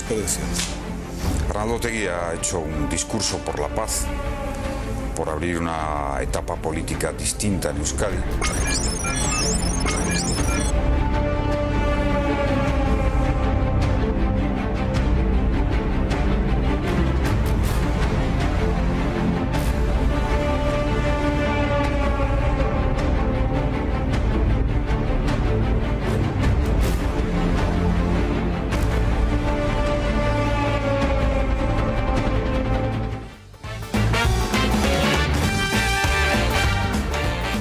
predicciones. Arnaldo Otegi ha hecho un discurso por la paz, por abrir una etapa política distinta en Euskadi.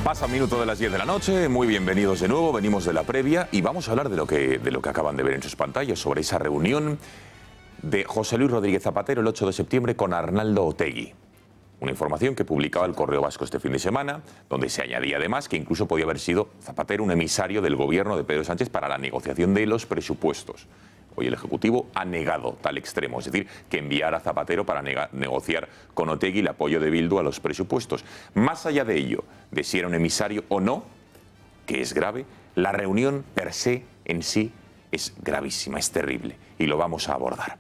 Pasa minuto de las 10 de la noche, muy bienvenidos de nuevo, venimos de la previa y vamos a hablar de lo que acaban de ver en sus pantallas, sobre esa reunión de José Luis Rodríguez Zapatero el 8 de septiembre con Arnaldo Otegi. Una información que publicaba el Correo Vasco este fin de semana, donde se añadía además que incluso podía haber sido Zapatero un emisario del gobierno de Pedro Sánchez para la negociación de los presupuestos. Hoy el Ejecutivo ha negado tal extremo, es decir, que enviara a Zapatero para negociar con Otegi el apoyo de Bildu a los presupuestos. Más allá de ello, de si era un emisario o no, que es grave, la reunión per se en sí es gravísima, es terrible, y lo vamos a abordar.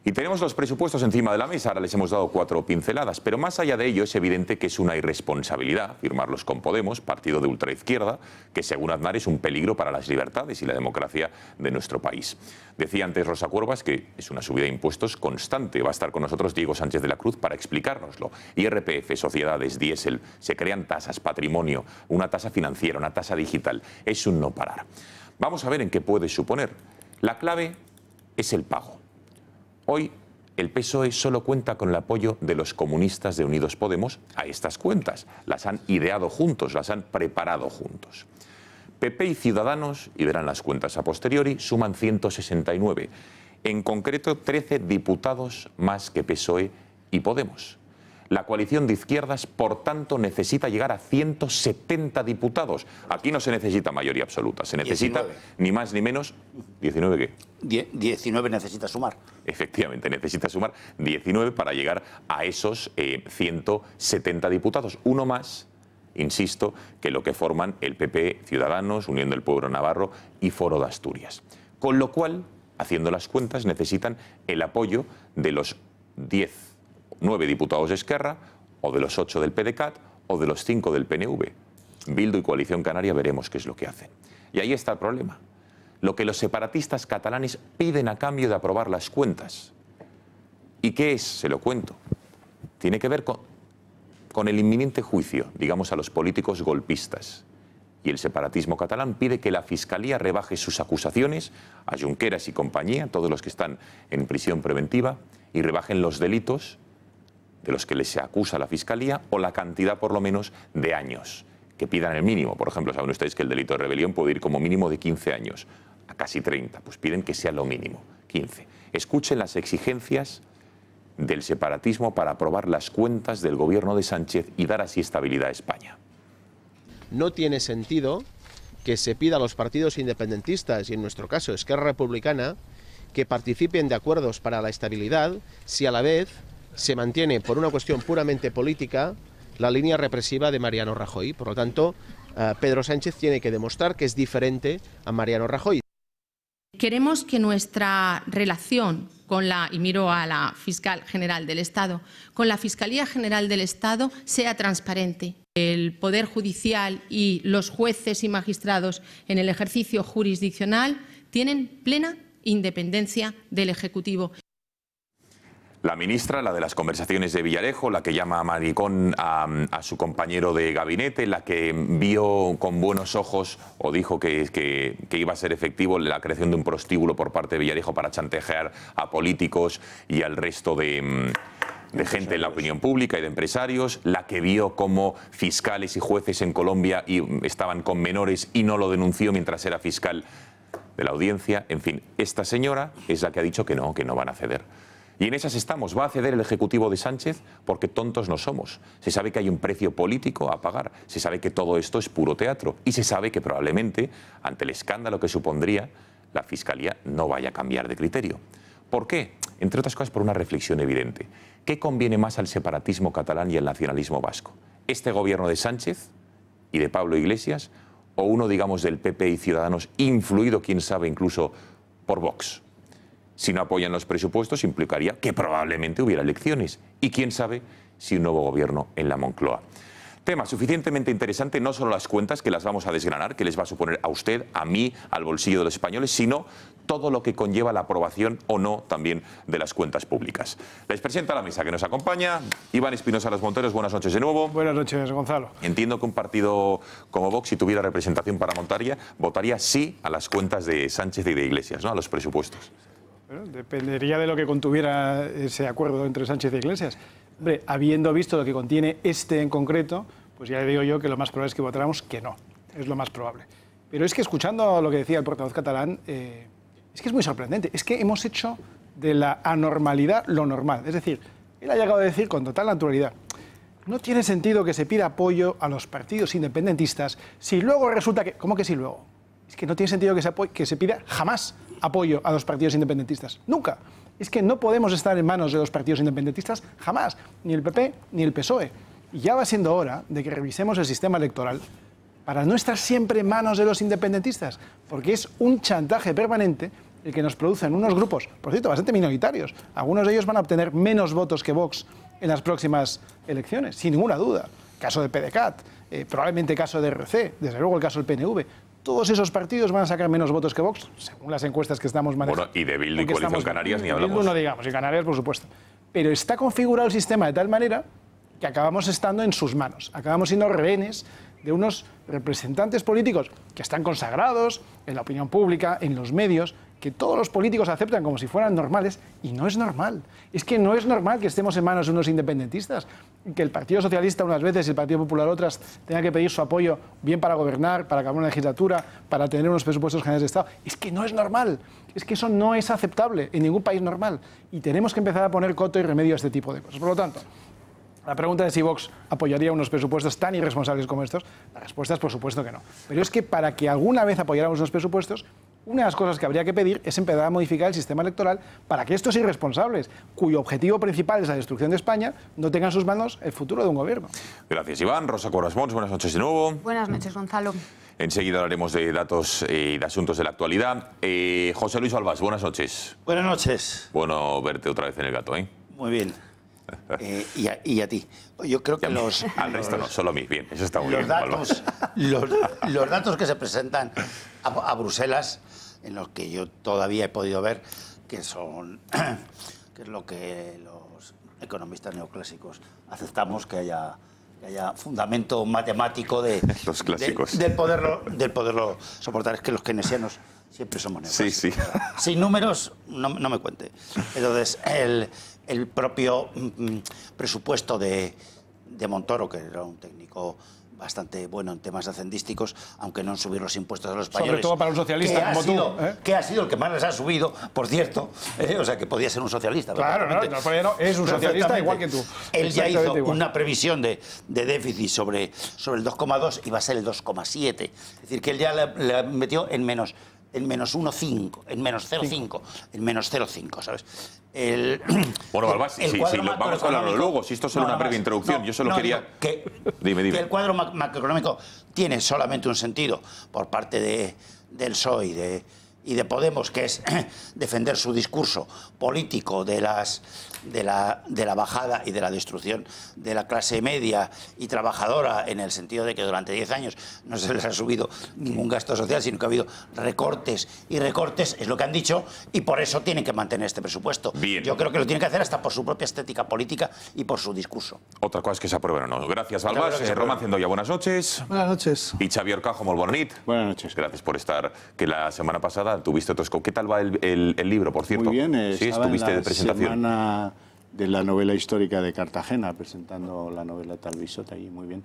Y tenemos los presupuestos encima de la mesa, ahora les hemos dado 4 pinceladas, pero más allá de ello es evidente que es una irresponsabilidad firmarlos con Podemos, partido de ultraizquierda, que según Aznar es un peligro para las libertades y la democracia de nuestro país. Decía antes Rosa Cuervas que es una subida de impuestos constante. Va a estar con nosotros Diego Sánchez de la Cruz para explicárnoslo. IRPF, sociedades, diésel, se crean tasas, patrimonio, una tasa financiera, una tasa digital. Es un no parar. Vamos a ver en qué puede suponer. La clave es el pago. Hoy el PSOE solo cuenta con el apoyo de los comunistas de Unidos Podemos a estas cuentas. Las han ideado juntos, las han preparado juntos. PP y Ciudadanos, y verán las cuentas a posteriori, suman 169. En concreto, 13 diputados más que PSOE y Podemos. La coalición de izquierdas, por tanto, necesita llegar a 170 diputados. Aquí no se necesita mayoría absoluta, se necesita 19. ni más ni menos... ¿19 qué? 19 necesita sumar. Efectivamente, necesita sumar 19 para llegar a esos 170 diputados. Uno más, insisto, que lo que forman el PP, Ciudadanos, Unión del Pueblo Navarro y Foro de Asturias. Con lo cual, haciendo las cuentas, necesitan el apoyo de los 9 diputados de Esquerra, o de los 8 del PDeCAT, o de los 5 del PNV. Bildu y Coalición Canaria veremos qué es lo que hacen. Y ahí está el problema. Lo que los separatistas catalanes piden a cambio de aprobar las cuentas. ¿Y qué es? Se lo cuento. Tiene que ver con el inminente juicio, digamos, a los políticos golpistas. Y el separatismo catalán pide que la Fiscalía rebaje sus acusaciones a Junqueras y compañía, todos los que están en prisión preventiva, y rebajen los delitos de los que les acusa la Fiscalía, o la cantidad por lo menos de años, que pidan el mínimo. Por ejemplo, saben ustedes que el delito de rebelión puede ir como mínimo de 15 años a casi 30, pues piden que sea lo mínimo, 15. Escuchen las exigencias del separatismo para aprobar las cuentas del gobierno de Sánchez y dar así estabilidad a España. No tiene sentido que se pida a los partidos independentistas, y en nuestro caso Esquerra Republicana, que participen de acuerdos para la estabilidad si a la vez se mantiene, por una cuestión puramente política, la línea represiva de Mariano Rajoy. Por lo tanto, Pedro Sánchez tiene que demostrar que es diferente a Mariano Rajoy. Queremos que nuestra relación con y miro a la Fiscal General del Estado, con la Fiscalía General del Estado sea transparente. El Poder Judicial y los jueces y magistrados en el ejercicio jurisdiccional tienen plena independencia del Ejecutivo. La ministra, la de las conversaciones de Villarejo, la que llama a maricón a su compañero de gabinete, la que vio con buenos ojos o dijo que iba a ser efectivo la creación de un prostíbulo por parte de Villarejo para chantajear a políticos y al resto de gente en la opinión pública y de empresarios, la que vio cómo fiscales y jueces en Colombia estaban con menores y no lo denunció mientras era fiscal de la audiencia. En fin, esta señora es la que ha dicho que no van a ceder. Y en esas estamos. ¿Va a ceder el Ejecutivo de Sánchez? Porque tontos no somos. Se sabe que hay un precio político a pagar. Se sabe que todo esto es puro teatro. Y se sabe que probablemente, ante el escándalo que supondría, la Fiscalía no vaya a cambiar de criterio. ¿Por qué? Entre otras cosas por una reflexión evidente. ¿Qué conviene más al separatismo catalán y al nacionalismo vasco? ¿Este gobierno de Sánchez y de Pablo Iglesias? ¿O uno, digamos, del PP y Ciudadanos, influido, quién sabe, incluso por Vox? Si no apoyan los presupuestos, implicaría que probablemente hubiera elecciones. Y quién sabe si un nuevo gobierno en la Moncloa. Tema suficientemente interesante, no solo las cuentas, que las vamos a desgranar, que les va a suponer a usted, a mí, al bolsillo de los españoles, sino todo lo que conlleva la aprobación o no también de las cuentas públicas. Les presento a la mesa que nos acompaña Iván Espinosa Los Monteros. Buenas noches de nuevo. Buenas noches, Gonzalo. Entiendo que un partido como Vox, si tuviera representación parlamentaria, votaría sí a las cuentas de Sánchez y de Iglesias, ¿no? A los presupuestos. Bueno, dependería de lo que contuviera ese acuerdo entre Sánchez e Iglesias. Hombre, habiendo visto lo que contiene este en concreto, pues ya le digo yo que lo más probable es que votáramos que no. Es lo más probable. Pero es que escuchando lo que decía el portavoz catalán, es que es muy sorprendente. Es que hemos hecho de la anormalidad lo normal. Es decir, él ha llegado a decir con total naturalidad: no tiene sentido que se pida apoyo a los partidos independentistas si luego resulta que... ¿Cómo que si luego? Es que no tiene sentido que se pida jamás apoyo a los partidos independentistas. Nunca. Es que no podemos estar en manos de los partidos independentistas jamás. Ni el PP ni el PSOE. Y ya va siendo hora de que revisemos el sistema electoral para no estar siempre en manos de los independentistas. Porque es un chantaje permanente el que nos producen unos grupos, por cierto, bastante minoritarios. Algunos de ellos van a obtener menos votos que Vox en las próximas elecciones, sin ninguna duda. Caso de PDeCAT, probablemente caso de RC, desde luego el caso del PNV. Todos esos partidos van a sacar menos votos que Vox, según las encuestas que estamos manejando. Bueno, y de Bildu y Coalición Canarias ni hablamos. Bildu no digamos, y Canarias, por supuesto. Pero está configurado el sistema de tal manera que acabamos estando en sus manos. Acabamos siendo rehenes de unos representantes políticos que están consagrados en la opinión pública, en los medios, que todos los políticos aceptan como si fueran normales, y no es normal. Es que no es normal que estemos en manos de unos independentistas, que el Partido Socialista unas veces y el Partido Popular otras tengan que pedir su apoyo bien para gobernar, para acabar una legislatura, para tener unos presupuestos generales de Estado. Es que no es normal. Es que eso no es aceptable en ningún país normal. Y tenemos que empezar a poner coto y remedio a este tipo de cosas. Por lo tanto, la pregunta de si Vox apoyaría unos presupuestos tan irresponsables como estos, la respuesta es por supuesto que no. Pero es que para que alguna vez apoyáramos unos presupuestos, una de las cosas que habría que pedir es empezar a modificar el sistema electoral para que estos irresponsables, cuyo objetivo principal es la destrucción de España, no tengan en sus manos el futuro de un gobierno. Gracias, Iván. Rosa Corasmons, buenas noches de nuevo. Buenas noches, Gonzalo. Enseguida hablaremos de datos y de asuntos de la actualidad. José Luis Albás, buenas noches. Buenas noches. Bueno verte otra vez en el gato, ¿eh? Muy bien. Y a ti. Yo creo que al resto no, solo a mí. Bien, eso está muy bien. Los datos que se presentan a Bruselas, en los que yo todavía he podido ver, que es lo que los economistas neoclásicos aceptamos, que haya fundamento matemático los clásicos. del poderlo soportar. Es que los keynesianos siempre somos neoclásicos. Sí, sí. Sin números, no me cuente. Entonces, el propio presupuesto de Montoro, que era un técnico bastante bueno en temas hacendísticos, aunque no en subir los impuestos a los españoles. Sobre todo para un socialista como tú. Que ha sido el que más les ha subido, por cierto. O sea, que podía ser un socialista. Claro, no, es un socialista igual que tú. Él ya hizo una previsión de déficit sobre el 2,2 y va a ser el 2,7. Es decir, que él ya le metió en menos 1,5, en menos 0,5, en menos 0,5, ¿sabes? Bueno, Balbás, sí, vamos a hablarlo luego, si esto es solo una breve introducción, yo solo quería... Dime. Que el cuadro macroeconómico tiene solamente un sentido por parte del PSOE y de Podemos, que es defender su discurso político de la bajada y de la destrucción de la clase media y trabajadora, en el sentido de que durante 10 años no se les ha subido ningún gasto social, sino que ha habido recortes y recortes, es lo que han dicho, y por eso tienen que mantener este presupuesto. Bien. Yo creo que lo tienen que hacer hasta por su propia estética política y por su discurso. Otra cosa es que se aprueben o no. Gracias, Balbás. Román Cendoya, buenas noches. Buenas noches. Y Xavi Orcajo, molt bona nit. Buenas noches. Gracias por estar, que la semana pasada tuviste otro... ¿Qué tal va el libro, por cierto? Muy bien, sí, estuviste de presentación. Semana de la novela histórica de Cartagena, presentando la novela Talvisot allí, muy bien.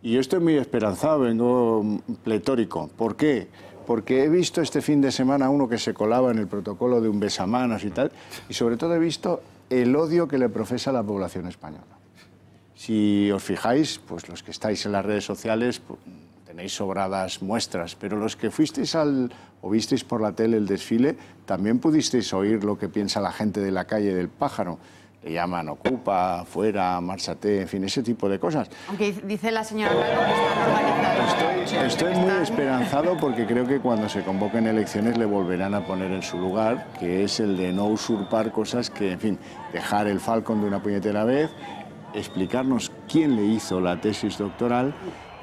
Y yo estoy muy esperanzado, vengo pletórico. ¿Por qué? Porque he visto este fin de semana uno que se colaba en el protocolo de un besamanos y tal, y sobre todo he visto el odio que le profesa la población española. Si os fijáis, pues los que estáis en las redes sociales... Pues, tenéis sobradas muestras, pero los que fuisteis o visteis por la tele el desfile, también pudisteis oír lo que piensa la gente de la calle del Pájaro. Le llaman Ocupa, Fuera, Márchate, en fin, ese tipo de cosas. Aunque dice la señora Calvo que están organizados. Estoy muy esperanzado porque creo que cuando se convoquen elecciones le volverán a poner en su lugar, que es el de no usurpar cosas que, en fin, dejar el Falcon de una puñetera vez, explicarnos quién le hizo la tesis doctoral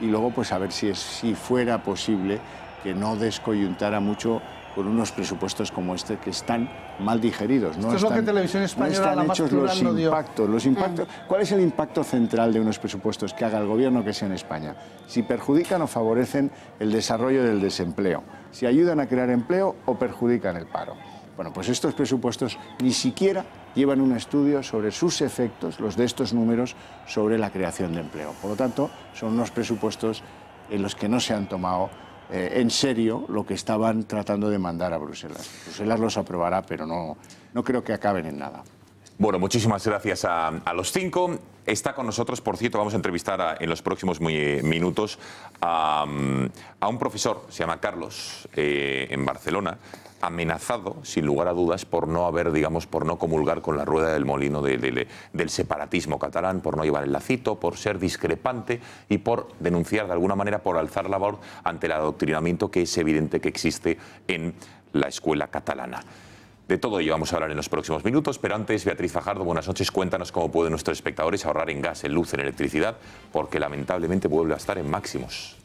y luego pues a ver si fuera posible que no descoyuntara mucho con unos presupuestos como este que están mal digeridos. Esto es lo que Televisión Española, la más plural, no dio. Los impactos. ¿Cuál es el impacto central de unos presupuestos que haga el gobierno que sea en España? Si perjudican o favorecen el desarrollo del desempleo, si ayudan a crear empleo o perjudican el paro. Bueno, pues estos presupuestos ni siquiera llevan un estudio sobre sus efectos, los de estos números, sobre la creación de empleo. Por lo tanto, son unos presupuestos en los que no se han tomado en serio lo que estaban tratando de mandar a Bruselas. Bruselas los aprobará, pero no creo que acaben en nada. Bueno, muchísimas gracias a los cinco. Está con nosotros, por cierto, vamos a entrevistar en los próximos minutos a un profesor, se llama Carlos, en Barcelona, amenazado, sin lugar a dudas, por no haber, digamos, por no comulgar con la rueda del molino del separatismo catalán, por no llevar el lacito, por ser discrepante y por denunciar, de alguna manera, por alzar la voz ante el adoctrinamiento que es evidente que existe en la escuela catalana. De todo ello vamos a hablar en los próximos minutos, pero antes, Beatriz Fajardo, buenas noches. Cuéntanos cómo pueden nuestros espectadores ahorrar en gas, en luz, en electricidad, porque lamentablemente vuelve a estar en máximos.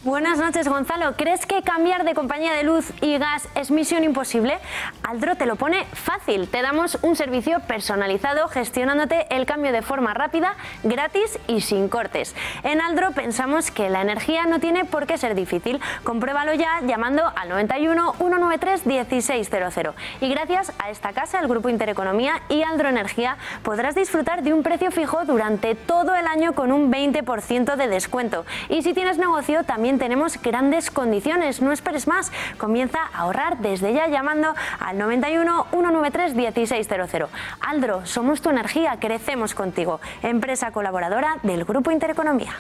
Buenas noches, Gonzalo. ¿Crees que cambiar de compañía de luz y gas es misión imposible? Aldro te lo pone fácil. Te damos un servicio personalizado gestionándote el cambio de forma rápida, gratis y sin cortes. En Aldro pensamos que la energía no tiene por qué ser difícil. Compruébalo ya llamando al 91 193 1600. Y gracias a esta casa, el Grupo Intereconomía y Aldro Energía, podrás disfrutar de un precio fijo durante todo el año con un 20% de descuento. Y si tienes negocio, también tenemos grandes condiciones. No esperes más. Comienza a ahorrar desde ya llamando al 91 193 1600. Aldro, somos tu energía, crecemos contigo. Empresa colaboradora del Grupo Intereconomía.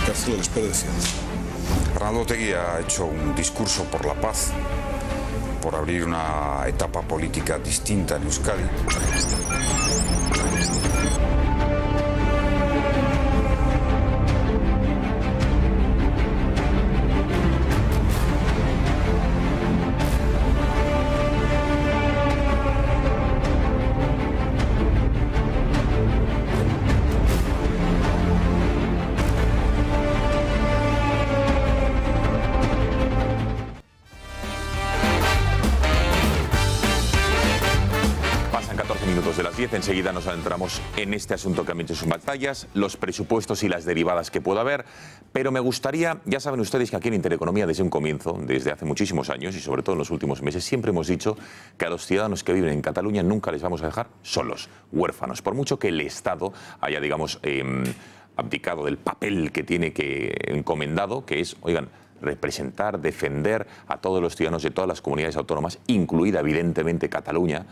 Cárceles Pérez. Arnaldo Otegi ha hecho un discurso por la paz, por abrir una etapa política distinta en Euskadi. Enseguida nos adentramos en este asunto que han hecho sus batallas, los presupuestos y las derivadas que pueda haber, pero me gustaría, ya saben ustedes que aquí en Intereconomía desde un comienzo, desde hace muchísimos años y sobre todo en los últimos meses, siempre hemos dicho que a los ciudadanos que viven en Cataluña nunca les vamos a dejar solos, huérfanos, por mucho que el Estado haya, digamos, abdicado del papel que tiene encomendado, que es, oigan, representar, defender a todos los ciudadanos de todas las comunidades autónomas, incluida evidentemente Cataluña.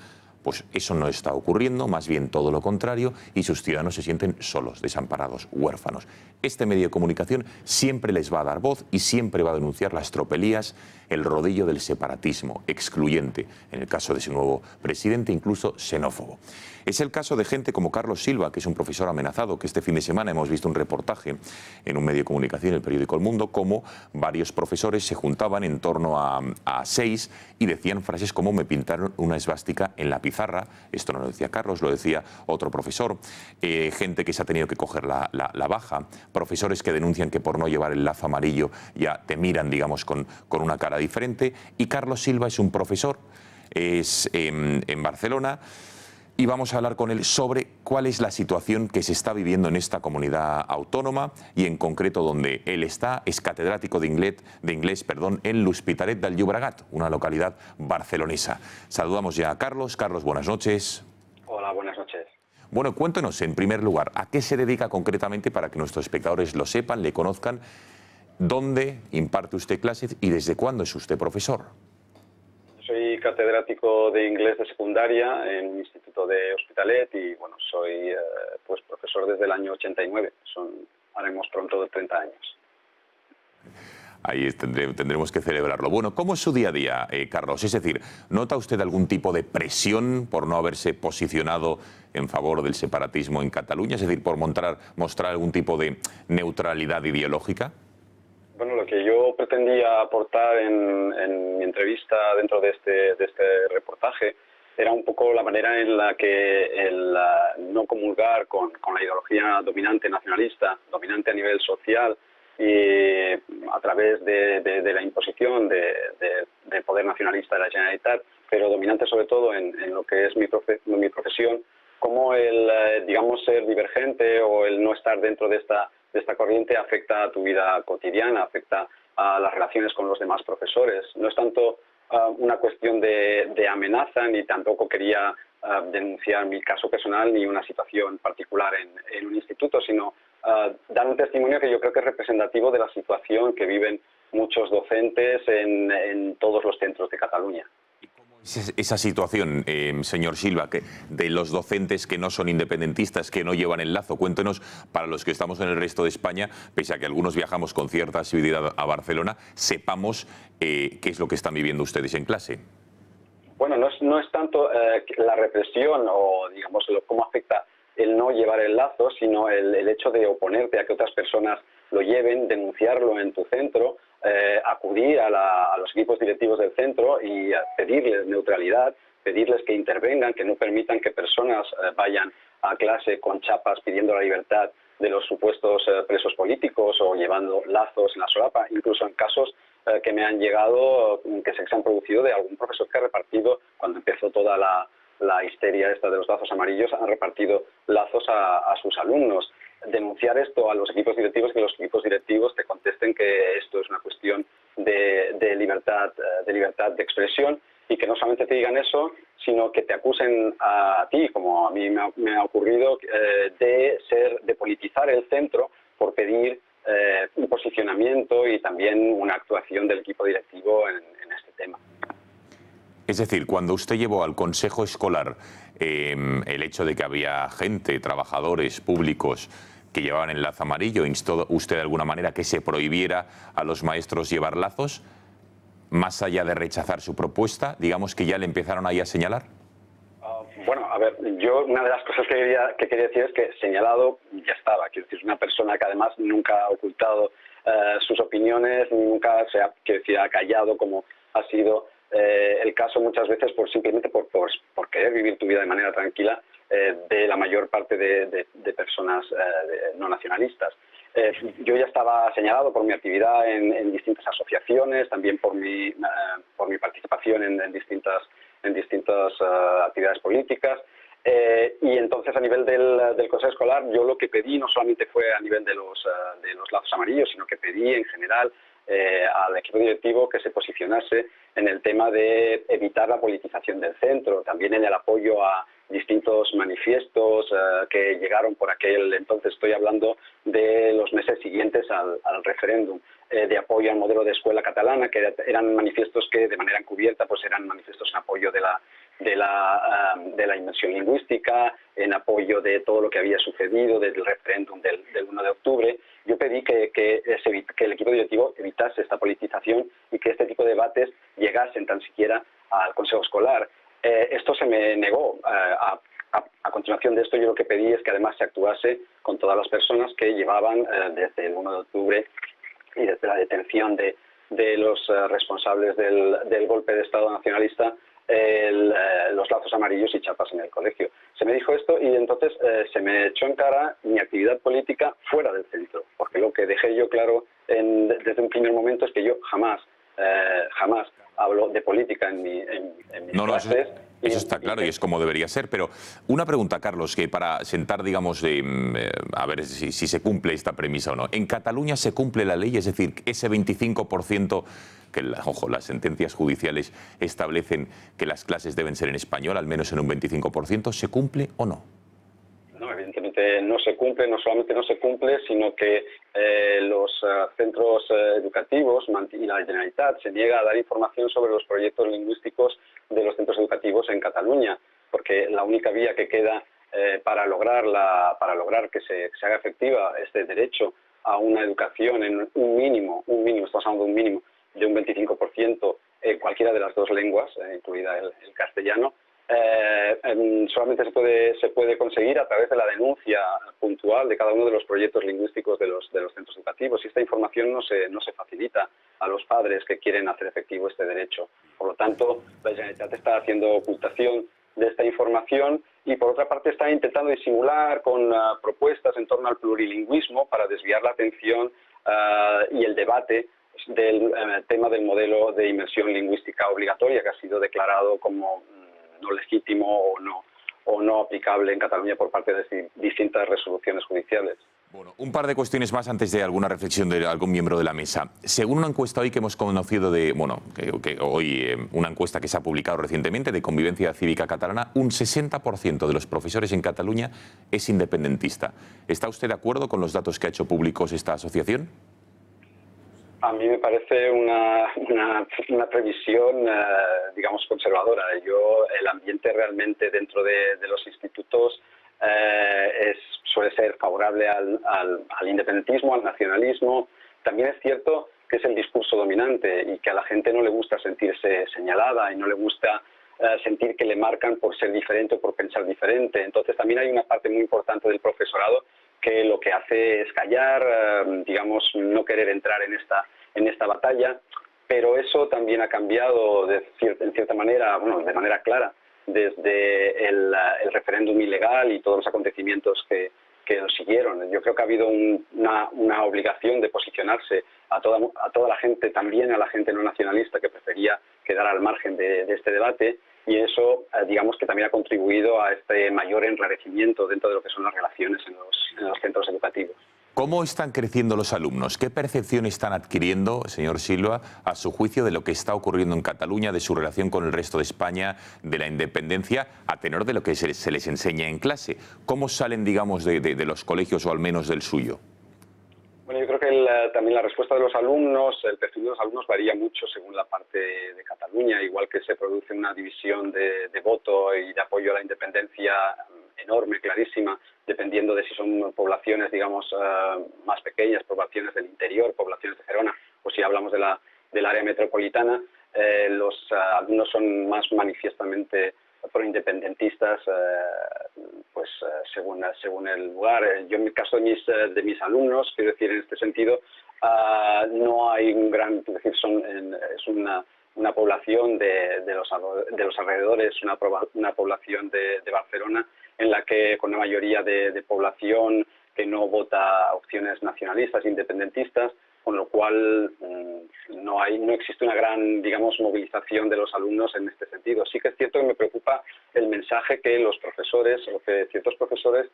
Pues eso no está ocurriendo, más bien todo lo contrario, y sus ciudadanos se sienten solos, desamparados, huérfanos. Este medio de comunicación siempre les va a dar voz y siempre va a denunciar las tropelías, el rodillo del separatismo, excluyente, en el caso de su nuevo presidente, incluso xenófobo. Es el caso de gente como Carlos Silva, que es un profesor amenazado, que este fin de semana hemos visto un reportaje en un medio de comunicación, el periódico El Mundo, cómo varios profesores se juntaban en torno a 6 y decían frases como "me pintaron una esvástica en la pizarra". Esto no lo decía Carlos, lo decía otro profesor. Gente que se ha tenido que coger la baja, profesores que denuncian que por no llevar el lazo amarillo ya te miran, digamos, con una cara diferente. Y Carlos Silva es un profesor, es en Barcelona, y vamos a hablar con él sobre cuál es la situación que se está viviendo en esta comunidad autónoma y en concreto donde él está. Es catedrático de inglés, en l'Hospitalet del Llobregat, una localidad barcelonesa. Saludamos ya a Carlos. Carlos, buenas noches. Hola, buenas noches. Bueno, cuéntenos en primer lugar, ¿a qué se dedica concretamente para que nuestros espectadores lo sepan, le conozcan? ¿Dónde imparte usted clases y desde cuándo es usted profesor? Soy catedrático de inglés de secundaria en un instituto de Hospitalet y bueno, soy pues profesor desde el año 89, haremos pronto de 30 años. Ahí tendremos que celebrarlo. Bueno, ¿cómo es su día a día, Carlos? Es decir, ¿nota usted algún tipo de presión por no haberse posicionado en favor del separatismo en Cataluña? Es decir, por mostrar algún tipo de neutralidad ideológica. Bueno, lo que yo pretendía aportar en mi entrevista dentro de este reportaje era un poco la manera en la que el no comulgar con la ideología dominante nacionalista, dominante a nivel social, y a través de la imposición del poder nacionalista de la Generalitat, pero dominante sobre todo en lo que es mi profesión, como el, digamos, ser divergente o el no estar dentro de esta corriente afecta a tu vida cotidiana, afecta a las relaciones con los demás profesores. No es tanto una cuestión de amenaza, ni tampoco quería denunciar mi caso personal ni una situación particular en un instituto, sino dar un testimonio que yo creo que es representativo de la situación que viven muchos docentes en todos los centros de Cataluña. Esa situación, señor Silva, de los docentes que no son independentistas, que no llevan el lazo, cuéntenos, para los que estamos en el resto de España, pese a que algunos viajamos con cierta asiduidad a Barcelona, sepamos qué es lo que están viviendo ustedes en clase. Bueno, no es tanto la represión o, digamos, cómo afecta el no llevar el lazo, sino el hecho de oponerte a que otras personas lo lleven, denunciarlo en tu centro, acudir a los equipos directivos del centro y pedirles neutralidad, pedirles que intervengan, que no permitan que personas vayan a clase con chapas pidiendo la libertad de los supuestos presos políticos o llevando lazos en la solapa, incluso en casos que me han llegado, que se han producido de algún profesor que ha repartido, cuando empezó toda la histeria esta de los lazos amarillos, han repartido lazos a sus alumnos. Denunciar esto a los equipos directivos, que los equipos directivos te contesten que esto es una cuestión de libertad de expresión, y que no solamente te digan eso, sino que te acusen a ti, como a mí me ha ocurrido, de politizar el centro por pedir un posicionamiento y también una actuación del equipo directivo en este tema. Es decir, cuando usted llevó al Consejo Escolar el hecho de que había gente, trabajadores públicos que llevaban el lazo amarillo, ¿instó usted de alguna manera que se prohibiera a los maestros llevar lazos? Más allá de rechazar su propuesta, digamos que ya le empezaron ahí a señalar. Bueno, a ver, yo una de las cosas que quería decir es que señalado ya estaba. Quiero decir, es una persona que además nunca ha ocultado sus opiniones, nunca se ha callado como ha sido el caso muchas veces simplemente por querer vivir tu vida de manera tranquila de la mayor parte de personas no nacionalistas. Yo ya estaba señalado por mi actividad en distintas asociaciones, también por mi participación en distintas actividades políticas, y entonces a nivel del Consejo Escolar yo lo que pedí no solamente fue a nivel de los lazos amarillos, sino que pedí en general al equipo directivo que se posicionase en el tema de evitar la politización del centro, también en el apoyo a distintos manifiestos que llegaron por aquel entonces, estoy hablando de los meses siguientes al referéndum, de apoyo al modelo de escuela catalana, que eran manifiestos que de manera encubierta pues eran manifiestos en apoyo de la inmersión lingüística, en apoyo de todo lo que había sucedido desde el referéndum del 1 de octubre. Yo pedí que el equipo directivo evitase esta politización y que este tipo de debates llegasen tan siquiera al Consejo Escolar. Esto se me negó. A continuación de esto, yo lo que pedí es que además se actuase con todas las personas que llevaban desde el 1 de octubre y desde la detención de los responsables del golpe de Estado nacionalista, los lazos amarillos y chapas en el colegio. Se me dijo esto y entonces se me echó en cara mi actividad política fuera del centro, porque lo que dejé yo claro desde un primer momento es que yo jamás hablo de política en mis clases. Eso está claro y es como debería ser, pero una pregunta, Carlos, que para sentar, digamos, a ver si se cumple esta premisa o no. ¿En Cataluña se cumple la ley? Es decir, ese 25% que, ojo, las sentencias judiciales establecen que las clases deben ser en español, al menos en un 25%, ¿se cumple o no? No, evidentemente no se cumple, no solamente no se cumple, sino que los centros educativos y la Generalitat se niega a dar información sobre los proyectos lingüísticos de los centros educativos en Cataluña, porque la única vía que queda para lograr que se haga efectiva este derecho a una educación en un mínimo, estamos hablando de un mínimo de un 25% en cualquiera de las dos lenguas, incluida el castellano, solamente se puede conseguir a través de la denuncia puntual de cada uno de los proyectos lingüísticos de los centros educativos, y esta información no se facilita a los padres que quieren hacer efectivo este derecho. Por lo tanto, la Generalitat está haciendo ocultación de esta información y, por otra parte, está intentando disimular con propuestas en torno al plurilingüismo para desviar la atención y el debate del tema del modelo de inmersión lingüística obligatoria, que ha sido declarado como no legítimo o no aplicable en Cataluña por parte de distintas resoluciones judiciales. Bueno, un par de cuestiones más antes de alguna reflexión de algún miembro de la mesa. Según una encuesta hoy que hemos conocido una encuesta que se ha publicado recientemente de Convivencia Cívica Catalana, un 60% de los profesores en Cataluña es independentista. ¿Está usted de acuerdo con los datos que ha hecho públicos esta asociación? A mí me parece una previsión, digamos, conservadora. El ambiente realmente dentro de los institutos suele ser favorable al independentismo, al nacionalismo. También es cierto que es el discurso dominante y que a la gente no le gusta sentirse señalada y no le gusta sentir que le marcan por ser diferente o por pensar diferente. Entonces también hay una parte muy importante del profesorado que lo que hace es callar, digamos, no querer entrar en esta batalla, pero eso también ha cambiado en cierta manera, de manera clara, desde el referéndum ilegal y todos los acontecimientos que lo siguieron. Yo creo que ha habido una obligación de posicionarse a toda la gente, también a la gente no nacionalista que prefería quedar al margen de este debate, y eso, digamos, que también ha contribuido a este mayor enrarecimiento dentro de lo que son las relaciones en los centros educativos. ¿Cómo están creciendo los alumnos? ¿Qué percepción están adquiriendo, señor Silva, a su juicio, de lo que está ocurriendo en Cataluña, de su relación con el resto de España, de la independencia, a tenor de lo que se les enseña en clase? ¿Cómo salen, digamos, de los colegios, o al menos del suyo? Bueno, yo creo que también la respuesta de los alumnos, el perfil de los alumnos varía mucho según la parte de Cataluña, igual que se produce una división de voto y de apoyo a la independencia enorme, clarísima, dependiendo de si son poblaciones, digamos, más pequeñas, poblaciones del interior, poblaciones de Gerona, o si hablamos del área metropolitana. Los alumnos son más manifiestamente proindependentistas, según el lugar. Yo, en el caso de mis alumnos, quiero decir, en este sentido, no hay un gran, es decir, es una población de los alrededores, una población de Barcelona, en la que con una mayoría de población que no vota opciones nacionalistas, independentistas, con lo cual no existe una gran, digamos, movilización de los alumnos en este sentido. Sí que es cierto que me preocupa el mensaje que los profesores o que ciertos profesores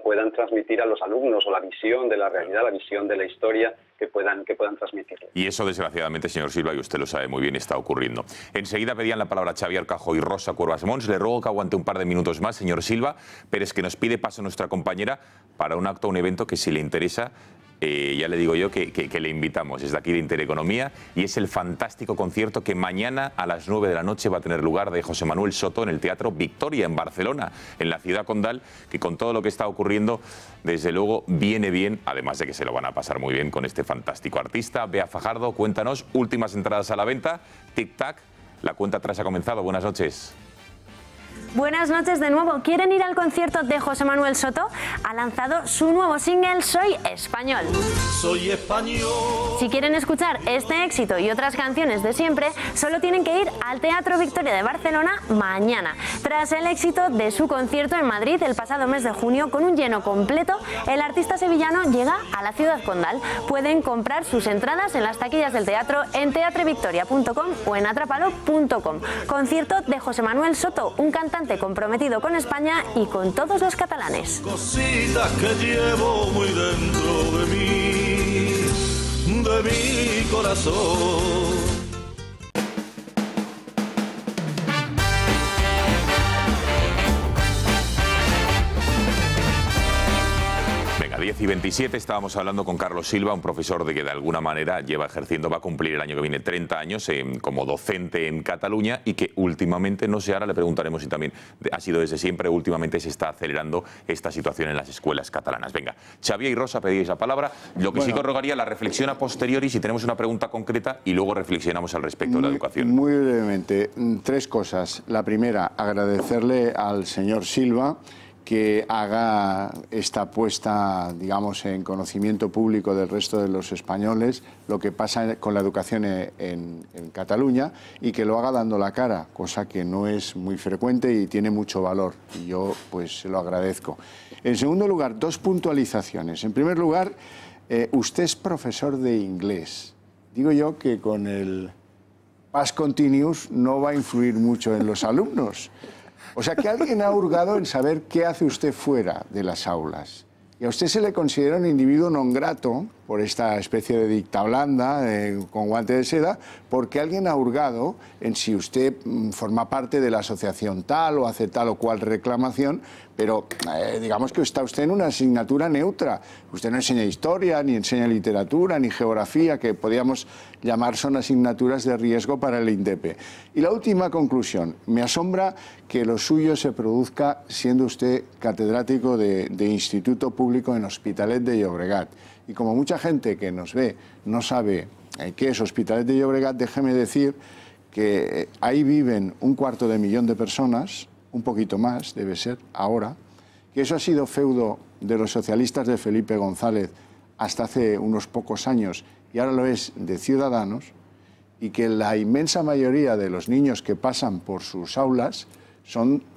puedan transmitir a los alumnos, o la visión de la realidad, la visión de la historia que puedan transmitir. Y eso, desgraciadamente, señor Silva, y usted lo sabe muy bien, está ocurriendo. Enseguida pedían la palabra Xavi Arcajo y Rosa Cuervas Mons. Le ruego que aguante un par de minutos más, señor Silva, pero es que nos pide paso nuestra compañera para un acto, un evento que, si le interesa, ya le digo yo que le invitamos desde aquí de Intereconomía, y es el fantástico concierto que mañana a las 9 de la noche va a tener lugar, de José Manuel Soto, en el Teatro Victoria, en Barcelona, en la ciudad condal, que con todo lo que está ocurriendo, desde luego viene bien, además de que se lo van a pasar muy bien con este fantástico artista. Bea Fajardo, cuéntanos, últimas entradas a la venta, tic-tac, la cuenta atrás ha comenzado. Buenas noches. Buenas noches de nuevo. ¿Quieren ir al concierto de José Manuel Soto? Ha lanzado su nuevo single, Soy Español. Soy español. Si quieren escuchar este éxito y otras canciones de siempre, solo tienen que ir al Teatro Victoria de Barcelona mañana. Tras el éxito de su concierto en Madrid el pasado mes de junio, con un lleno completo, el artista sevillano llega a la ciudad condal. Pueden comprar sus entradas en las taquillas del teatro, en teatrevictoria.com o en atrapalo.com. Concierto de José Manuel Soto, un cantante comprometido con España y con todos los catalanes. Cositas que llevo muy dentro de mi corazón. 10:27 estábamos hablando con Carlos Silva, un profesor de que de alguna manera lleva ejerciendo, va a cumplir el año que viene 30 años como docente en Cataluña y que últimamente, no sé, ahora le preguntaremos si también ha sido desde siempre, últimamente se está acelerando esta situación en las escuelas catalanas. Venga, Xavier y Rosa, pedíais la palabra. Lo que sí que os rogaría, la reflexión a posteriori, si tenemos una pregunta concreta y luego reflexionamos al respecto de la educación. Muy brevemente, tres cosas. La primera, agradecerle al señor Silva que haga esta puesta, digamos, en conocimiento público del resto de los españoles lo que pasa con la educación en Cataluña y que lo haga dando la cara, cosa que no es muy frecuente y tiene mucho valor, y yo pues se lo agradezco. En segundo lugar, dos puntualizaciones. En primer lugar, usted es profesor de inglés. Digo yo que con el past continuous no va a influir mucho en los alumnos. O sea, que alguien ha hurgado en saber qué hace usted fuera de las aulas. Y a usted se le considera un individuo non grato por esta especie de dicta blanda con guante de seda, porque alguien ha hurgado en si usted forma parte de la asociación tal o hace tal o cual reclamación, pero digamos que está usted en una asignatura neutra. Usted no enseña historia, ni enseña literatura, ni geografía, que podríamos llamar son asignaturas de riesgo para el INDEP. Y la última conclusión, me asombra que lo suyo se produzca siendo usted catedrático de Instituto Público en Hospitalet de Llobregat. Y como mucha gente que nos ve no sabe qué es Hospitalet de Llobregat, déjeme decir que ahí viven 250.000 de personas, un poquito más debe ser ahora, que eso ha sido feudo de los socialistas de Felipe González hasta hace unos pocos años y ahora lo es de Ciudadanos, y que la inmensa mayoría de los niños que pasan por sus aulas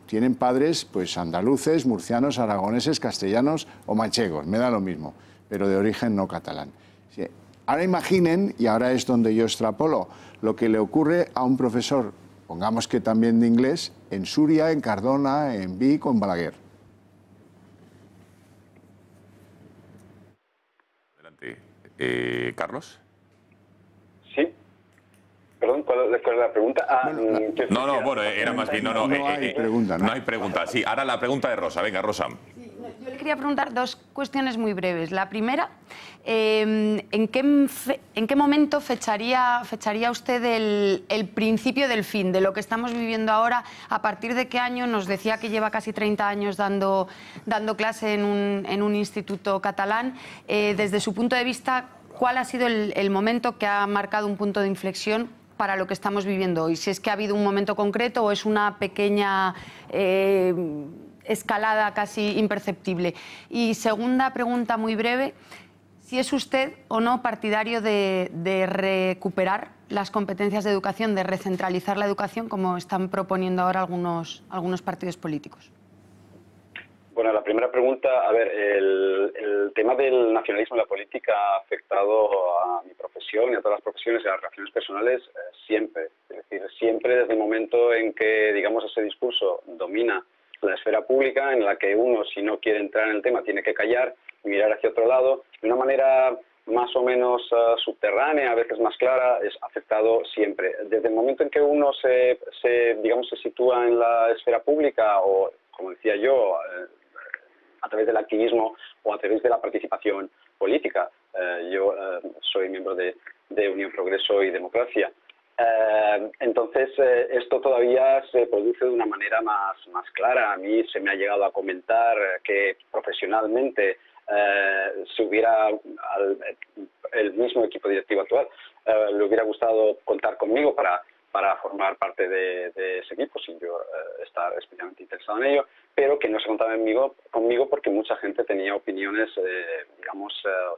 tienen padres pues andaluces, murcianos, aragoneses, castellanos o manchegos, me da lo mismo, pero de origen no catalán. Sí. Ahora imaginen, y ahora es donde yo extrapolo, lo que le ocurre a un profesor, pongamos que también de inglés, en Suria, en Cardona, en Vic o en Balaguer. Adelante. ¿Carlos? Sí. Perdón, ¿cuál es la pregunta? Bueno, era más bien... No hay pregunta, ¿no? No hay pregunta, sí. Ahora la pregunta de Rosa. Venga, Rosa. Yo le quería preguntar dos cuestiones muy breves. La primera, ¿en qué momento fecharía usted el principio del fin de lo que estamos viviendo ahora? ¿A partir de qué año? Nos decía que lleva casi 30 años dando clase en un instituto catalán. Desde su punto de vista, ¿cuál ha sido el momento que ha marcado un punto de inflexión para lo que estamos viviendo hoy? Si es que ha habido un momento concreto o es una pequeña escalada casi imperceptible. Y segunda pregunta muy breve, si es usted o no partidario de recuperar las competencias de educación, de recentralizar la educación, como están proponiendo ahora algunos partidos políticos. Bueno, la primera pregunta, a ver, el tema del nacionalismo en la política ha afectado a mi profesión y a todas las profesiones y a las relaciones personales siempre. Es decir, siempre desde el momento en que, digamos, ese discurso domina la esfera pública, en la que uno, si no quiere entrar en el tema, tiene que callar, mirar hacia otro lado, de una manera más o menos subterránea, a veces más clara, es afectado siempre. Desde el momento en que uno se sitúa en la esfera pública, o, como decía yo, a través del activismo o a través de la participación política. Yo soy miembro de Unión Progreso y Democracia. Entonces, esto todavía se produce de una manera más clara. A mí se me ha llegado a comentar que profesionalmente si hubiera el mismo equipo directivo actual, le hubiera gustado contar conmigo para formar parte de ese equipo, sin yo estar especialmente interesado en ello, pero que no se contaba conmigo porque mucha gente tenía opiniones,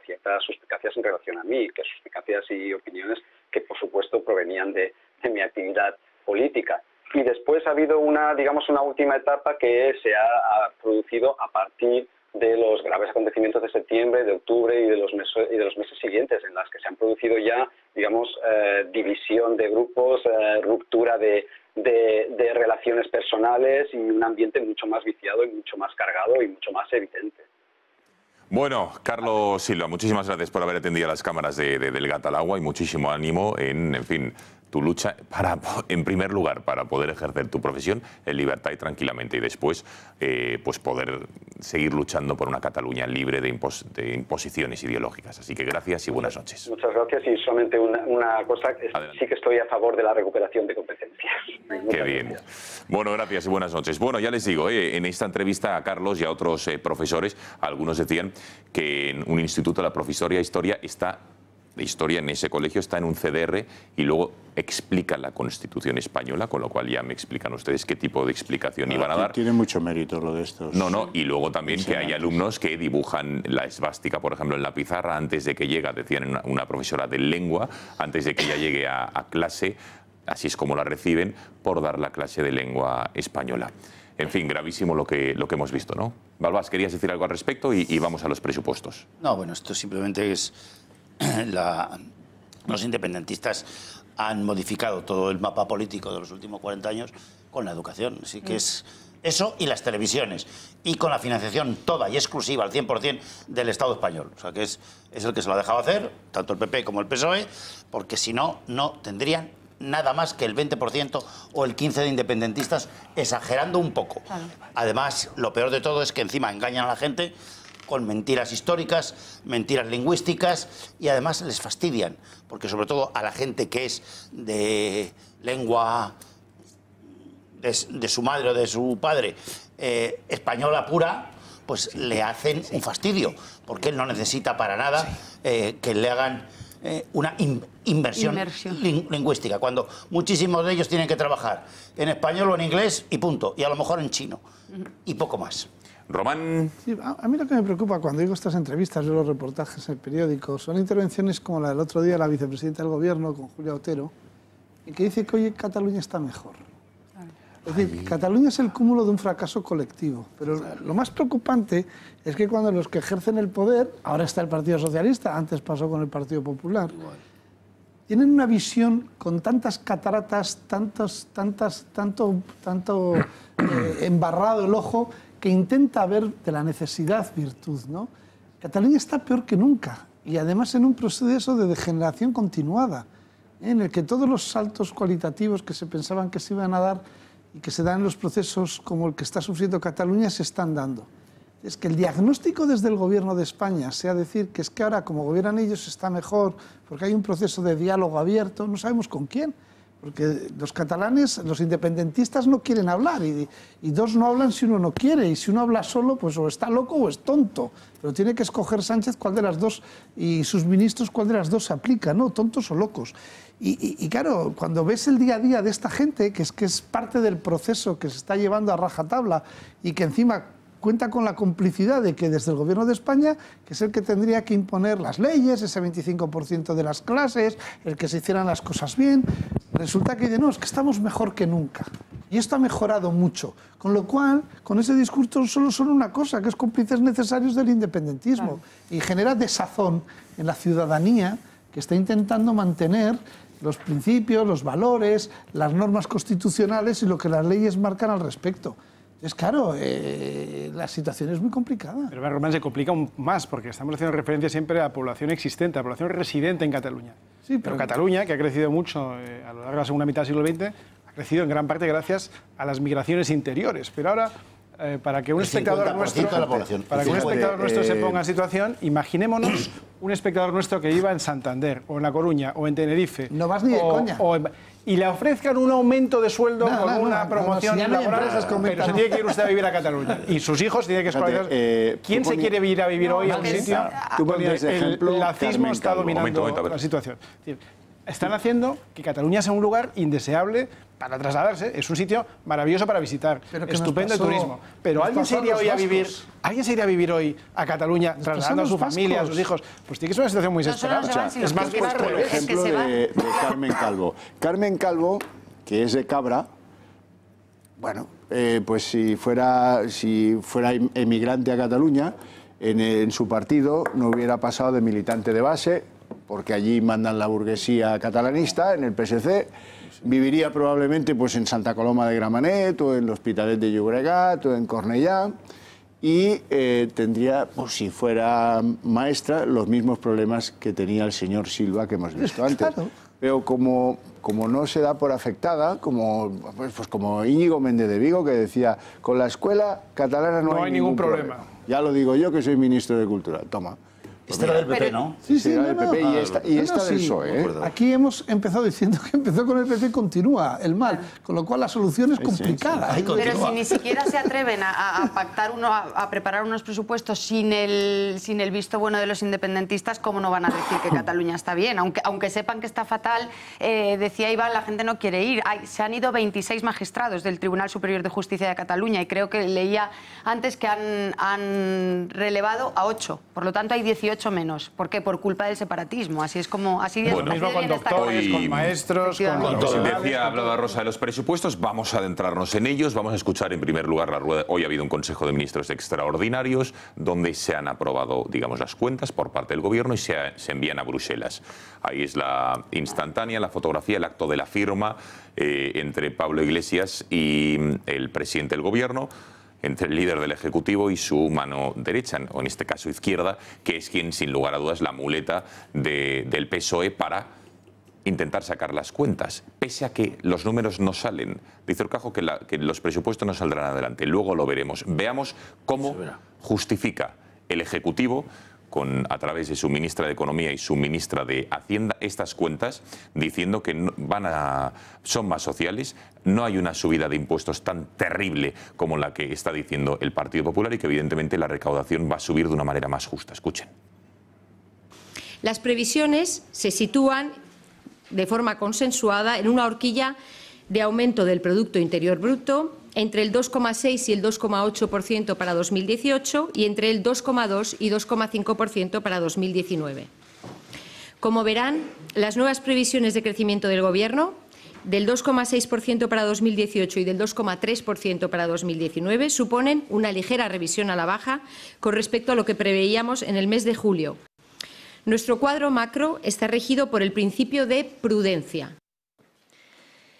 ciertas suspicacias en relación a mí, que suspicacias y opiniones que por supuesto provenían de mi actividad política. Y después ha habido una última etapa que se ha producido a partir de los graves acontecimientos de septiembre, de octubre y de los meses siguientes, en las que se han producido ya, división de grupos, ruptura de relaciones personales y un ambiente mucho más viciado y mucho más cargado y mucho más evidente. Bueno, Carlos Silva, muchísimas gracias por haber atendido a las cámaras del Gat al Agua y muchísimo ánimo en fin, tu lucha para, en primer lugar, para poder ejercer tu profesión en libertad y tranquilamente, y después pues poder seguir luchando por una Cataluña libre de imposiciones ideológicas. Así que gracias y buenas noches. Muchas gracias, y solamente una cosa, sí que estoy a favor de la recuperación de competencias. Qué bien. Bueno, gracias y buenas noches. Bueno, ya les digo, en esta entrevista a Carlos y a otros profesores, algunos decían que en un instituto la profesora de historia en ese colegio está en un CDR y luego explica la Constitución española, con lo cual ya me explican ustedes qué tipo de explicación iban a dar. Tiene mucho mérito lo de estos. No, y luego también que hay alumnos que dibujan la esvástica, por ejemplo, en la pizarra antes de que llegue, decían una profesora de lengua, antes de que ella llegue a clase, así es como la reciben, por dar la clase de lengua española. En fin, gravísimo lo que hemos visto, ¿no? Balbás, querías decir algo al respecto y vamos a los presupuestos. No, bueno, esto simplemente es... Los independentistas han modificado todo el mapa político de los últimos 40 años con la educación. Así que es eso y las televisiones. Y con la financiación toda y exclusiva, al 100% del Estado español. O sea, que es el que se lo ha dejado hacer, tanto el PP como el PSOE, porque si no, no tendrían nada más que el 20% o el 15% de independentistas, exagerando un poco. Claro. Además, lo peor de todo es que encima engañan a la gente con mentiras históricas, mentiras lingüísticas, y además les fastidian, porque sobre todo a la gente que es de lengua de su madre o de su padre española pura, pues le hacen un fastidio, porque él no necesita para nada que le hagan una inversión lingüística, cuando muchísimos de ellos tienen que trabajar en español o en inglés y punto, y a lo mejor en chino, y poco más. Román. Sí, a mí lo que me preocupa cuando digo estas entrevistas, veo los reportajes en el periódico, son intervenciones como la del otro día de la vicepresidenta del Gobierno, con Julia Otero, y que dice que hoy Cataluña está mejor. Es decir, Cataluña es el cúmulo de un fracaso colectivo, pero lo más preocupante es que cuando los que ejercen el poder, ahora está el Partido Socialista, antes pasó con el Partido Popular, tienen una visión con tantas cataratas, tanto embarrado el ojo, que intenta ver de la necesidad virtud, ¿no? Cataluña está peor que nunca, y además en un proceso de degeneración continuada, en el que todos los saltos cualitativos que se pensaban que se iban a dar y que se dan en los procesos como el que está sufriendo Cataluña se están dando. Es que el diagnóstico desde el Gobierno de España sea decir que es que ahora como gobiernan ellos está mejor porque hay un proceso de diálogo abierto, no sabemos con quién. Porque los catalanes, los independentistas no quieren hablar y dos no hablan si uno no quiere, y si uno habla solo pues o está loco o es tonto, pero tiene que escoger Sánchez cuál de las dos y sus ministros cuál de las dos se aplica, ¿no? Tontos o locos. Y claro, cuando ves el día a día de esta gente, que es parte del proceso que se está llevando a rajatabla y que encima cuenta con la complicidad de que desde el Gobierno de España, que es el que tendría que imponer las leyes, ese 25% de las clases, el que se hicieran las cosas bien, resulta que no, es que estamos mejor que nunca. Y esto ha mejorado mucho. Con lo cual, con ese discurso solo son una cosa, que es cómplices necesarios del independentismo. Claro. Y genera desazón en la ciudadanía que está intentando mantener los principios, los valores, las normas constitucionales y lo que las leyes marcan al respecto. Es claro, la situación es muy complicada. Pero Román, se complica aún más porque estamos haciendo referencia siempre a la población existente, a la población residente en Cataluña. Sí, pero Cataluña, que ha crecido mucho a lo largo de la segunda mitad del siglo XX, ha crecido en gran parte gracias a las migraciones interiores. Pero ahora, para que un espectador nuestro se ponga en situación, imaginémonos un espectador nuestro que viva en Santander, o en La Coruña, o en Tenerife. No vas ni de coña. Y le ofrezcan un aumento de sueldo con una promoción laboral, pero se tiene que ir usted a vivir a Cataluña. Y sus hijos tienen que escolar. ¿Quién se quiere ir a vivir hoy a un sitio donde el lacismo está dominando la situación? Están haciendo que Cataluña sea un lugar indeseable para trasladarse. Es un sitio maravilloso para visitar, estupendo de turismo. Pero ¿alguien se iría hoy a vivir hoy a Cataluña, trasladando a su familia, a sus hijos? Pues tiene que ser una situación muy desesperada. Es más bien por ejemplo de Carmen Calvo. Carmen Calvo, que es de Cabra, bueno, pues si fuera emigrante a Cataluña, en su partido no hubiera pasado de militante de base, porque allí mandan la burguesía catalanista, en el PSC, viviría probablemente pues, en Santa Coloma de Gramenet, o en el Hospitalet de Llobregat, o en Cornellà, y tendría, pues, si fuera maestra, los mismos problemas que tenía el señor Silva que hemos visto antes. Claro. pero como no se da por afectada, pues como Íñigo Méndez de Vigo, que decía, con la escuela catalana no hay ningún problema. Ya lo digo yo, que soy ministro de Cultura. Toma. Este era del PP, ¿no? Sí, sí, era del PP y esta del PSOE. Aquí hemos empezado diciendo que empezó con el PP y continúa el mal, con lo cual la solución es complicada. Pero si ni siquiera se atreven a pactar a preparar unos presupuestos sin el visto bueno de los independentistas, ¿cómo no van a decir que Cataluña está bien? Aunque sepan que está fatal, decía Iván, la gente no quiere ir. Se han ido 26 magistrados del Tribunal Superior de Justicia de Cataluña y creo que leía antes que han relevado a 8. Por lo tanto, hay 18 menos. ¿Por qué? Por culpa del separatismo. Así es como... Bueno, mismo con doctores, con maestros, con todo. Decía, hablaba Rosa de los presupuestos, vamos a adentrarnos en ellos, vamos a escuchar en primer lugar la rueda. Hoy ha habido un Consejo de Ministros extraordinarios donde se han aprobado, digamos, las cuentas por parte del Gobierno y se envían a Bruselas. Ahí es la instantánea, la fotografía, el acto de la firma entre Pablo Iglesias y el presidente del Gobierno, entre el líder del Ejecutivo y su mano derecha, o en este caso izquierda, que es quien, sin lugar a dudas, la muleta del PSOE para intentar sacar las cuentas, pese a que los números no salen. Dice Urcajo que los presupuestos no saldrán adelante, luego lo veremos. Veamos cómo justifica el Ejecutivo, a través de su ministra de Economía y su ministra de Hacienda, estas cuentas, diciendo que son más sociales, no hay una subida de impuestos tan terrible como la que está diciendo el Partido Popular y que evidentemente la recaudación va a subir de una manera más justa. Escuchen. Las previsiones se sitúan de forma consensuada en una horquilla de aumento del Producto Interior Bruto entre el 2,6 y el 2,8% para 2018 y entre el 2,2 y 2,5% para 2019. Como verán, las nuevas previsiones de crecimiento del Gobierno, del 2,6% para 2018 y del 2,3% para 2019, suponen una ligera revisión a la baja con respecto a lo que preveíamos en el mes de julio. Nuestro cuadro macro está regido por el principio de prudencia.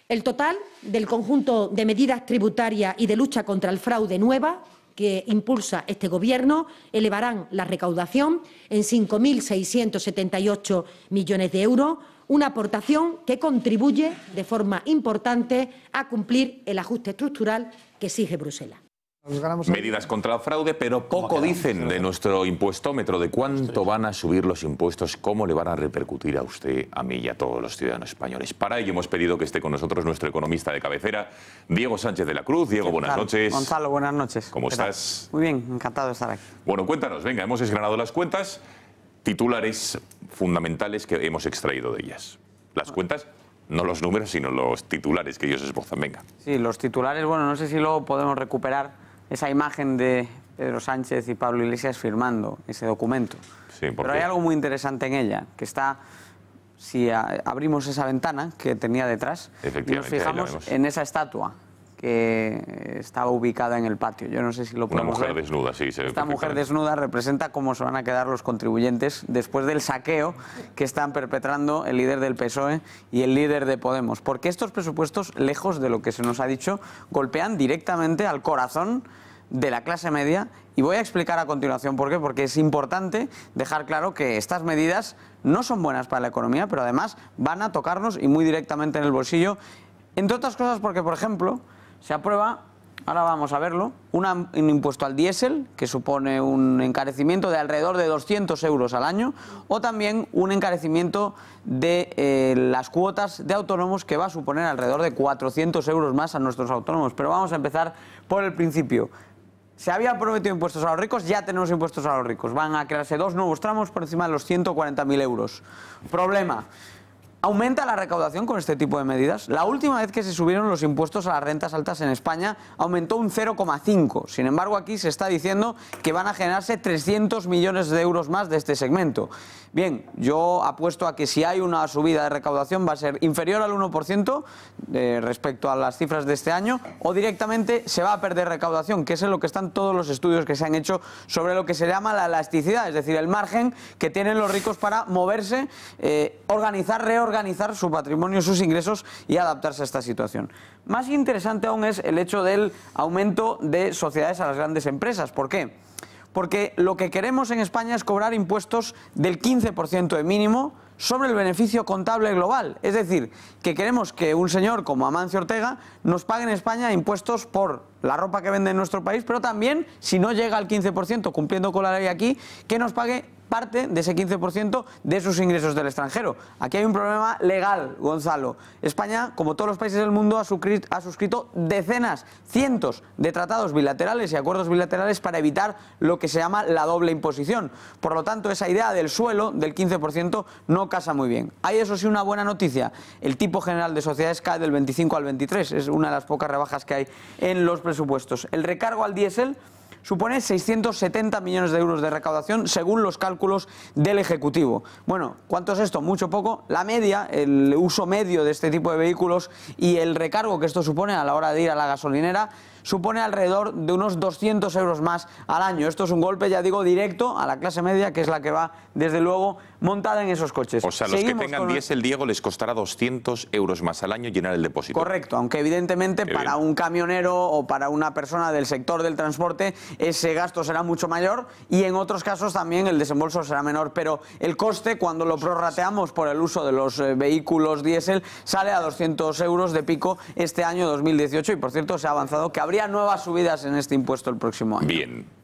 El total del conjunto de medidas tributarias y de lucha contra el fraude nueva que impulsa este Gobierno elevarán la recaudación en 5.678 millones de euros, una aportación que contribuye de forma importante a cumplir el ajuste estructural que exige Bruselas. Medidas contra el fraude, pero poco dicen de nuestro impuestómetro, de cuánto van a subir los impuestos, cómo le van a repercutir a usted, a mí y a todos los ciudadanos españoles. Para ello hemos pedido que esté con nosotros nuestro economista de cabecera, Diego Sánchez de la Cruz. Diego, buenas noches. Gonzalo, buenas noches. ¿Cómo estás? Muy bien, encantado de estar aquí. Bueno, cuéntanos, venga, hemos desgranado las cuentas, titulares fundamentales que hemos extraído de ellas. Las cuentas, no los números, sino los titulares que ellos esbozan. Venga. Sí, los titulares, bueno, no sé si luego podemos recuperar esa imagen de Pedro Sánchez y Pablo Iglesias firmando ese documento. Sí, pero hay algo muy interesante en ella, que está, si abrimos esa ventana que tenía detrás y nos fijamos en esa estatua que estaba ubicada en el patio. Yo no sé si lo podemos ver. Una mujer desnuda, sí. Se ve Esta mujer desnuda representa cómo se van a quedar los contribuyentes después del saqueo que están perpetrando el líder del PSOE y el líder de Podemos. Porque estos presupuestos, lejos de lo que se nos ha dicho, golpean directamente al corazón de la clase media, y voy a explicar a continuación por qué, porque es importante dejar claro que estas medidas no son buenas para la economía, pero además van a tocarnos y muy directamente en el bolsillo, entre otras cosas porque, por ejemplo, se aprueba, ahora vamos a verlo, un impuesto al diésel, que supone un encarecimiento de alrededor de 200 euros al año, o también un encarecimiento de las cuotas de autónomos, que va a suponer alrededor de 400 euros más a nuestros autónomos. Pero vamos a empezar por el principio. Se había prometido impuestos a los ricos, ya tenemos impuestos a los ricos. Van a crearse 2 nuevos tramos por encima de los 140.000 euros. Problema. ¿Aumenta la recaudación con este tipo de medidas? La última vez que se subieron los impuestos a las rentas altas en España aumentó un 0,5. Sin embargo, aquí se está diciendo que van a generarse 300 millones de euros más de este segmento. Bien, yo apuesto a que si hay una subida de recaudación va a ser inferior al 1% respecto a las cifras de este año, o directamente se va a perder recaudación, que es en lo que están todos los estudios que se han hecho sobre lo que se llama la elasticidad, es decir, el margen que tienen los ricos para moverse, reorganizar su patrimonio, sus ingresos y adaptarse a esta situación. Más interesante aún es el hecho del aumento de sociedades a las grandes empresas. ¿Por qué? Porque lo que queremos en España es cobrar impuestos del 15% de mínimo sobre el beneficio contable global. Es decir, que queremos que un señor como Amancio Ortega nos pague en España impuestos por la ropa que vende en nuestro país, pero también, si no llega al 15%, cumpliendo con la ley aquí, que nos pague parte de ese 15% de sus ingresos del extranjero. Aquí hay un problema legal, Gonzalo. España, como todos los países del mundo, ha suscrito decenas, cientos de tratados bilaterales y acuerdos bilaterales para evitar lo que se llama la doble imposición. Por lo tanto, esa idea del suelo del 15% no casa muy bien. Hay, eso sí, una buena noticia. El tipo general de sociedades cae del 25 al 23. Es una de las pocas rebajas que hay en los presupuestos. El recargo al diésel supone 670 millones de euros de recaudación según los cálculos del Ejecutivo. Bueno, ¿cuánto es esto? Mucho, poco. La media, el uso medio de este tipo de vehículos y el recargo que esto supone a la hora de ir a la gasolinera supone alrededor de unos 200 euros más al año. Esto es un golpe, ya digo, directo a la clase media, que es la que va, desde luego, montada en esos coches. O sea, los que tengan diésel, Diego, les costará 200 euros más al año llenar el depósito. Correcto, aunque evidentemente para un camionero o para una persona del sector del transporte ese gasto será mucho mayor y en otros casos también el desembolso será menor, pero el coste, cuando lo prorrateamos por el uso de los vehículos diésel, sale a 200 euros de pico este año 2018 y, por cierto, se ha avanzado que habría nuevas subidas en este impuesto el próximo año. Bien.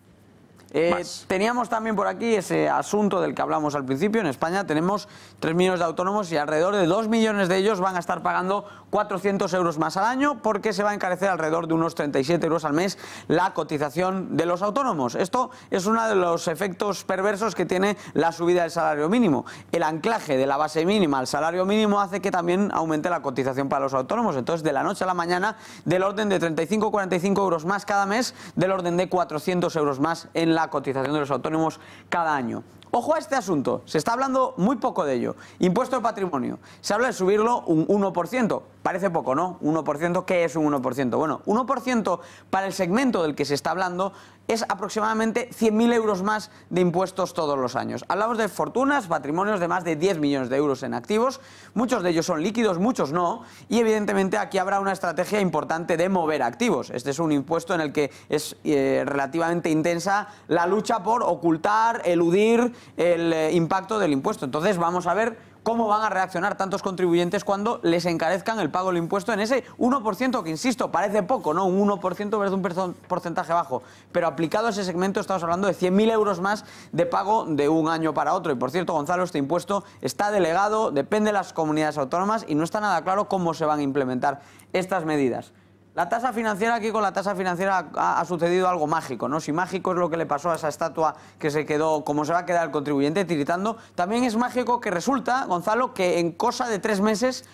Teníamos también por aquí ese asunto del que hablamos al principio. En España tenemos 3 millones de autónomos y alrededor de 2 millones de ellos van a estar pagando 400 euros más al año porque se va a encarecer alrededor de unos 37 euros al mes la cotización de los autónomos. Esto es uno de los efectos perversos que tiene la subida del salario mínimo. El anclaje de la base mínima al salario mínimo hace que también aumente la cotización para los autónomos. Entonces, de la noche a la mañana, del orden de 35-45 euros más cada mes, del orden de 400 euros más en la cotización de los autónomos cada año. Ojo a este asunto, se está hablando muy poco de ello. Impuesto de patrimonio, se habla de subirlo un 1%, parece poco, ¿no? 1%, ¿qué es un 1%? Bueno, 1% para el segmento del que se está hablando es aproximadamente 100.000 euros más de impuestos todos los años. Hablamos de fortunas, patrimonios de más de 10 millones de euros en activos, muchos de ellos son líquidos, muchos no, y evidentemente aquí habrá una estrategia importante de mover activos. Este es un impuesto en el que es relativamente intensa la lucha por ocultar, eludir el impacto del impuesto. Entonces vamos a ver cómo van a reaccionar tantos contribuyentes cuando les encarezcan el pago del impuesto en ese 1%, que insisto, parece poco, ¿no? Un 1% parece un porcentaje bajo, pero aplicado a ese segmento estamos hablando de 100.000 euros más de pago de un año para otro. Y por cierto, Gonzalo, este impuesto está delegado, depende de las comunidades autónomas y no está nada claro cómo se van a implementar estas medidas. La tasa financiera, aquí con la tasa financiera ha sucedido algo mágico, ¿no? Si mágico es lo que le pasó a esa estatua que se quedó, como se va a quedar el contribuyente tiritando, también es mágico que resulta, Gonzalo, que en cosa de 3 meses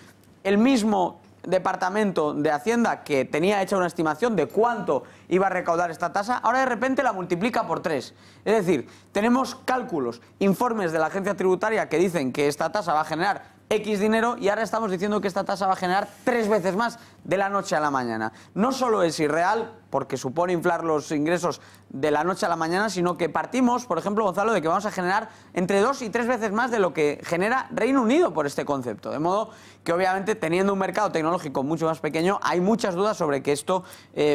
el mismo Departamento de Hacienda, que tenía hecha una estimación de cuánto iba a recaudar esta tasa, ahora de repente la multiplica por 3. Es decir, tenemos cálculos, informes de la agencia tributaria que dicen que esta tasa va a generar X dinero y ahora estamos diciendo que esta tasa va a generar 3 veces más de la noche a la mañana. No solo es irreal, porque supone inflar los ingresos de la noche a la mañana, sino que partimos, por ejemplo, Gonzalo, de que vamos a generar entre 2 y 3 veces más de lo que genera Reino Unido por este concepto. De modo que, obviamente, teniendo un mercado tecnológico mucho más pequeño, hay muchas dudas sobre que esto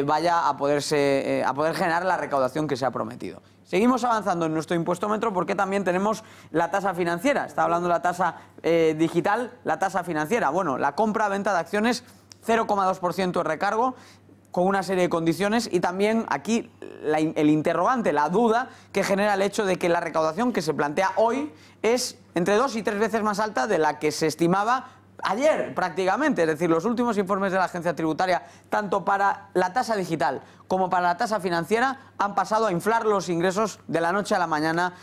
vaya a poder generar la recaudación que se ha prometido. Seguimos avanzando en nuestro impuestómetro porque también tenemos la tasa financiera. Está hablando de la tasa digital, la tasa financiera. Bueno, la compra-venta de acciones, 0,2% de recargo, con una serie de condiciones, y también aquí el interrogante, la duda que genera el hecho de que la recaudación que se plantea hoy es entre 2 y 3 veces más alta de la que se estimaba ayer prácticamente. Es decir, los últimos informes de la agencia tributaria, tanto para la tasa digital como para la tasa financiera, han pasado a inflar los ingresos de la noche a la mañana,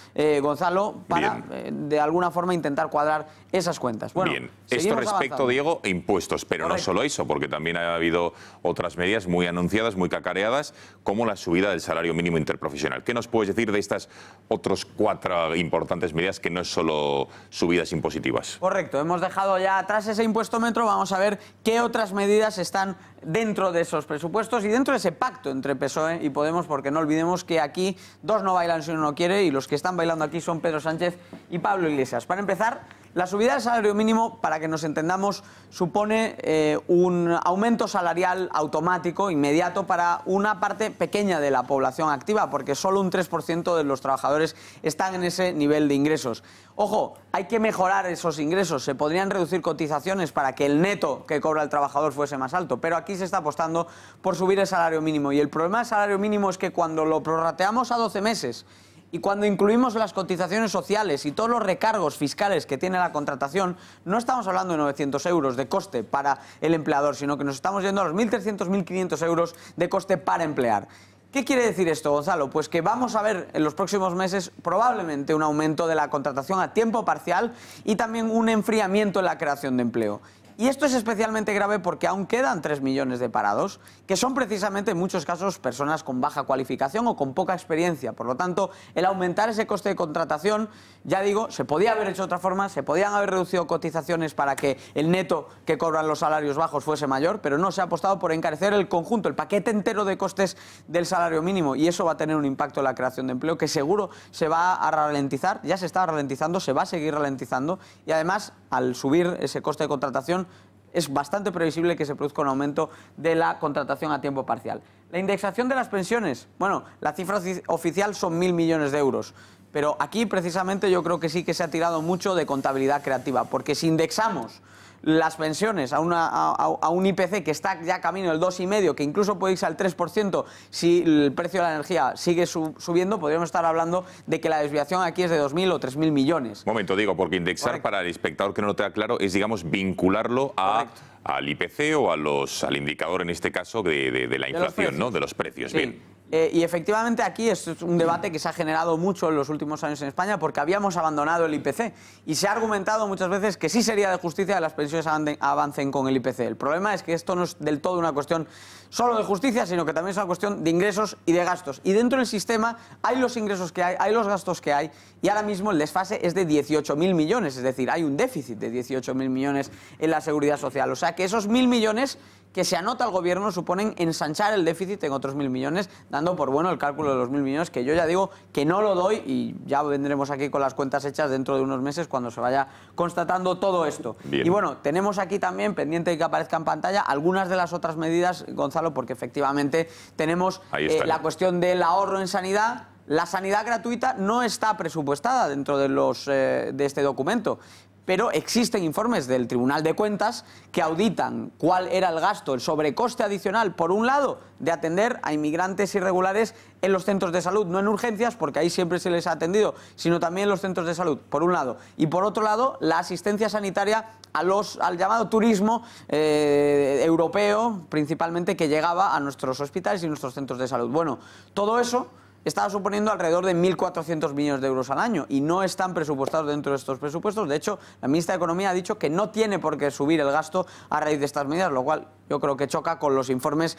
Gonzalo, para de alguna forma intentar cuadrar esas cuentas. Bueno, bien, esto respecto, avanzando, Diego, impuestos, pero correcto, no solo eso, porque también ha habido otras medidas muy anunciadas, muy cacareadas, como la subida del salario mínimo interprofesional. ¿Qué nos puedes decir de estas otras 4 importantes medidas que no es solo subidas impositivas? Correcto, hemos dejado ya atrás ese impuestómetro, vamos a ver qué otras medidas están dentro de esos presupuestos y dentro de ese pacto entre PSOE y Podemos, porque no olvidemos que aquí 2 no bailan si uno no quiere, y los que están bailando aquí son Pedro Sánchez y Pablo Iglesias. Para empezar, La subida del salario mínimo, para que nos entendamos, supone un aumento salarial automático, inmediato, para una parte pequeña de la población activa, porque solo un 3% de los trabajadores están en ese nivel de ingresos. Ojo, hay que mejorar esos ingresos, se podrían reducir cotizaciones para que el neto que cobra el trabajador fuese más alto, pero aquí se está apostando por subir el salario mínimo. Y el problema del salario mínimo es que cuando lo prorrateamos a 12 meses y cuando incluimos las cotizaciones sociales y todos los recargos fiscales que tiene la contratación, no estamos hablando de 900 euros de coste para el empleador, sino que nos estamos yendo a los 1.300, 1.500 euros de coste para emplear. ¿Qué quiere decir esto, Gonzalo? Pues que vamos a ver en los próximos meses probablemente un aumento de la contratación a tiempo parcial y también un enfriamiento en la creación de empleo. Y esto es especialmente grave porque aún quedan 3 millones de parados, que son precisamente en muchos casos personas con baja cualificación o con poca experiencia. Por lo tanto, el aumentar ese coste de contratación, ya digo, se podía haber hecho de otra forma, se podían haber reducido cotizaciones para que el neto que cobran los salarios bajos fuese mayor, pero no, se ha apostado por encarecer el conjunto, el paquete entero de costes del salario mínimo, y eso va a tener un impacto en la creación de empleo que seguro se va a ralentizar, ya se está ralentizando, se va a seguir ralentizando, y además, al subir ese coste de contratación, es bastante previsible que se produzca un aumento de la contratación a tiempo parcial. La indexación de las pensiones, bueno, la cifra oficial son 1.000 millones de euros, pero aquí precisamente yo creo que sí que se ha tirado mucho de contabilidad creativa, porque si indexamos las pensiones a un IPC que está ya camino del 2,5%, que incluso puede irse al 3%, si el precio de la energía sigue subiendo, podríamos estar hablando de que la desviación aquí es de 2.000 o 3.000 millones. Momento, digo, porque indexar, correcto, para el espectador que no lo tenga claro, es, digamos, vincularlo al IPC o al indicador, en este caso, de la inflación, ¿no? De los precios. Sí. Bien. Y efectivamente aquí es un debate que se ha generado mucho en los últimos años en España porque habíamos abandonado el IPC y se ha argumentado muchas veces que sí sería de justicia que las pensiones avancen con el IPC. El problema es que esto no es del todo una cuestión solo de justicia, sino que también es una cuestión de ingresos y de gastos. Y dentro del sistema hay los ingresos que hay los gastos que hay, y ahora mismo el desfase es de 18.000 millones, es decir, hay un déficit de 18.000 millones en la seguridad social. O sea que esos 1.000 millones que se anota el gobierno suponen ensanchar el déficit en otros 1.000 millones, dando por bueno el cálculo de los 1.000 millones, que yo ya digo que no lo doy, y ya vendremos aquí con las cuentas hechas dentro de unos meses cuando se vaya constatando todo esto. Bien. Y bueno, tenemos aquí también, pendiente de que aparezca en pantalla, algunas de las otras medidas, Gonzalo, porque efectivamente tenemos la cuestión del ahorro en sanidad. La sanidad gratuita no está presupuestada dentro de este documento, pero existen informes del Tribunal de Cuentas que auditan cuál era el gasto, el sobrecoste adicional, por un lado, de atender a inmigrantes irregulares en los centros de salud, no en urgencias, porque ahí siempre se les ha atendido, sino también en los centros de salud, por un lado. Y por otro lado, la asistencia sanitaria al llamado turismo europeo, principalmente, que llegaba a nuestros hospitales y nuestros centros de salud. Bueno, todo eso estaba suponiendo alrededor de 1.400 millones de euros al año y no están presupuestados dentro de estos presupuestos. De hecho, la ministra de Economía ha dicho que no tiene por qué subir el gasto a raíz de estas medidas, lo cual yo creo que choca con los informes,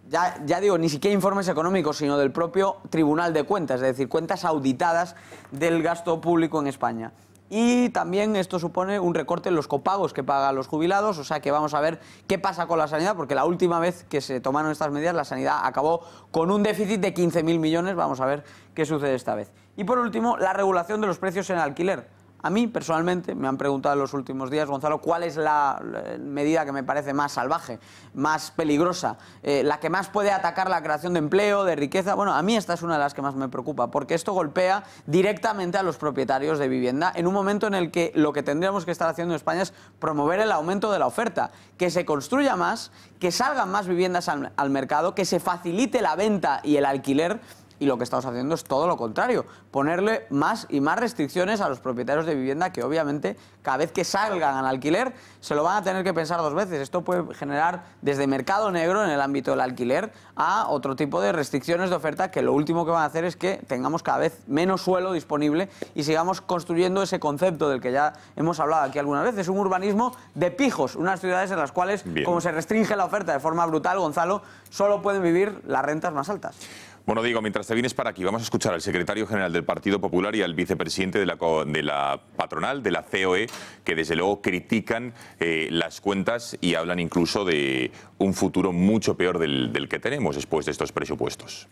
ya digo, ni siquiera informes económicos, sino del propio Tribunal de Cuentas, es decir, cuentas auditadas del gasto público en España. Y también esto supone un recorte en los copagos que pagan los jubilados, o sea que vamos a ver qué pasa con la sanidad, porque la última vez que se tomaron estas medidas la sanidad acabó con un déficit de 15.000 millones, vamos a ver qué sucede esta vez. Y por último, la regulación de los precios en alquiler. A mí, personalmente, me han preguntado en los últimos días, Gonzalo, cuál es la medida que me parece más salvaje, más peligrosa, la que más puede atacar la creación de empleo, de riqueza. Bueno, a mí esta es una de las que más me preocupa, porque esto golpea directamente a los propietarios de vivienda en un momento en el que lo que tendríamos que estar haciendo en España es promover el aumento de la oferta, que se construya más, que salgan más viviendas al mercado, que se facilite la venta y el alquiler. Y lo que estamos haciendo es todo lo contrario, ponerle más y más restricciones a los propietarios de vivienda que obviamente cada vez que salgan al alquiler se lo van a tener que pensar dos veces. Esto puede generar desde mercado negro en el ámbito del alquiler a otro tipo de restricciones de oferta que lo último que van a hacer es que tengamos cada vez menos suelo disponible y sigamos construyendo ese concepto del que ya hemos hablado aquí algunas veces, un urbanismo de pijos, unas ciudades en las cuales, como se restringe la oferta de forma brutal, Gonzalo, solo pueden vivir las rentas más altas. Bueno, digo, mientras te vienes para aquí, vamos a escuchar al secretario general del Partido Popular y al vicepresidente de la patronal, de la COE, que desde luego critican las cuentas y hablan incluso de un futuro mucho peor del que tenemos después de estos presupuestos.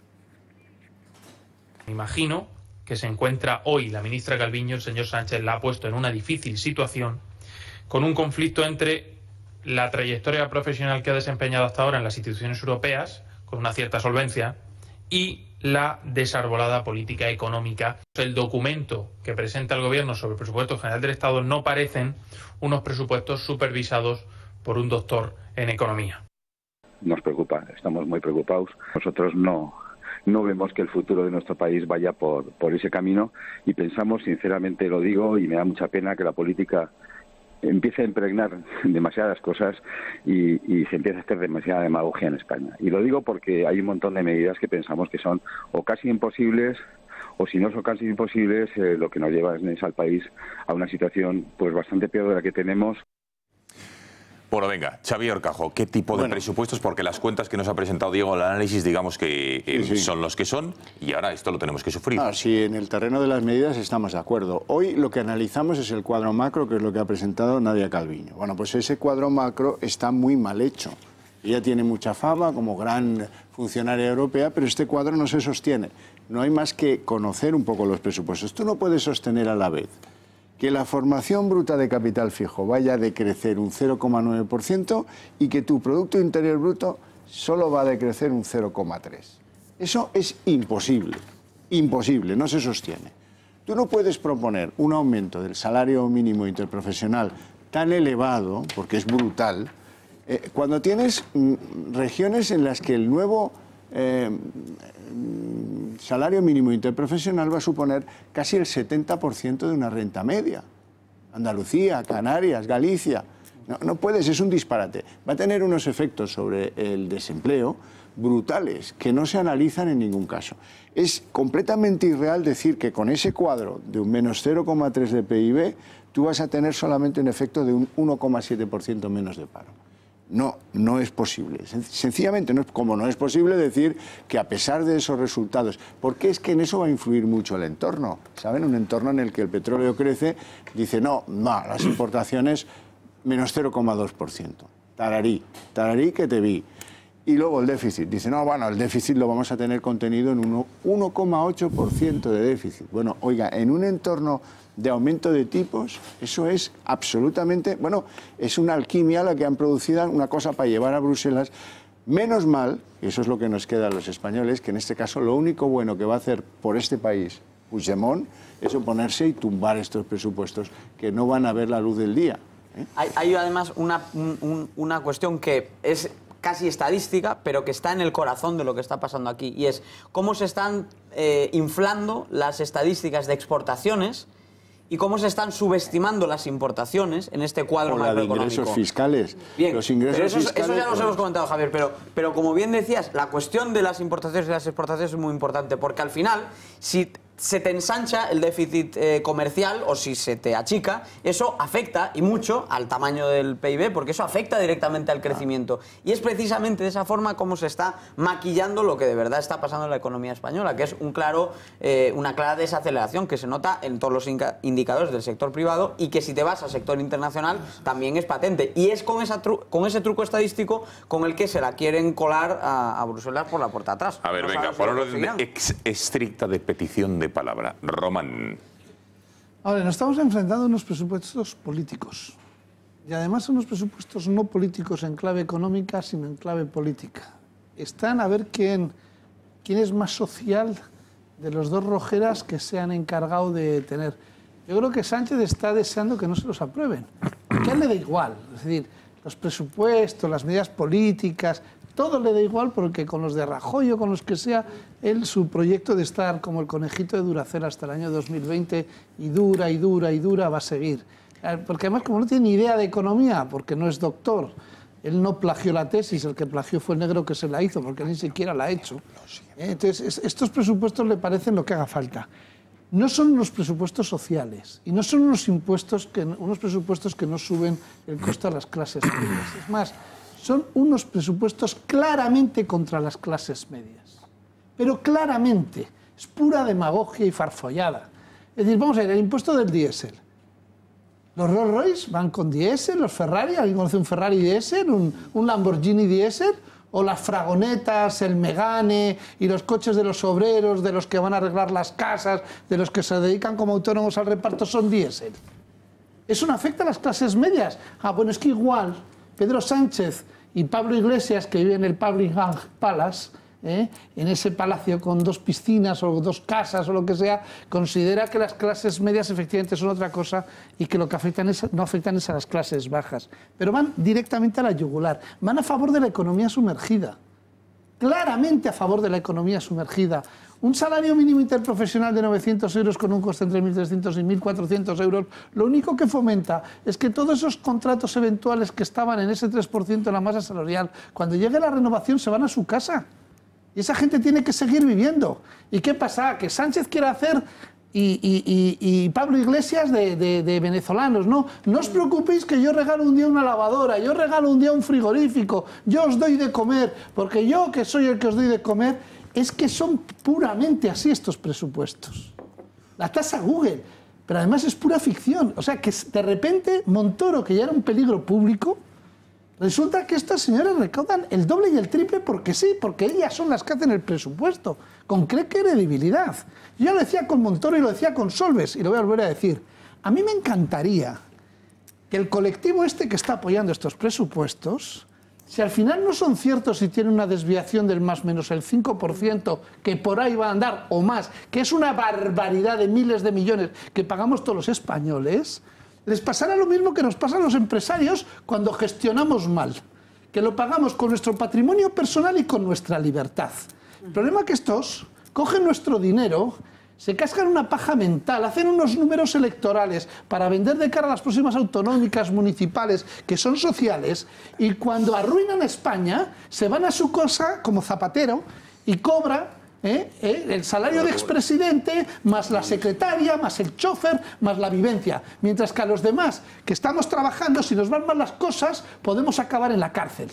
Me imagino que se encuentra hoy la ministra Calviño, el señor Sánchez la ha puesto en una difícil situación, con un conflicto entre la trayectoria profesional que ha desempeñado hasta ahora en las instituciones europeas, con una cierta solvencia, y la desarbolada política económica. El documento que presenta el Gobierno sobre el presupuesto general del Estado no parecen unos presupuestos supervisados por un doctor en economía. Nos preocupa, estamos muy preocupados. Nosotros no vemos que el futuro de nuestro país vaya por ese camino y pensamos, sinceramente lo digo, y me da mucha pena que la política empiece a impregnar demasiadas cosas y se empieza a hacer demasiada demagogia en España. Y lo digo porque hay un montón de medidas que pensamos que son o casi imposibles, o si no son casi imposibles, lo que nos lleva es al país a una situación pues bastante peor de la que tenemos. Bueno, venga, Xavier Horcajo, ¿qué tipo de presupuestos? Porque las cuentas que nos ha presentado Diego en el análisis, digamos que son los que son, y ahora esto lo tenemos que sufrir. Sí, en el terreno de las medidas estamos de acuerdo. Hoy lo que analizamos es el cuadro macro, que es lo que ha presentado Nadia Calviño. Bueno, pues ese cuadro macro está muy mal hecho. Ella tiene mucha fama como gran funcionaria europea, pero este cuadro no se sostiene. No hay más que conocer un poco los presupuestos. Tú no puedes sostener a la vez que la formación bruta de capital fijo vaya a decrecer un 0,9% y que tu Producto Interior Bruto solo va a decrecer un 0,3%. Eso es imposible, imposible, no se sostiene. Tú no puedes proponer un aumento del salario mínimo interprofesional tan elevado, porque es brutal, cuando tienes regiones en las que el nuevo salario mínimo interprofesional va a suponer casi el 70% de una renta media. Andalucía, Canarias, Galicia. No puedes, es un disparate. Va a tener unos efectos sobre el desempleo brutales que no se analizan en ningún caso. Es completamente irreal decir que con ese cuadro de un menos 0,3 de PIB tú vas a tener solamente un efecto de un 1,7% menos de paro. No es posible. Sencillamente, como no es posible decir que a pesar de esos resultados, porque es que en eso va a influir mucho el entorno, ¿saben? Un entorno en el que el petróleo crece, dice, no, las importaciones menos 0,2%. Tararí que te vi. Y luego el déficit. Dice, el déficit lo vamos a tener contenido en 1,8% de déficit. Bueno, oiga, en un entorno de aumento de tipos, eso es absolutamente, es una alquimia la que han producido, una cosa para llevar a Bruselas. Menos mal, y eso es lo que nos queda a los españoles, que en este caso lo único bueno que va a hacer por este país Puigdemont es oponerse y tumbar estos presupuestos que no van a ver la luz del día. Hay además una cuestión que es casi estadística, pero que está en el corazón de lo que está pasando aquí, y es cómo se están inflando las estadísticas de exportaciones y cómo se están subestimando las importaciones en este cuadro macroeconómico. De ingresos fiscales. Bien, los ingresos fiscales, eso ya los hemos comentado, Javier, pero como bien decías, la cuestión de las importaciones y las exportaciones es muy importante, porque al final, si se te ensancha el déficit comercial o si se te achica, eso afecta y mucho al tamaño del PIB, porque eso afecta directamente al crecimiento. Y es precisamente de esa forma como se está maquillando lo que de verdad está pasando en la economía española, que es una clara desaceleración que se nota en todos los indicadores del sector privado y que si te vas al sector internacional también es patente. Y es con ese truco estadístico con el que se la quieren colar a Bruselas por la puerta atrás. A ver, venga, por orden estricta de petición de palabra. Román. Ahora, nos estamos enfrentando a unos presupuestos políticos. Y además unos presupuestos no políticos en clave económica, sino en clave política. Están a ver quién es más social de los dos rojeras que se han encargado de tener. Yo creo que Sánchez está deseando que no se los aprueben. Que a él le da igual. Es decir, los presupuestos, las medidas políticas, todo le da igual porque con los de Rajoy o con los que sea, su proyecto de estar como el conejito de Duracell hasta el año 2020 y dura va a seguir. Porque además como no tiene ni idea de economía, porque no es doctor, él no plagió la tesis, el que plagió fue el negro que se la hizo, porque ni siquiera la ha hecho. Entonces estos presupuestos le parecen lo que haga falta. No son unos presupuestos sociales y no son unos presupuestos que no suben el costo a las clases medias. Es más, son unos presupuestos claramente contra las clases medias. Pero claramente, es pura demagogia y farfollada. Es decir, vamos a ver, el impuesto del diésel. Los Rolls Royce van con diésel, los Ferrari, ¿alguien conoce un Ferrari diésel? ¿Un Lamborghini diésel? o las fragonetas, el Megane y los coches de los obreros, de los que van a arreglar las casas, de los que se dedican como autónomos al reparto, son diésel. ¿Eso no afecta a las clases medias? Ah, bueno, es que igual Pedro Sánchez y Pablo Iglesias, que viven en el Buckingham Palace, en ese palacio con 2 piscinas o 2 casas o lo que sea, considera que las clases medias efectivamente son otra cosa y que lo que afectan no afectan es a las clases bajas. Pero van directamente a la yugular, van a favor de la economía sumergida, claramente a favor de la economía sumergida. Un salario mínimo interprofesional de 900 euros con un coste entre 1.300 y 1.400 euros, lo único que fomenta es que todos esos contratos eventuales que estaban en ese 3% de la masa salarial, cuando llegue la renovación se van a su casa. Y esa gente tiene que seguir viviendo. ¿Y qué pasa? Que Sánchez quiere hacer y Pablo Iglesias de venezolanos. No os preocupéis que yo regalo un día una lavadora, yo regalo un día un frigorífico, yo os doy de comer, porque yo que soy el que os doy de comer, es que son puramente así estos presupuestos. La tasa Google, pero además es pura ficción. O sea que de repente Montoro, que ya era un peligro público, resulta que estas señoras recaudan el doble y el triple porque sí, porque ellas son las que hacen el presupuesto. ¿Con qué credibilidad? Yo lo decía con Montoro y lo decía con Solbes, y lo voy a volver a decir. A mí me encantaría que el colectivo este que está apoyando estos presupuestos, si al final no son ciertos y tienen una desviación del más o menos el 5%, que por ahí va a andar, o más, que es una barbaridad de miles de millones que pagamos todos los españoles, les pasará lo mismo que nos pasa a los empresarios cuando gestionamos mal, que lo pagamos con nuestro patrimonio personal y con nuestra libertad. El problema es que estos cogen nuestro dinero, se cascan una paja mental, hacen unos números electorales para vender de cara a las próximas autonómicas municipales que son sociales, y cuando arruinan a España se van a su casa como Zapatero y cobra el salario de expresidente, más la secretaria, más el chofer, más la vivencia. Mientras que a los demás, que estamos trabajando, si nos van mal las cosas, podemos acabar en la cárcel.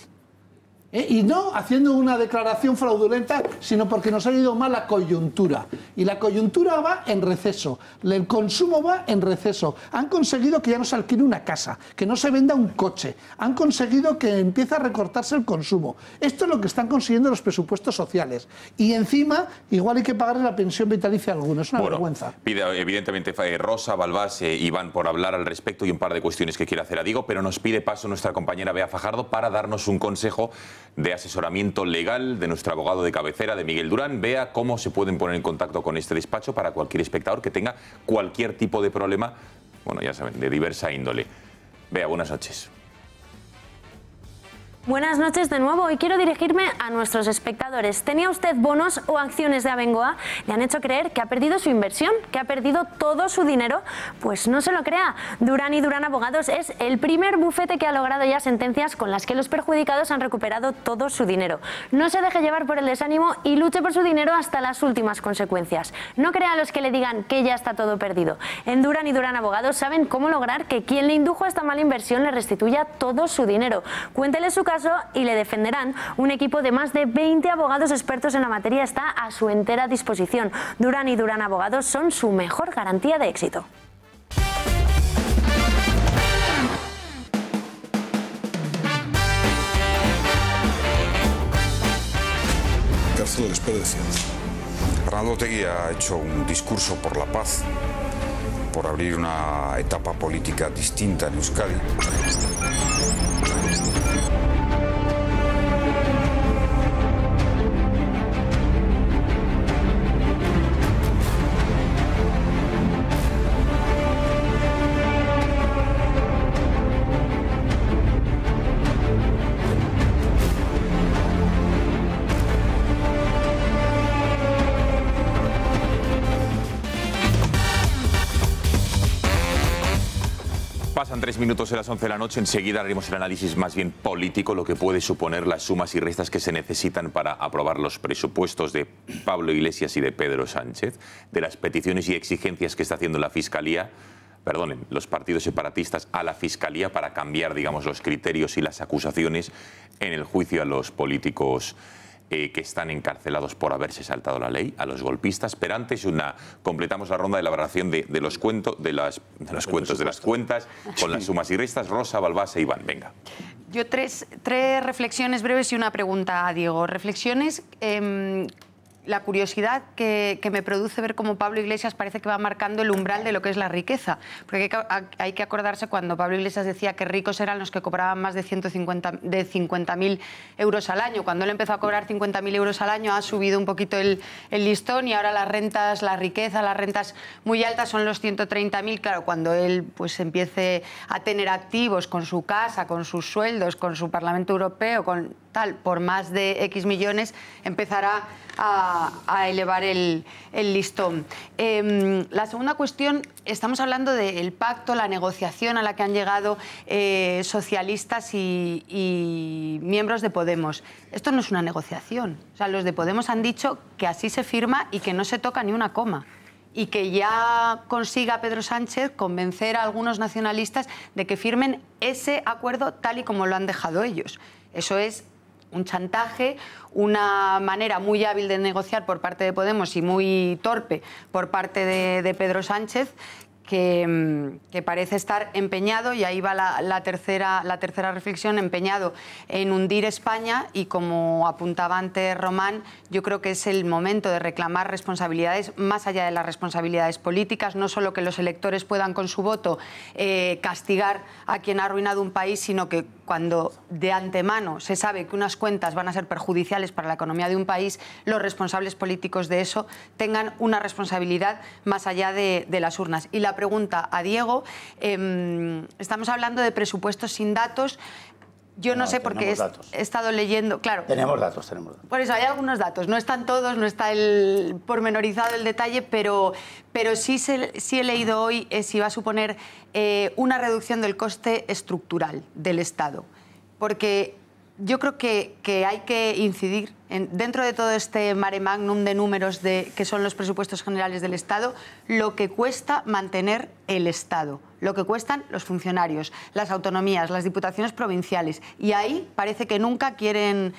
Y no haciendo una declaración fraudulenta, sino porque nos ha ido mal la coyuntura. Y la coyuntura va en receso, el consumo va en receso. Han conseguido que ya no se alquile una casa, que no se venda un coche. Han conseguido que empiece a recortarse el consumo. Esto es lo que están consiguiendo los presupuestos sociales. Y encima, igual hay que pagarle la pensión vitalicia a algunos. Es una vergüenza. Pide evidentemente Rosa, Balbás, Iván por hablar al respecto y un par de cuestiones que quiere hacer a Diego, pero nos pide paso nuestra compañera Bea Fajardo para darnos un consejo de asesoramiento legal de nuestro abogado de cabecera, de Miguel Durán. Vea cómo se pueden poner en contacto con este despacho para cualquier espectador que tenga cualquier tipo de problema, bueno, ya saben, de diversa índole. Vea, buenas noches. Buenas noches de nuevo y quiero dirigirme a nuestros espectadores. ¿Tenía usted bonos o acciones de Abengoa? ¿Le han hecho creer que ha perdido su inversión? ¿Que ha perdido todo su dinero? Pues no se lo crea. Durán y Durán Abogados es el primer bufete que ha logrado ya sentencias con las que los perjudicados han recuperado todo su dinero. No se deje llevar por el desánimo y luche por su dinero hasta las últimas consecuencias. No crea a los que le digan que ya está todo perdido. En Durán y Durán Abogados saben cómo lograr que quien le indujo a esta mala inversión le restituya todo su dinero. Cuéntele su caso y le defenderán. Un equipo de más de 20 abogados expertos en la materia está a su entera disposición. Durán y Durán Abogados son su mejor garantía de éxito. Cárcel espero de ciencia. Arnaldo Otegi ha hecho un discurso por la paz, por abrir una etapa política distinta en Euskadi. Pasan 3 minutos de las 11 de la noche. Enseguida haremos el análisis más bien político, lo que puede suponer las sumas y restas que se necesitan para aprobar los presupuestos de Pablo Iglesias y de Pedro Sánchez, de las peticiones y exigencias que está haciendo la Fiscalía, perdonen, los partidos separatistas a la Fiscalía para cambiar, digamos, los criterios y las acusaciones en el juicio a los políticos que están encarcelados por haberse saltado la ley, a los golpistas, pero antes completamos la ronda de elaboración de las cuentas con las sumas y restas. Rosa, Balbás e Iván, venga. Yo tres reflexiones breves y una pregunta a Diego. Reflexiones, la curiosidad que me produce ver cómo Pablo Iglesias parece que va marcando el umbral de lo que es la riqueza. Porque hay que acordarse cuando Pablo Iglesias decía que ricos eran los que cobraban más de 50.000 euros al año. Cuando él empezó a cobrar 50.000 euros al año ha subido un poquito el listón y ahora las rentas, la riqueza, las rentas muy altas son los 130.000. Claro, cuando él pues empiece a tener activos con su casa, con sus sueldos, con su Parlamento Europeo, con tal, por más de X millones, empezará a elevar el listón. La segunda cuestión, estamos hablando del pacto, la negociación a la que han llegado socialistas y miembros de Podemos. Esto no es una negociación. O sea, los de Podemos han dicho que así se firma y que no se toca ni una coma. Y que ya consiga Pedro Sánchez convencer a algunos nacionalistas de que firmen ese acuerdo tal y como lo han dejado ellos. Eso es un chantaje, una manera muy hábil de negociar por parte de Podemos y muy torpe por parte de Pedro Sánchez, que parece estar empeñado, y ahí va la tercera reflexión, empeñado en hundir España. Y como apuntaba antes Román, yo creo que es el momento de reclamar responsabilidades más allá de las responsabilidades políticas, no solo que los electores puedan con su voto castigar a quien ha arruinado un país, sino que cuando de antemano se sabe que unas cuentas van a ser perjudiciales para la economía de un país, los responsables políticos de eso tengan una responsabilidad más allá de las urnas. Y la pregunta a Diego, estamos hablando de presupuestos sin datos. Yo no sé porque he estado leyendo, claro. Tenemos datos. Por eso hay algunos datos, no están todos, no está el pormenorizado el detalle, pero sí he leído hoy si va a suponer una reducción del coste estructural del Estado. Porque yo creo que hay que incidir dentro de todo este mare magnum de números que son los presupuestos generales del Estado, lo que cuesta mantener el Estado, lo que cuestan los funcionarios, las autonomías, las diputaciones provinciales. Y ahí parece que nunca quieren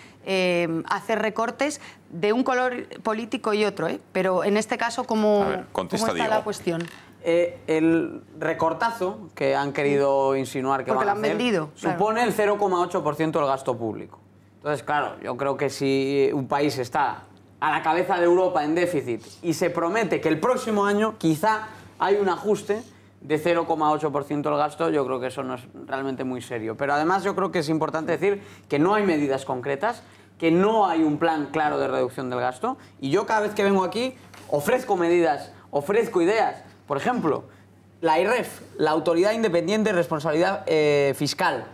hacer recortes de un color político y otro, pero en este caso, ¿cómo está Diego. la cuestión? El recortazo que han querido insinuar que van a hacer supone el 0,8% del gasto público. Entonces, claro, yo creo que si un país está a la cabeza de Europa en déficit y se promete que el próximo año quizá hay un ajuste de 0,8% del gasto, yo creo que eso no es realmente muy serio. Pero además yo creo que es importante decir que no hay medidas concretas, que no hay un plan claro de reducción del gasto, y yo cada vez que vengo aquí ofrezco medidas, ofrezco ideas. Por ejemplo, la IREF, la Autoridad Independiente de Responsabilidad Fiscal,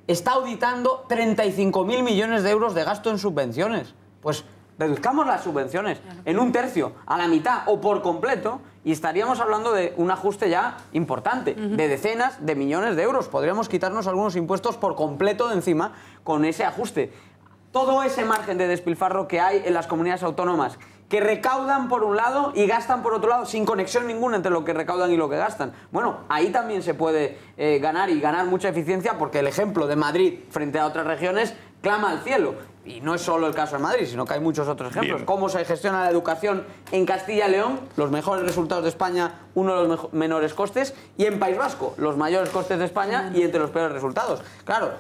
está auditando 35.000 millones de euros de gasto en subvenciones. Pues reduzcamos las subvenciones en un tercio, a la mitad o por completo, y estaríamos hablando de un ajuste ya importante, de decenas de millones de euros. Podríamos quitarnos algunos impuestos por completo de encima con ese ajuste. Todo ese margen de despilfarro que hay en las comunidades autónomas, que recaudan por un lado y gastan por otro lado, sin conexión ninguna entre lo que recaudan y lo que gastan. Bueno, ahí también se puede ganar, y ganar mucha eficiencia, porque el ejemplo de Madrid frente a otras regiones clama al cielo. Y no es solo el caso de Madrid, sino que hay muchos otros ejemplos. Bien. Cómo se gestiona la educación en Castilla y León, los mejores resultados de España, uno de los menores costes, y en País Vasco, los mayores costes de España y entre los peores resultados. Claro,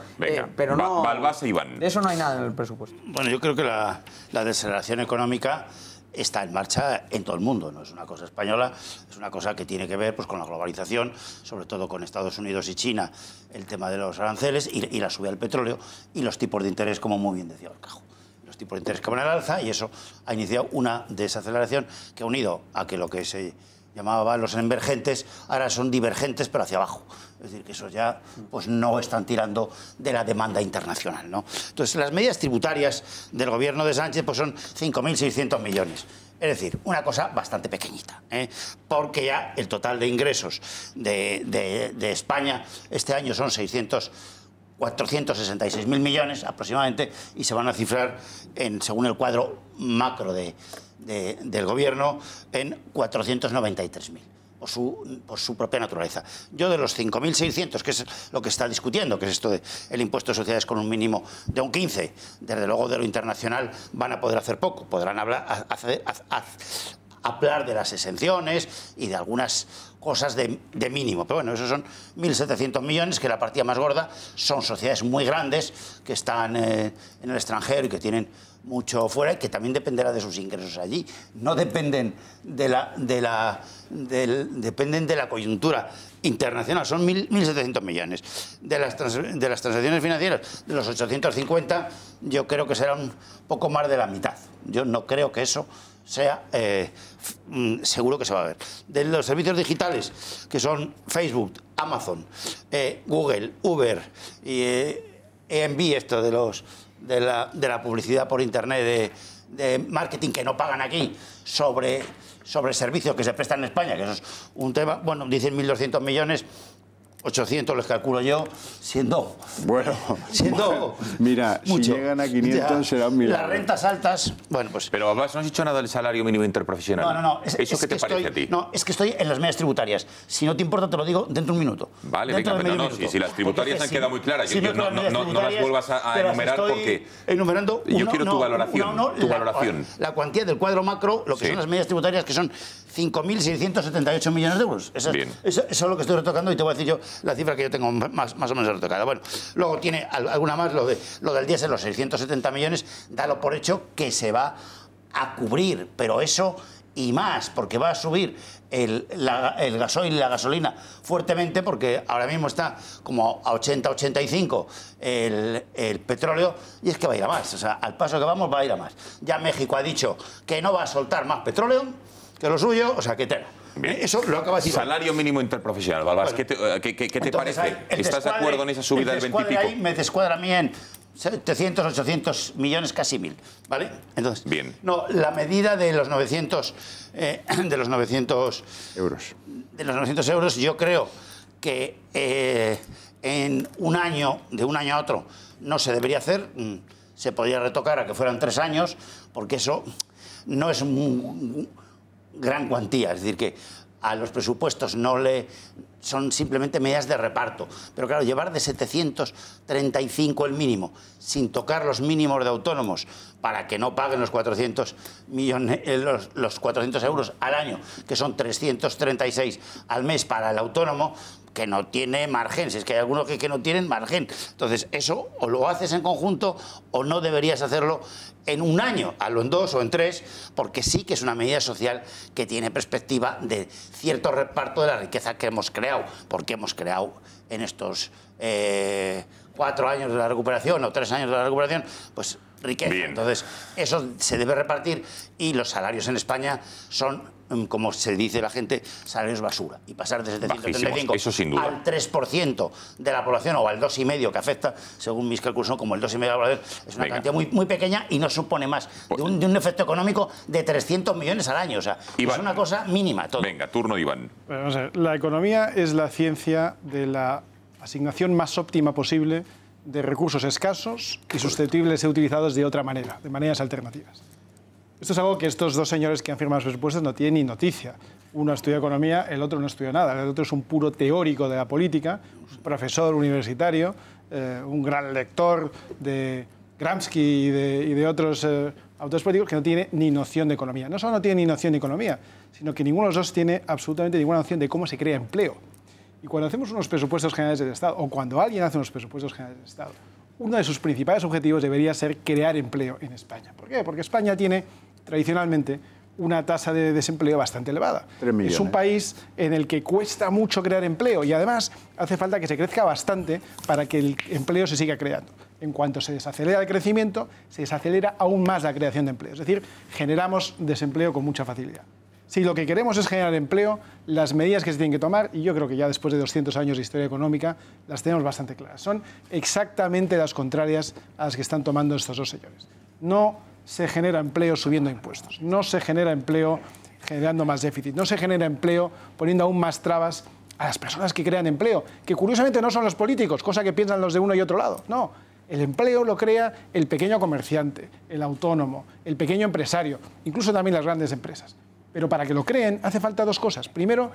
pero no... Balbás e Iván. De eso no hay nada en el presupuesto. Bueno, yo creo que la desaceleración económica está en marcha en todo el mundo, no es una cosa española, es una cosa que tiene que ver pues, con la globalización, sobre todo con Estados Unidos y China, el tema de los aranceles y la subida del petróleo y los tipos de interés, como muy bien decía Orcajo. Los tipos de interés que van al alza, y eso ha iniciado una desaceleración que ha unido a que lo que se llamaba los emergentes ahora son divergentes pero hacia abajo. Es decir, que esos ya pues, no están tirando de la demanda internacional, ¿no? Entonces, las medidas tributarias del gobierno de Sánchez pues, son 5.600 millones. Es decir, una cosa bastante pequeñita, porque ya el total de ingresos de España este año son 466.000 millones aproximadamente, y se van a cifrar, según el cuadro macro del gobierno, en 493.000. por su propia naturaleza. Yo de los 5.600, que es lo que está discutiendo, que es esto del impuesto de sociedades con un mínimo de un 15, desde luego de lo internacional van a poder hacer poco, podrán hablar de las exenciones y de algunas cosas de mínimo. Pero bueno, esos son 1.700 millones, que la partida más gorda son sociedades muy grandes que están en el extranjero y que tienen mucho fuera y que también dependerá de sus ingresos allí. No dependen dependen de la coyuntura internacional. Son 1.700 millones. De las transacciones financieras, de los 850, yo creo que será un poco más de la mitad. Yo no creo que eso sea seguro que se va a ver. De los servicios digitales, que son Facebook, Amazon, Google, Uber y Airbnb, esto de la publicidad por internet de marketing que no pagan aquí sobre servicios que se prestan en España, que eso es un tema, bueno, dicen 1.200 millones, 800 les calculo yo, siendo mira, mucho. Si llegan a 500 ya, será un milagro. Las rentas altas, bueno, pues... Pero Abbas, no has dicho nada del salario mínimo interprofesional. No. ¿Eso qué te parece a ti? No, es que estoy en las medidas tributarias. Si no te importa, te lo digo dentro de un minuto. Vale, venga, pero no, si las tributarias han quedado muy claras, no las vuelvas a enumerar porque... Enumerando yo quiero tu valoración. La cuantía del cuadro macro, lo que son las medidas tributarias, que son 5.678 millones de euros. Eso es lo que estoy retocando y te voy a decir yo la cifra que yo tengo más o menos retocada. Bueno, luego tiene alguna más, lo del diésel, los 670 millones, dalo por hecho que se va a cubrir, pero eso y más, porque va a subir el gasoil y la gasolina fuertemente, porque ahora mismo está como a 80-85 el petróleo, y es que va a ir a más. O sea, al paso que vamos va a ir a más. Ya México ha dicho que no va a soltar más petróleo que lo suyo, o sea, que tela. Bien. Eso lo acaba de decir. Salario mínimo interprofesional, Balbás, Bueno, ¿qué te parece? ¿Estás de acuerdo en esa subida del 20 y pico? Ahí me descuadra a mí en 700, 800 millones, casi 1.000, ¿vale? Entonces, bien. No, la medida de los 900 euros. De los 900 euros, yo creo que en un año, de un año a otro, no se debería hacer. Se podría retocar a que fueran 3 años, porque eso no es gran cuantía, es decir, que a los presupuestos son simplemente medidas de reparto. Pero claro, llevar de 735 el mínimo, sin tocar los mínimos de autónomos, para que no paguen los 400 millones, los 400 euros al año, que son 336 al mes para el autónomo, que no tiene margen, si es que hay algunos que no tienen margen. Entonces, eso o lo haces en conjunto o no deberías hacerlo en un año, hazlo en 2 o en 3, porque sí que es una medida social que tiene perspectiva de cierto reparto de la riqueza que hemos creado, porque hemos creado en estos 4 años de la recuperación o 3 años de la recuperación, pues riqueza. Bien. Entonces, eso se debe repartir y los salarios en España son, como se dice la gente, salarios basura. Y pasar de 735 eso sin duda. al 3% de la población o al 2,5% que afecta, según mis cálculos, son como el 2,5% de la población, es una cantidad muy pequeña y no supone más de un efecto económico de 300 millones al año. O sea, Iván, es una cosa mínima. Todo. Venga, turno de Iván. Bueno, vamos a ver, la economía es la ciencia de la asignación más óptima posible de recursos escasos y susceptibles de ser utilizados de otra manera, de maneras alternativas. Esto es algo que estos dos señores que han firmado los presupuestos no tienen ni noticia. Uno estudia economía, el otro no estudia nada. El otro es un puro teórico de la política, un profesor universitario, un gran lector de Gramsci y de otros autores políticos que no tiene ni noción de economía. No solo no tiene ni noción de economía, sino que ninguno de los dos tiene absolutamente ninguna noción de cómo se crea empleo. Y cuando hacemos unos presupuestos generales del Estado, o cuando alguien hace unos presupuestos generales del Estado, uno de sus principales objetivos debería ser crear empleo en España. ¿Por qué? Porque España tiene tradicionalmente una tasa de desempleo bastante elevada. 3 millones. Es un país en el que cuesta mucho crear empleo y además hace falta que se crezca bastante para que el empleo se siga creando. En cuanto se desacelera el crecimiento, se desacelera aún más la creación de empleo. Es decir, generamos desempleo con mucha facilidad. Si lo que queremos es generar empleo, las medidas que se tienen que tomar, y yo creo que ya después de 200 años de historia económica, las tenemos bastante claras. Son exactamente las contrarias a las que están tomando estos dos señores. No se genera empleo subiendo impuestos, no se genera empleo generando más déficit, no se genera empleo poniendo aún más trabas a las personas que crean empleo, que curiosamente no son los políticos, cosa que piensan los de uno y otro lado. No, el empleo lo crea el pequeño comerciante, el autónomo, el pequeño empresario, incluso también las grandes empresas. Pero para que lo creen hace falta dos cosas. Primero,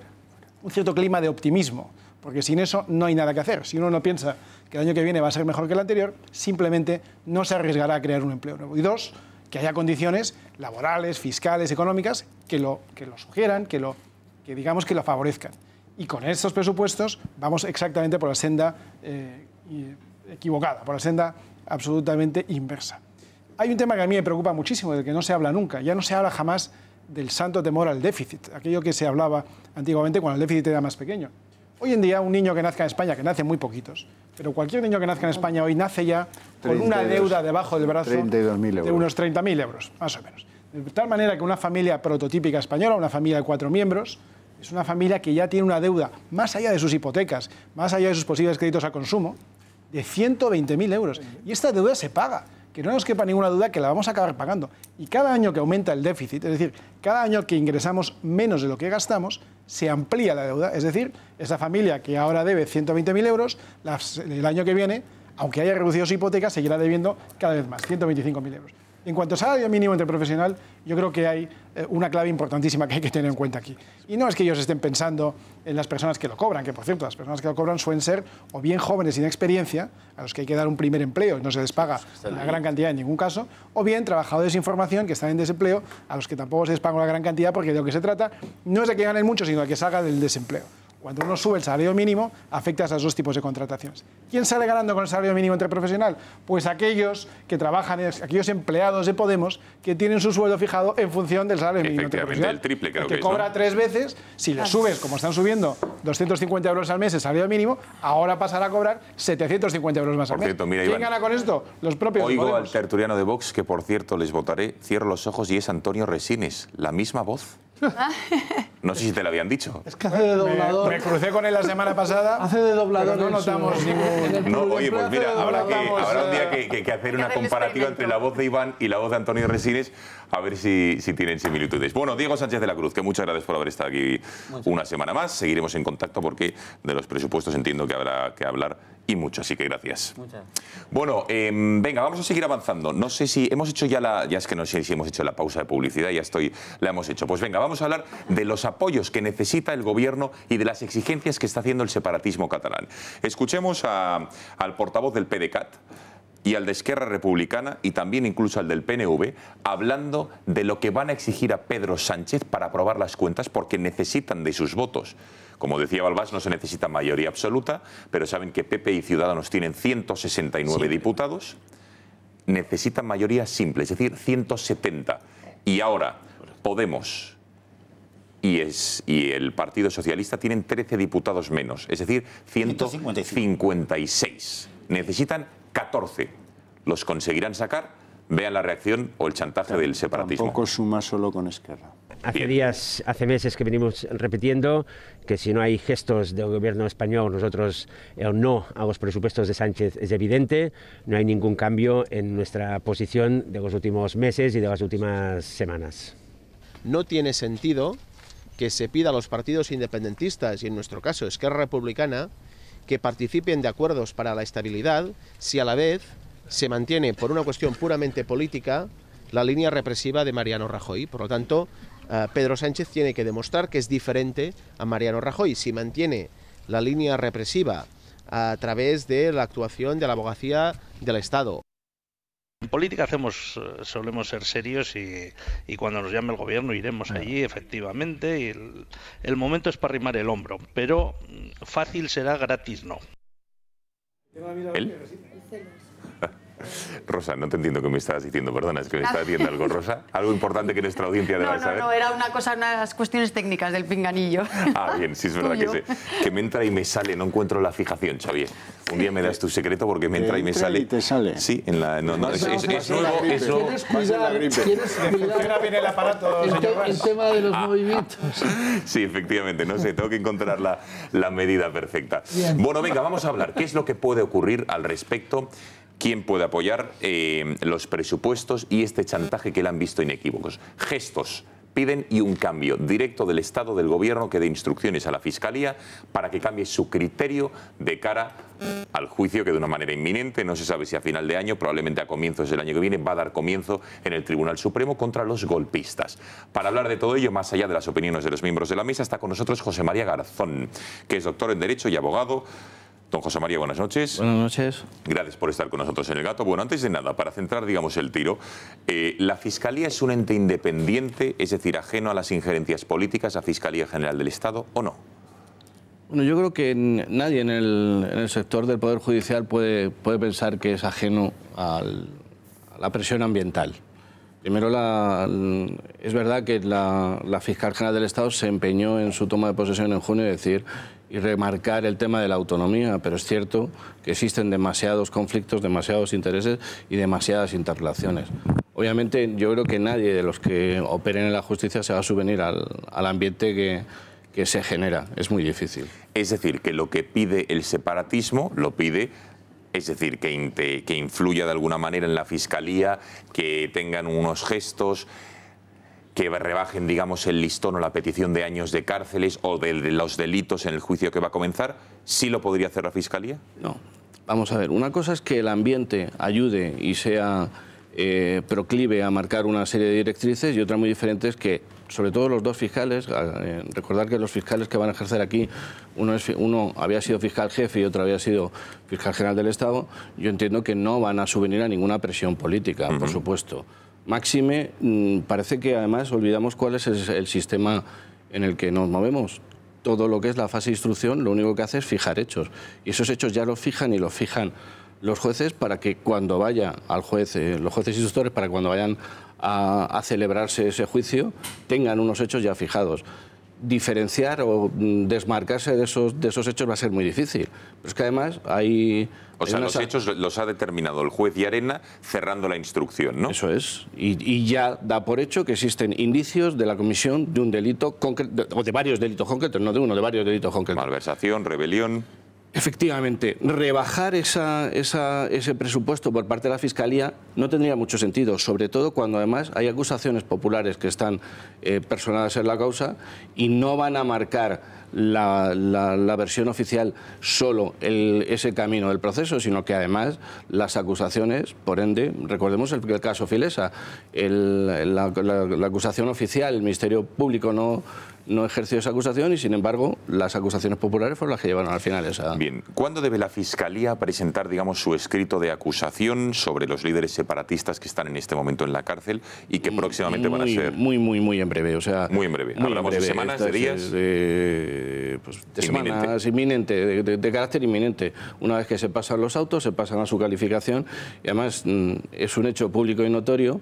un cierto clima de optimismo, porque sin eso no hay nada que hacer. Si uno no piensa que el año que viene va a ser mejor que el anterior, simplemente no se arriesgará a crear un empleo nuevo. Y dos, que haya condiciones laborales, fiscales, económicas que lo sugieran, que digamos que lo favorezcan. Y con estos presupuestos vamos exactamente por la senda equivocada, por la senda absolutamente inversa. Hay un tema que a mí me preocupa muchísimo, del que no se habla nunca. Ya no se habla jamás del santo temor al déficit, aquello que se hablaba antiguamente cuando el déficit era más pequeño. Hoy en día un niño que nazca en España, que nace muy poquitos, pero cualquier niño que nazca en España hoy nace ya con una deuda debajo del brazo de unos 30.000 euros, más o menos. De tal manera que una familia prototípica española, una familia de 4 miembros, es una familia que ya tiene una deuda, más allá de sus hipotecas, más allá de sus posibles créditos a consumo, de 120.000 euros. Y esta deuda se paga, que no nos quepa ninguna duda que la vamos a acabar pagando. Y cada año que aumenta el déficit, es decir, cada año que ingresamos menos de lo que gastamos, se amplía la deuda. Es decir, esa familia que ahora debe 120.000 euros, el año que viene, aunque haya reducido su hipoteca, seguirá debiendo cada vez más, 125.000 euros. En cuanto a salario mínimo interprofesional, yo creo que hay una clave importantísima que hay que tener en cuenta aquí. Y no es que ellos estén pensando en las personas que lo cobran, que por cierto, las personas que lo cobran suelen ser o bien jóvenes sin experiencia, a los que hay que dar un primer empleo y no se les paga una gran cantidad en ningún caso, o bien trabajadores sin formación que están en desempleo, a los que tampoco se les paga una gran cantidad, porque de lo que se trata no es de que ganen mucho, sino de que salgan del desempleo. Cuando uno sube el salario mínimo, afecta a esos dos tipos de contrataciones. ¿Quién sale ganando con el salario mínimo interprofesional? Pues aquellos que trabajan, aquellos empleados de Podemos que tienen su sueldo fijado en función del salario mínimo interprofesional. El triple, creo que cobra, ¿no?, 3 veces, si le subes, como están subiendo, 250 euros al mes el salario mínimo, ahora pasará a cobrar 750 euros más al mes. Por cierto, mira, ¿Quién Iván, gana con esto? Los propios de Podemos. Oigo al tertuliano de Vox, que por cierto les votaré, cierro los ojos y es Antonio Resines, la misma voz. No sé si te lo habían dicho. Es que hace de doblador. Me crucé con él la semana pasada. Hace de doblador. No notamos ningún... No, oye, pues mira, habrá un día que hacer una comparativa entre la voz de Iván y la voz de Antonio Resines, a ver si tienen similitudes. Bueno, Diego Sánchez de la Cruz, que muchas gracias por haber estado aquí una semana más. Seguiremos en contacto porque de los presupuestos entiendo que habrá que hablar y mucho, así que gracias. Bueno, venga, vamos a seguir avanzando. No sé si hemos hecho ya es que no sé si hemos hecho la pausa de publicidad, la hemos hecho. Pues venga, vamos a hablar de los apoyos que necesita el gobierno y de las exigencias que está haciendo el separatismo catalán. Escuchemos al portavoz del PDeCAT y al de Esquerra Republicana y también incluso al del PNV hablando de lo que van a exigir a Pedro Sánchez para aprobar las cuentas porque necesitan de sus votos. Como decía Balbás, no se necesita mayoría absoluta, pero saben que PP y Ciudadanos tienen 169 diputados, necesitan mayoría simple, es decir, 170. Y ahora Podemos y el Partido Socialista tienen 13 diputados menos, es decir, 156. Necesitan 14. ¿Los conseguirán sacar? Vean la reacción o el chantaje del separatismo. Tampoco suma solo con Esquerra. Hace meses que venimos repitiendo que si no hay gestos del gobierno español, nosotros el no a los presupuestos de Sánchez es evidente, no hay ningún cambio en nuestra posición de los últimos meses y de las últimas semanas. No tiene sentido que se pida a los partidos independentistas, y en nuestro caso Esquerra Republicana, que participen de acuerdos para la estabilidad si a la vez se mantiene por una cuestión puramente política la línea represiva de Mariano Rajoy. Por lo tanto, Pedro Sánchez tiene que demostrar que es diferente a Mariano Rajoy. Si mantiene la línea represiva a través de la actuación de la abogacía del Estado. En política solemos ser serios y cuando nos llame el gobierno iremos allí, efectivamente. Y el momento es para arrimar el hombro, pero fácil será, gratis no. ¿Él? Rosa, no te entiendo qué me estabas diciendo, perdona, es que me estaba diciendo algo, Rosa. Algo importante que nuestra audiencia debe saber. No, era unas cuestiones técnicas del pinganillo. Ah, bien, sí, es verdad que me entra y me sale, no encuentro la fijación, Xavier. Un día me das tu secreto porque me entra y me sale. ¿Y te sale? Sí, es nuevo, ¿Quieres cuidar bien el aparato, el tema de los movimientos? Sí, efectivamente, no sé, tengo que encontrar la medida perfecta. Bien. Bueno, venga, vamos a hablar. ¿Qué es lo que puede ocurrir al respecto? ¿Quién puede apoyar los presupuestos y este chantaje que le han visto inequívocos? Gestos Piden y un cambio directo del Estado, del Gobierno, que dé instrucciones a la Fiscalía para que cambie su criterio de cara al juicio que de una manera inminente, no se sabe si a final de año, probablemente a comienzos del año que viene, va a dar comienzo en el Tribunal Supremo contra los golpistas. Para hablar de todo ello, más allá de las opiniones de los miembros de la mesa, está con nosotros José María Garzón, que es doctor en Derecho y abogado. Don José María, buenas noches. Buenas noches. Gracias por estar con nosotros en El Gato. Bueno, antes de nada, para centrar, digamos, el tiro, ¿la Fiscalía es un ente independiente, es decir, ajeno a las injerencias políticas, la Fiscalía General del Estado, o no? Bueno, yo creo que nadie en el sector del Poder Judicial puede pensar que es ajeno a la presión ambiental. Primero, es verdad que la Fiscal General del Estado se empeñó en su toma de posesión en junio y remarcar el tema de la autonomía, pero es cierto que existen demasiados conflictos, demasiados intereses y demasiadas interrelaciones. Obviamente, yo creo que nadie de los que operen en la justicia se va a subvenir al ambiente que se genera. Es muy difícil. Es decir, que lo que pide el separatismo lo pide, es decir, que influya de alguna manera en la Fiscalía, que tengan unos gestos, que rebajen, digamos, el listón o la petición de años de cárceles o de los delitos en el juicio que va a comenzar. ¿Sí lo podría hacer la Fiscalía? No. Vamos a ver, una cosa es que el ambiente ayude y sea proclive a marcar una serie de directrices, y otra muy diferente es que, sobre todo los dos fiscales, recordar que los fiscales que van a ejercer aquí, uno había sido fiscal jefe y otro había sido fiscal general del Estado, yo entiendo que no van a subvenir a ninguna presión política, por supuesto. Máxime, parece que además olvidamos cuál es el sistema en el que nos movemos. Todo lo que es la fase de instrucción lo único que hace es fijar hechos. Y esos hechos ya los fijan y los fijan los jueces para que cuando vaya al juez, los jueces instructores, para que cuando vayan a celebrarse ese juicio, tengan unos hechos ya fijados. Diferenciar o desmarcarse de esos hechos va a ser muy difícil. Pero es que además hay... O sea, los hechos los ha determinado el juez Llarena cerrando la instrucción, ¿no? Eso es. Y ya da por hecho que existen indicios de la comisión de un delito concreto, o de varios delitos concretos, no de uno, de varios delitos concretos. Malversación, rebelión... Efectivamente, rebajar ese presupuesto por parte de la Fiscalía no tendría mucho sentido, sobre todo cuando además hay acusaciones populares que están personadas en la causa y no van a marcar la versión oficial solo ese camino del proceso, sino que además las acusaciones, por ende, recordemos el caso Filesa, la acusación oficial, el Ministerio Público no ejerció esa acusación y, sin embargo, las acusaciones populares fueron las que llevaron al final esa... Bien, ¿cuándo debe la Fiscalía presentar, digamos, su escrito de acusación sobre los líderes separatistas que están en este momento en la cárcel y que próximamente van a ser...? Muy en breve, o sea... Muy en breve. ¿Hablamos de semanas, de días? De semanas, inminente, de carácter inminente. Una vez que se pasan los autos, se pasan a su calificación y además es un hecho público y notorio.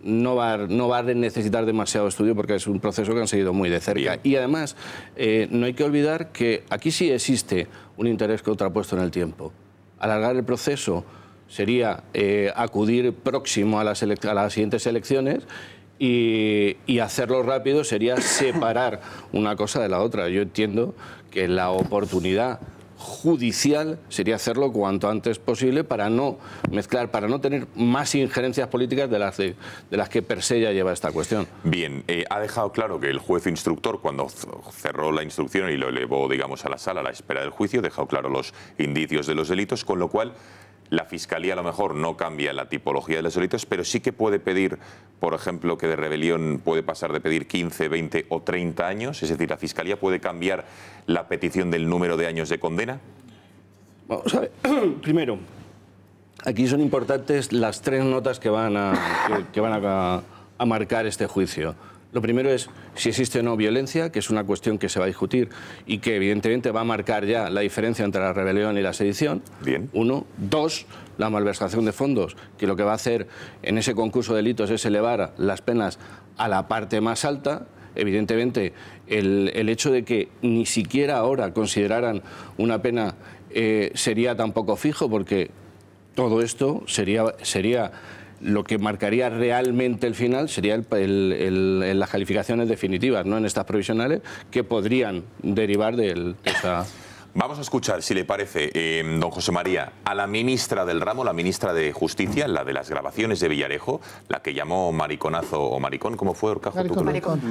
No va a necesitar demasiado estudio porque es un proceso que han seguido muy de cerca. Bien. Y además, no hay que olvidar que aquí sí existe un interés contrapuesto en el tiempo. Alargar el proceso sería acudir próximo a las siguientes elecciones y hacerlo rápido sería separar una cosa de la otra. Yo entiendo que la oportunidad judicial sería hacerlo cuanto antes posible para no mezclar, para no tener más injerencias políticas de las que per se ya lleva esta cuestión. Bien, ha dejado claro que el juez instructor, cuando cerró la instrucción y lo elevó, digamos, a la sala a la espera del juicio, ha dejado claro los indicios de los delitos, con lo cual la Fiscalía a lo mejor no cambia la tipología de los delitos, pero sí que puede pedir, por ejemplo, que de rebelión puede pasar de pedir 15, 20 o 30 años. Es decir, ¿la Fiscalía puede cambiar la petición del número de años de condena? Vamos a ver. Primero, aquí son importantes las tres notas que van a marcar este juicio. Lo primero es si existe o no violencia, que es una cuestión que se va a discutir y que evidentemente va a marcar ya la diferencia entre la rebelión y la sedición. Bien. Uno. Dos, la malversación de fondos, que lo que va a hacer en ese concurso de delitos es elevar las penas a la parte más alta. Evidentemente, el hecho de que ni siquiera ahora consideraran una pena sería tampoco fijo, porque todo esto sería lo que marcaría realmente el final sería en las calificaciones definitivas, no en estas provisionales, que podrían derivar de esa... Vamos a escuchar, si le parece, don José María, a la ministra del ramo, la ministra de Justicia, la de las grabaciones de Villarejo, la que llamó mariconazo o maricón, ¿cómo fue, Horcajo?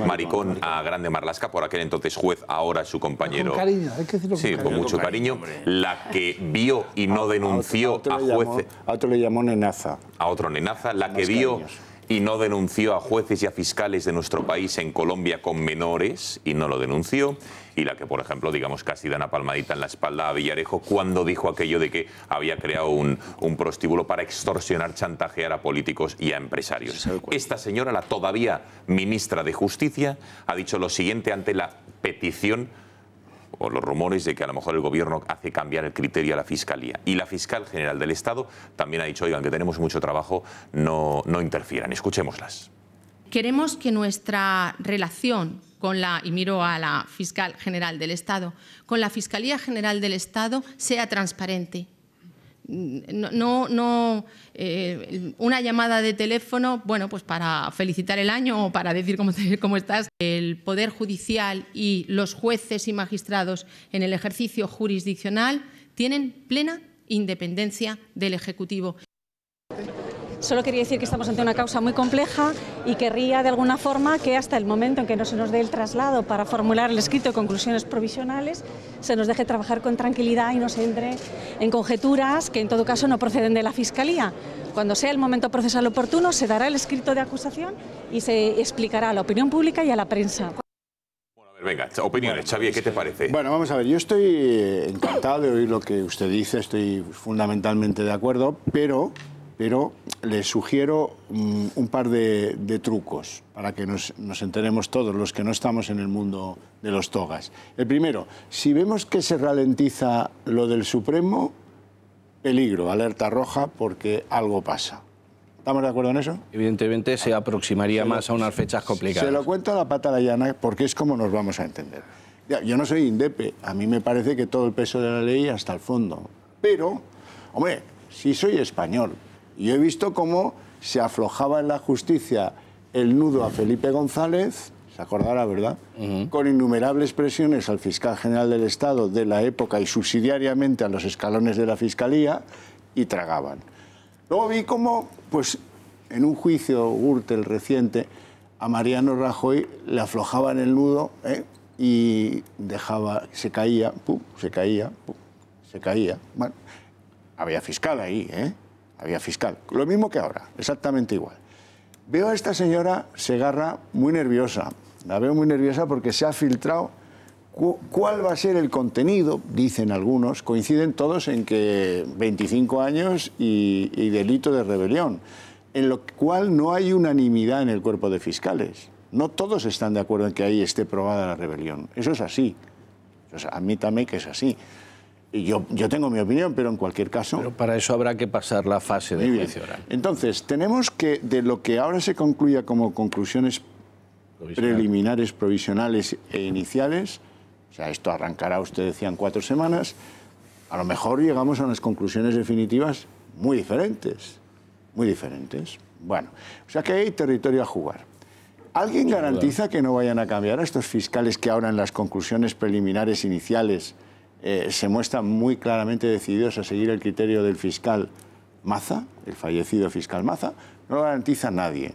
Maricón a Grande Marlaska, por aquel entonces juez, ahora su compañero. Con cariño, hay que decirlo con cariño. Con mucho cariño. La que vio y no denunció a jueces. A otro le llamó nenaza. A otro nenaza. La que vio y no denunció a jueces y a fiscales de nuestro país en Colombia con menores y no lo denunció. Y la que, por ejemplo, digamos, casi da una palmadita en la espalda a Villarejo cuando dijo aquello de que había creado un prostíbulo para extorsionar, chantajear a políticos y a empresarios. Esta señora, la todavía ministra de Justicia, ha dicho lo siguiente ante la petición o los rumores de que a lo mejor el Gobierno hace cambiar el criterio a la Fiscalía. Y la Fiscal General del Estado también ha dicho, oigan, que tenemos mucho trabajo, no interfieran. Escuchémoslas. Queremos que nuestra relación con la, y miro a la Fiscal General del Estado, con la Fiscalía General del Estado sea transparente. Una llamada de teléfono, bueno, pues para felicitar el año o para decir cómo estás. El Poder Judicial y los jueces y magistrados en el ejercicio jurisdiccional tienen plena independencia del Ejecutivo. Solo quería decir que estamos ante una causa muy compleja y querría de alguna forma que hasta el momento en que no se nos dé el traslado para formular el escrito de conclusiones provisionales se nos deje trabajar con tranquilidad y no se entre en conjeturas que en todo caso no proceden de la Fiscalía. Cuando sea el momento procesal oportuno se dará el escrito de acusación y se explicará a la opinión pública y a la prensa. Venga, opiniones, Xavier, ¿qué te parece? Bueno, vamos a ver, yo estoy encantado de oír lo que usted dice, estoy fundamentalmente de acuerdo, pero le sugiero un par de trucos para que nos enteremos todos los que no estamos en el mundo de los togas. El primero, si vemos que se ralentiza lo del Supremo, peligro, alerta roja, porque algo pasa. ¿Estamos de acuerdo en eso? Evidentemente se aproximaría más a unas fechas complicadas. Se lo cuento a la pata a la llana porque es como nos vamos a entender. Yo no soy indepe, a mí me parece que todo el peso de la ley hasta el fondo. Pero, hombre, si soy español, y he visto cómo se aflojaba en la justicia el nudo a Felipe González, se acordará, ¿verdad? Con innumerables presiones al fiscal general del Estado de la época y subsidiariamente a los escalones de la Fiscalía, y tragaban. Luego vi cómo, pues, en un juicio Gürtel reciente, a Mariano Rajoy le aflojaban el nudo y se caía, pum, se caía, pum, se caía. Bueno, había fiscal ahí, había fiscal. Lo mismo que ahora, exactamente igual. Veo a esta señora Segarra muy nerviosa. La veo muy nerviosa porque se ha filtrado cuál va a ser el contenido, dicen algunos, coinciden todos en que 25 años y delito de rebelión, en lo cual no hay unanimidad en el cuerpo de fiscales. No todos están de acuerdo en que ahí esté probada la rebelión. Eso es así. Admítame que es así. Y yo tengo mi opinión, pero en cualquier caso... Pero para eso habrá que pasar la fase de juicio oral. Entonces, tenemos que, de lo que ahora se concluya como conclusiones preliminares, provisionales e iniciales, o sea, esto arrancará, usted decía, en 4 semanas, a lo mejor llegamos a unas conclusiones definitivas muy diferentes. Muy diferentes. Bueno, o sea que hay territorio a jugar. ¿Alguien garantiza que no vayan a cambiar a estos fiscales que ahora en las conclusiones preliminares iniciales se muestran muy claramente decididos a seguir el criterio del fiscal Maza, el fallecido fiscal Maza? No lo garantiza nadie.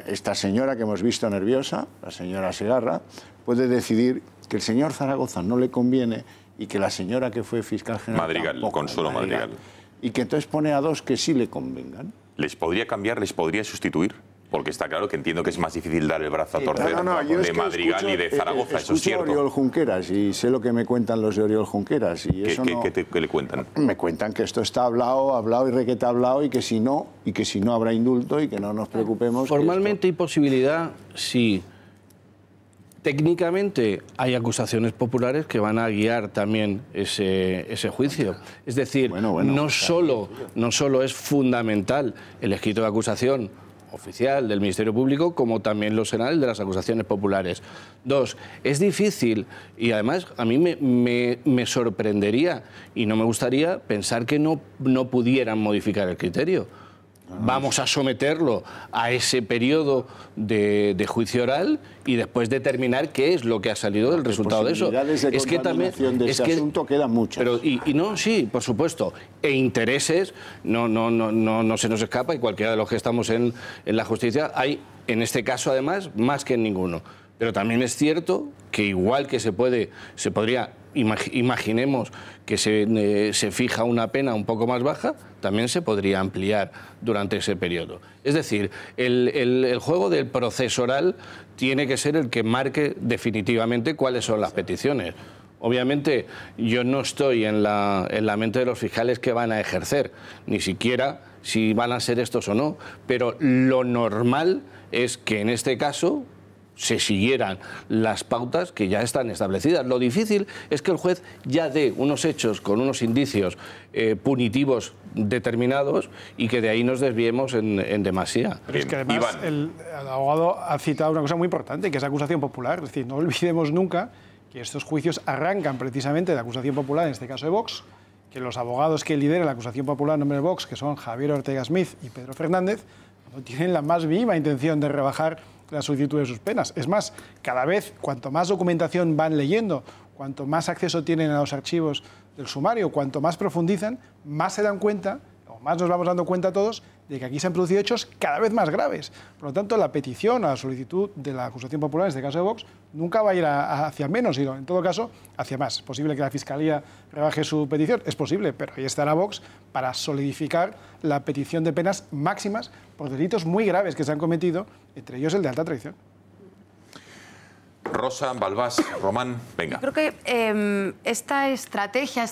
Esta señora que hemos visto nerviosa, la señora Segarra, puede decidir que el señor Zaragoza no le conviene y que la señora que fue fiscal general Madrigal, Consuelo Madrigal. Y que entonces pone a 2 que sí le convengan. ¿Les podría cambiar, les podría sustituir? Porque está claro que entiendo que es más difícil dar el brazo a torcer de Madrigal y de Zaragoza, eso es cierto. Escucho a Oriol Junqueras y sé lo que me cuentan los de Oriol Junqueras. Y eso ¿Qué le cuentan? Me cuentan que esto está hablado y requete hablado y que si no habrá indulto y que no nos preocupemos. Formalmente hay posibilidad, sí. Técnicamente hay acusaciones populares que van a guiar también ese juicio. Es decir, no solo es fundamental el escrito de acusación oficial del Ministerio Público, como también lo será el de las acusaciones populares. 2, es difícil y además a mí me sorprendería y no me gustaría pensar que no pudieran modificar el criterio. Vamos a someterlo a ese periodo de juicio oral y después determinar qué es lo que ha salido del resultado de eso. Es que también de ese asunto quedan muchas. Pero, y no, sí, por supuesto. E intereses, no se nos escapa, y cualquiera de los que estamos en la justicia, hay, en este caso además, más que en ninguno. Pero también es cierto que igual que se podría, imaginemos que se fija una pena un poco más baja, también se podría ampliar durante ese periodo. Es decir, el juego del proceso oral tiene que ser el que marque definitivamente cuáles son las peticiones. Obviamente yo no estoy en la mente de los fiscales que van a ejercer, ni siquiera si van a ser estos o no, pero lo normal es que en este caso se siguieran las pautas que ya están establecidas. Lo difícil es que el juez ya dé unos hechos con unos indicios punitivos determinados y que de ahí nos desviemos en demasía. Pero es que además el abogado ha citado una cosa muy importante, que es acusación popular. Es decir, no olvidemos nunca que estos juicios arrancan precisamente de acusación popular, en este caso de Vox, que los abogados que lideran la acusación popular en nombre de Vox, que son Javier Ortega Smith y Pedro Fernández, no tienen la más mínima intención de rebajar la solicitud de sus penas. Es más, cada vez, cuanto más documentación van leyendo, cuanto más acceso tienen a los archivos del sumario, cuanto más profundizan, más se dan cuenta, o más nos vamos dando cuenta todos, de que aquí se han producido hechos cada vez más graves. Por lo tanto, la petición a la solicitud de la acusación popular, en este caso de Vox, nunca va a ir hacia menos, sino en todo caso hacia más. Es posible que la Fiscalía rebaje su petición, es posible, pero ahí estará Vox para solidificar la petición de penas máximas por delitos muy graves que se han cometido, entre ellos el de alta traición. Rosa, Balbás, Román, venga. Yo creo que esta estrategia,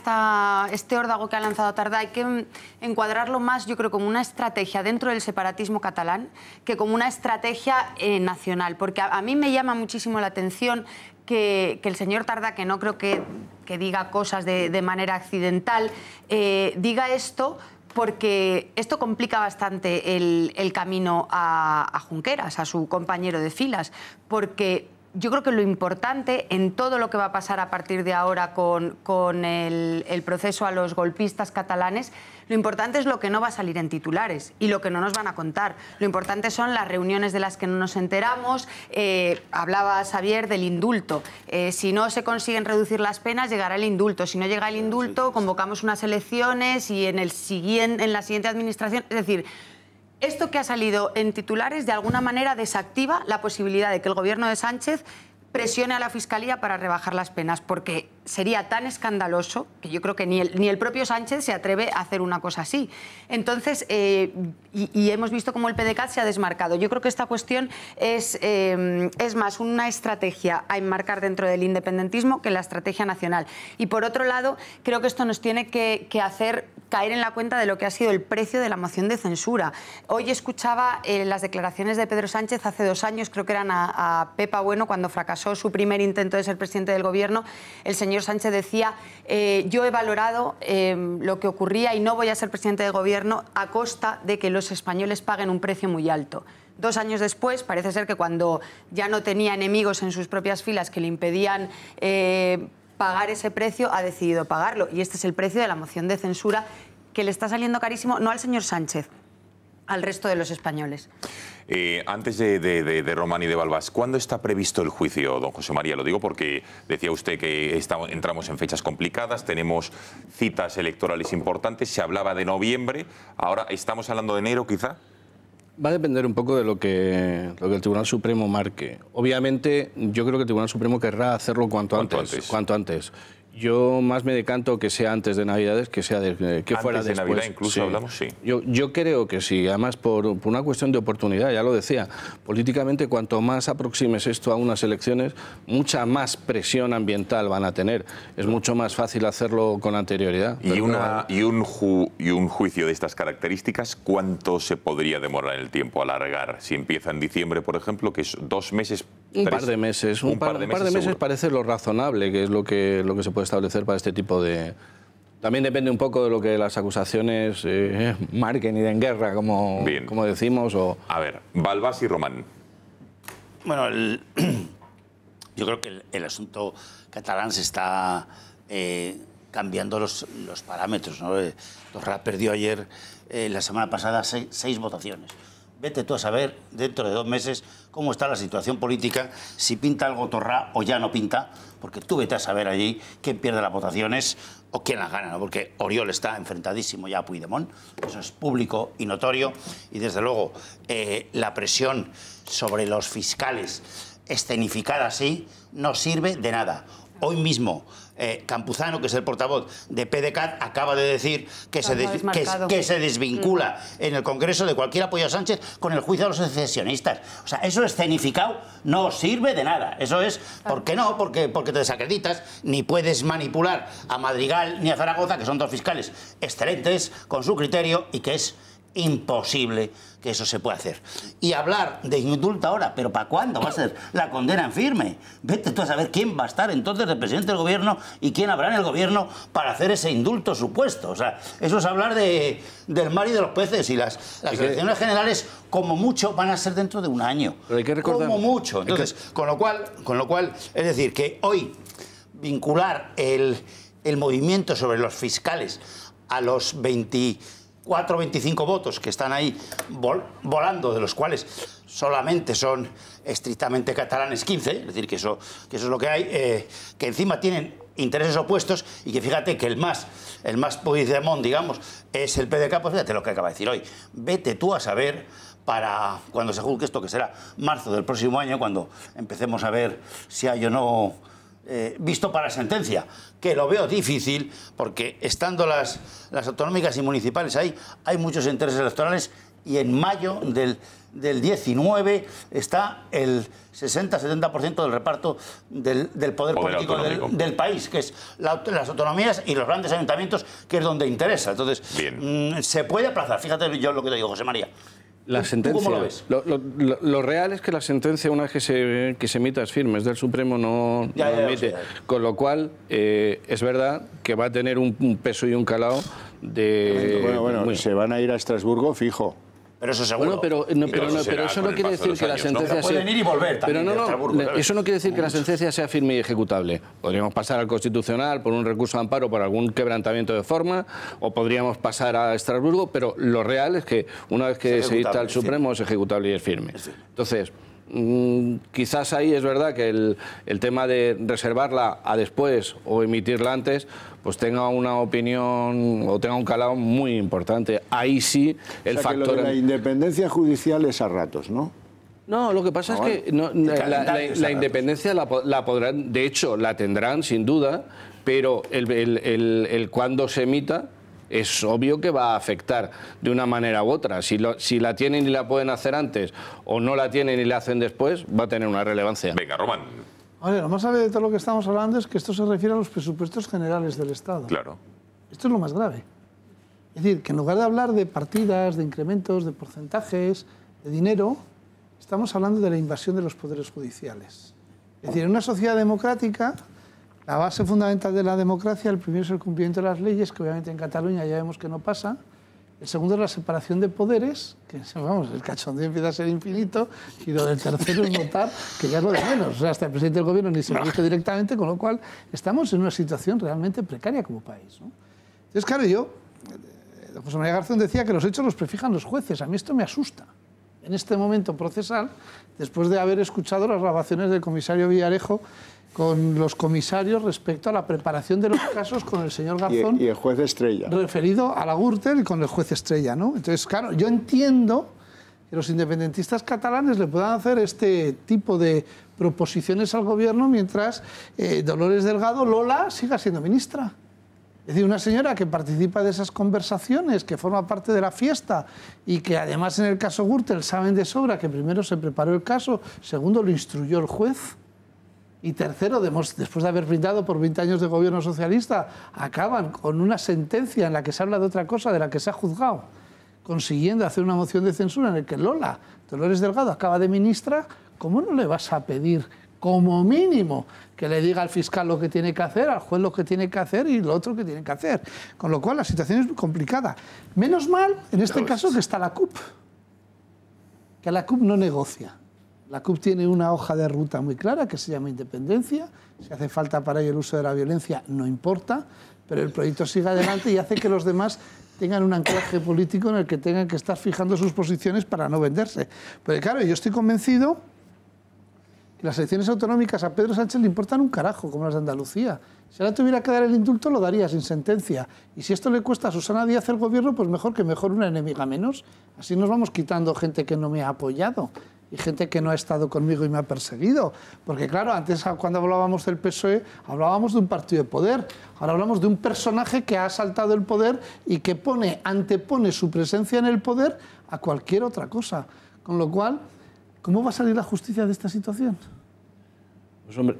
este órdago que ha lanzado Tardá, hay que encuadrarlo más, yo creo, como una estrategia dentro del separatismo catalán que como una estrategia nacional. Porque a mí me llama muchísimo la atención que el señor Tardá, que no creo que diga cosas de manera accidental, diga esto, porque esto complica bastante el camino a Junqueras, a su compañero de filas, porque yo creo que lo importante en todo lo que va a pasar a partir de ahora con el proceso a los golpistas catalanes, lo importante es lo que no va a salir en titulares y lo que no nos van a contar. Lo importante son las reuniones de las que no nos enteramos. Hablaba Xavier del indulto. Si no se consiguen reducir las penas, llegará el indulto. Si no llega el indulto, convocamos unas elecciones y en la siguiente administración... Es decir, esto que ha salido en titulares de alguna manera desactiva la posibilidad de que el gobierno de Sánchez presione a la Fiscalía para rebajar las penas, porque sería tan escandaloso que yo creo que ni el propio Sánchez se atreve a hacer una cosa así. Entonces, y hemos visto cómo el PDeCAT se ha desmarcado. Yo creo que esta cuestión es más una estrategia a enmarcar dentro del independentismo que la estrategia nacional. Y por otro lado, creo que esto nos tiene que hacer caer en la cuenta de lo que ha sido el precio de la moción de censura. Hoy escuchaba las declaraciones de Pedro Sánchez hace 2 años, creo que eran a Pepa Bueno, cuando fracasó su primer intento de ser presidente del gobierno. El señor Sánchez decía, yo he valorado lo que ocurría y no voy a ser presidente del gobierno a costa de que los españoles paguen un precio muy alto. 2 años después, parece ser que cuando ya no tenía enemigos en sus propias filas que le impedían pagar ese precio, ha decidido pagarlo. Y este es el precio de la moción de censura, que le está saliendo carísimo, no al señor Sánchez, al resto de los españoles. Antes de Román y de Balbás, ¿cuándo está previsto el juicio, don José María? Lo digo porque decía usted que entramos en fechas complicadas, tenemos citas electorales importantes, se hablaba de noviembre, ahora estamos hablando de enero quizá. Va a depender un poco de lo que el Tribunal Supremo marque. Obviamente, yo creo que el Tribunal Supremo querrá hacerlo cuanto antes. Yo más me decanto que sea antes de Navidades que sea que fuera después. Antes de Navidad incluso sí. Hablamos, sí. Yo creo que sí, además por una cuestión de oportunidad, ya lo decía, políticamente cuanto más aproximes esto a unas elecciones, mucha más presión ambiental van a tener. Es mucho más fácil hacerlo con anterioridad. Y un juicio de estas características, ¿cuánto se podría demorar en el tiempo, alargar? Si empieza en diciembre, por ejemplo, que es 2 meses... Un par de meses. Un par de meses parece lo razonable, que es lo que se puede establecer para este tipo de... También depende un poco de lo que las acusaciones marquen y den guerra, como decimos. A ver, Balbás y Román. Bueno, yo creo que el asunto catalán se está cambiando los parámetros, ¿no? Torra perdió ayer, la semana pasada, 6 votaciones. Vete tú a saber, dentro de 2 meses, cómo está la situación política, si pinta algo Torra o ya no pinta, porque tú vete a saber allí quién pierde las votaciones o quién las gana, ¿no? Porque Oriol está enfrentadísimo ya a Puigdemont, eso es público y notorio, y desde luego la presión sobre los fiscales escenificada así no sirve de nada. Hoy mismo Campuzano, que es el portavoz de PDeCAT, acaba de decir que se desvincula en el Congreso de cualquier apoyo a Sánchez con el juicio a los secesionistas. O sea, eso escenificado no sirve de nada. Eso es, ¿por qué no? Porque te desacreditas, ni puedes manipular a Madrigal ni a Zaragoza, que son 2 fiscales excelentes, con su criterio, y que es imposible que eso se pueda hacer. Y hablar de indulto ahora, ¿pero para cuándo va a ser la condena en firme? Vete tú a saber quién va a estar entonces de presidente del gobierno y quién habrá en el gobierno para hacer ese indulto supuesto. O sea, eso es hablar del mar y de los peces, y las elecciones generales, como mucho, van a ser dentro de 1 año. Pero hay que recordar, como mucho. Entonces, con lo cual, es decir, que hoy vincular el movimiento sobre los fiscales a los 24-25 votos que están ahí volando, de los cuales solamente son estrictamente catalanes 15, es decir, que eso es lo que hay, que encima tienen intereses opuestos, y que fíjate que el más Puigdemont, digamos, es el PDeCAT. Pues fíjate lo que acaba de decir hoy. Vete tú a saber, para cuando se juzgue esto, que será marzo del próximo año, cuando empecemos a ver si hay o no visto para sentencia, que lo veo difícil, porque estando las autonómicas y municipales ahí, hay muchos intereses electorales, y en mayo del 19 está el 60-70% del reparto del poder político del país, que es las autonomías y los grandes ayuntamientos, que es donde interesa. Entonces, se puede aplazar. Fíjate yo lo que te digo, José María. La sentencia, ¿Cómo lo ves? Lo real es que la sentencia, una vez que se emita, es firme, es del Supremo, no emite. Con lo cual, es verdad que va a tener un peso y un calado de... Bueno, se van a ir a Estrasburgo, fijo. Pero eso seguro. Pero eso no quiere decir que la sentencia sea... Pueden ir y volver también. Pero eso no quiere decir que la sentencia sea firme y ejecutable. Podríamos pasar al Constitucional por un recurso de amparo por algún quebrantamiento de forma, o podríamos pasar a Estrasburgo, pero lo real es que una vez que se dicta al Supremo es ejecutable y es firme. Entonces, quizás ahí es verdad que el tema de reservarla a después o emitirla antes, pues tenga una opinión o tenga un calado muy importante. Ahí sí el factor... Que lo de la independencia judicial es a ratos, ¿no? No, lo que pasa es que la independencia la podrán, de hecho la tendrán sin duda, pero el cuando se emita es obvio que va a afectar de una manera u otra. Si la tienen y la pueden hacer antes, o no la tienen y la hacen después, va a tener una relevancia. Venga, Román. Oye, lo más grave de todo lo que estamos hablando es que esto se refiere a los presupuestos generales del Estado. Claro. Esto es lo más grave. Es decir, que en lugar de hablar de partidas, de incrementos, de porcentajes, de dinero, estamos hablando de la invasión de los poderes judiciales. Es decir, en una sociedad democrática, la base fundamental de la democracia, el primero es el cumplimiento de las leyes, que obviamente en Cataluña ya vemos que no pasa. El segundo es la separación de poderes, que vamos, el cachondeo empieza a ser infinito, y lo del tercero es votar, que ya es lo de menos. O sea, hasta el presidente del gobierno ni se lo elige directamente, con lo cual estamos en una situación realmente precaria como país, ¿no? Entonces, claro, José María Garzón decía que los hechos los prefijan los jueces. A mí esto me asusta. En este momento procesal, después de haber escuchado las grabaciones del comisario Villarejo con los comisarios respecto a la preparación de los casos con el señor Garzón. Y el juez Estrella. Referido a la Gürtel y con el juez Estrella, ¿no? Entonces, claro, yo entiendo que los independentistas catalanes le puedan hacer este tipo de proposiciones al gobierno mientras Dolores Delgado, Lola, siga siendo ministra. Es decir, una señora que participa de esas conversaciones, que forma parte de la fiesta y que además en el caso Gürtel saben de sobra que primero se preparó el caso, segundo lo instruyó el juez y tercero, después de haber brindado por 20 años de gobierno socialista, acaban con una sentencia en la que se habla de otra cosa de la que se ha juzgado, consiguiendo hacer una moción de censura en la que Lola, Dolores Delgado, acaba de ministra. ¿Cómo no le vas a pedir, como mínimo, que le diga al fiscal lo que tiene que hacer, al juez lo que tiene que hacer y lo otro que tiene que hacer? Con lo cual la situación es muy complicada. Menos mal, en este caso, que está la CUP, que la CUP no negocia. La CUP tiene una hoja de ruta muy clara que se llama independencia. Si hace falta para ello el uso de la violencia, no importa, pero el proyecto sigue adelante y hace que los demás tengan un anclaje político en el que tengan que estar fijando sus posiciones para no venderse. Pero claro, yo estoy convencido que las elecciones autonómicas a Pedro Sánchez le importan un carajo, como las de Andalucía. Si ahora tuviera que dar el indulto, lo daría sin sentencia. Y si esto le cuesta a Susana Díaz el gobierno, pues mejor una enemiga menos. Así nos vamos quitando gente que no me ha apoyado y gente que no ha estado conmigo y me ha perseguido. Porque claro, antes cuando hablábamos del PSOE, hablábamos de un partido de poder. Ahora hablamos de un personaje que ha asaltado el poder y que antepone su presencia en el poder a cualquier otra cosa. Con lo cual, ¿cómo va a salir la justicia de esta situación? Pues hombre,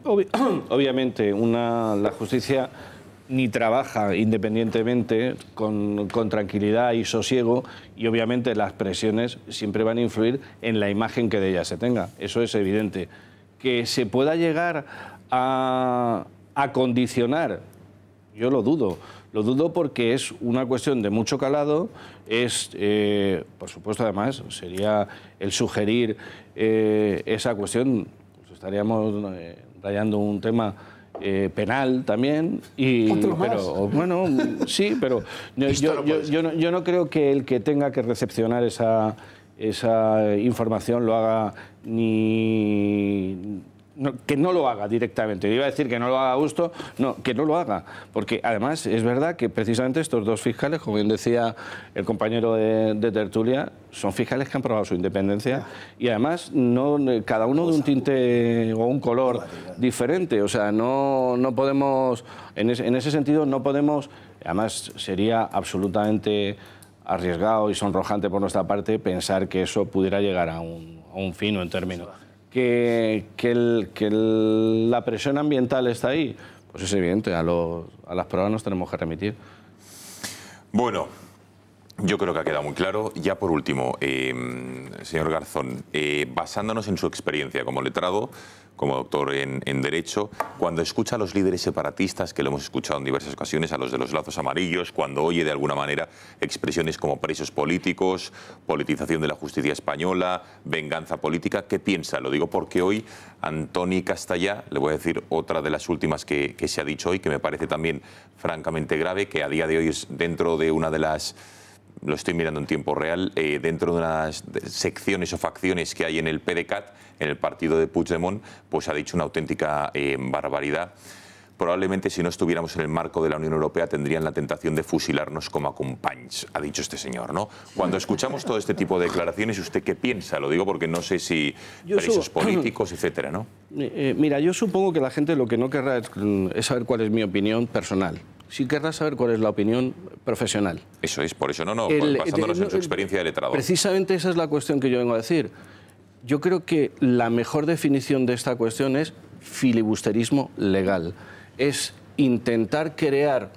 obviamente la justicia ni trabaja independientemente con tranquilidad y sosiego, y obviamente las presiones siempre van a influir en la imagen que de ella se tenga. Eso es evidente. Que se pueda llegar a condicionar, yo lo dudo. Lo dudo porque es una cuestión de mucho calado, por supuesto, además, sería el sugerir esa cuestión, pues estaríamos rayando un tema penal también, pero bueno, sí, pero yo no creo que el que tenga que recepcionar esa información lo haga que no lo haga directamente. Iba a decir que no lo haga a gusto, no, que no lo haga, porque además es verdad que precisamente estos dos fiscales, como bien decía el compañero de tertulia, son fiscales que han probado su independencia y además cada uno de un tinte o un color diferente. O sea, no podemos, en ese sentido no podemos, además sería absolutamente arriesgado y sonrojante por nuestra parte pensar que eso pudiera llegar a un fin o en términos. Que la presión ambiental está ahí, pues es evidente, a las pruebas nos tenemos que remitir. Bueno, yo creo que ha quedado muy claro. Ya por último, señor Garzón, basándonos en su experiencia como letrado, como doctor en Derecho, cuando escucha a los líderes separatistas, que lo hemos escuchado en diversas ocasiones, a los de los lazos amarillos, cuando oye de alguna manera expresiones como presos políticos, politización de la justicia española, venganza política, ¿qué piensa? Lo digo porque hoy Antoni Castellà, le voy a decir otra de las últimas que se ha dicho hoy, que me parece también francamente grave, que a día de hoy es dentro de una de las... Lo estoy mirando en tiempo real, dentro de unas secciones o facciones que hay en el PDeCAT, en el partido de Puigdemont, pues ha dicho una auténtica barbaridad. Probablemente si no estuviéramos en el marco de la Unión Europea tendrían la tentación de fusilarnos como a companys, ha dicho este señor, ¿no? Cuando escuchamos todo este tipo de declaraciones, ¿usted qué piensa? Lo digo porque no sé si presos políticos, etcétera, ¿no? Mira, yo supongo que la gente lo que no querrá es saber cuál es mi opinión personal. Sí querrá saber cuál es la opinión profesional. Eso es, por eso basándonos en su experiencia de letrado. Precisamente esa es la cuestión que yo vengo a decir. Yo creo que la mejor definición de esta cuestión es filibusterismo legal. Es intentar crear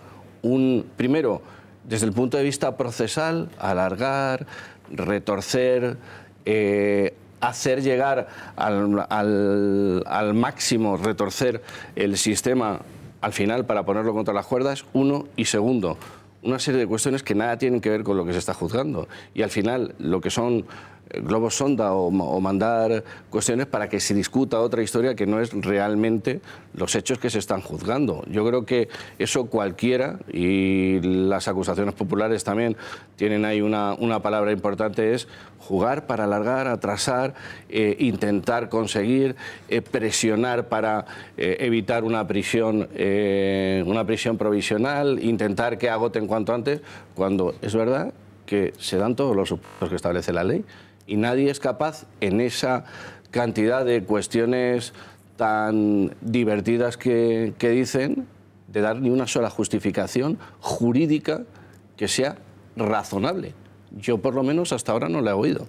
primero, desde el punto de vista procesal, alargar, retorcer, hacer llegar al máximo, retorcer el sistema al final para ponerlo contra las cuerdas, uno, y segundo, una serie de cuestiones que nada tienen que ver con lo que se está juzgando. Y al final lo que son globos sonda o mandar cuestiones para que se discuta otra historia que no es realmente los hechos que se están juzgando. Yo creo que eso cualquiera, y las acusaciones populares también tienen ahí una palabra importante, es jugar para alargar, atrasar, intentar conseguir, presionar para evitar una prisión provisional, intentar que agoten cuanto antes, cuando es verdad que se dan todos los supuestos que establece la ley y nadie es capaz en esa cantidad de cuestiones tan divertidas que dicen de dar ni una sola justificación jurídica que sea razonable. Yo por lo menos hasta ahora no la he oído.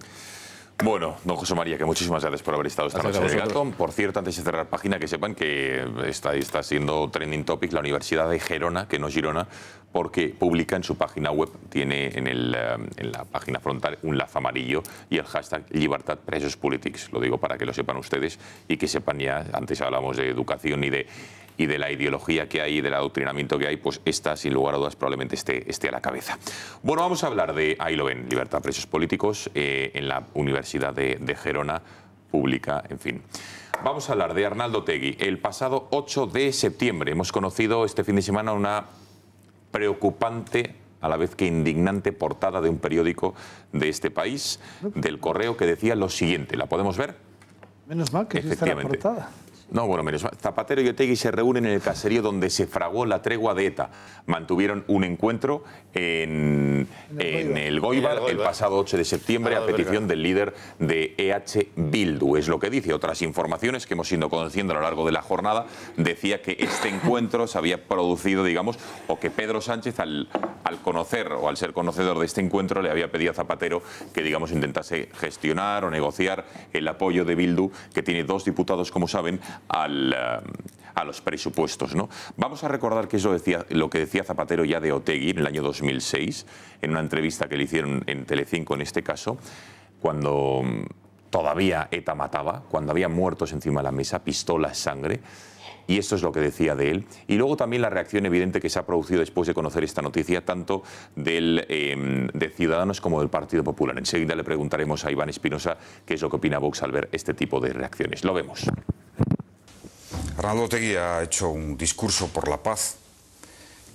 Bueno, don José María, que muchísimas gracias por haber estado esta noche en el Gatón. Por cierto, antes de cerrar página, que sepan que está siendo trending topic la Universidad de Gerona, que no es Girona, porque publica en su página web, tiene en la página frontal un lazo amarillo y el hashtag Llibertat Presos Polítics. Lo digo para que lo sepan ustedes y que sepan ya, antes hablamos de educación y de la ideología que hay, del adoctrinamiento que hay, pues esta, sin lugar a dudas, probablemente esté a la cabeza. Bueno, vamos a hablar de, ahí lo ven, Libertad Presos Políticos, en la Universidad de Gerona, pública, en fin. Vamos a hablar de Arnaldo Otegi. El pasado 8 de septiembre hemos conocido este fin de semana una preocupante, a la vez que indignante, portada de un periódico de este país, del Correo, que decía lo siguiente. ¿La podemos ver? Menos mal que existe la portada. No, bueno, menos mal. Zapatero y Otegi se reúnen en el caserío donde se fraguó la tregua de ETA. Mantuvieron un encuentro en el Goibar el pasado 8 de septiembre a petición del líder de EH Bildu. Es lo que dice. Otras informaciones que hemos ido conociendo a lo largo de la jornada decía que este encuentro se había producido, digamos, o que Pedro Sánchez al conocer o al ser conocedor de este encuentro le había pedido a Zapatero que, digamos, intentase gestionar o negociar el apoyo de Bildu, que tiene 2 diputados, como saben, a los presupuestos, ¿no? Vamos a recordar que eso lo que decía Zapatero ya de Otegi en el año 2006, en una entrevista que le hicieron en Telecinco en este caso, cuando todavía ETA mataba, cuando había muertos encima de la mesa, pistolas, sangre. Y esto es lo que decía de él. Y luego también la reacción evidente que se ha producido después de conocer esta noticia, tanto de Ciudadanos como del Partido Popular. Enseguida le preguntaremos a Iván Espinosa qué es lo que opina Vox al ver este tipo de reacciones. Lo vemos. Arnaldo Otegi ha hecho un discurso por la paz,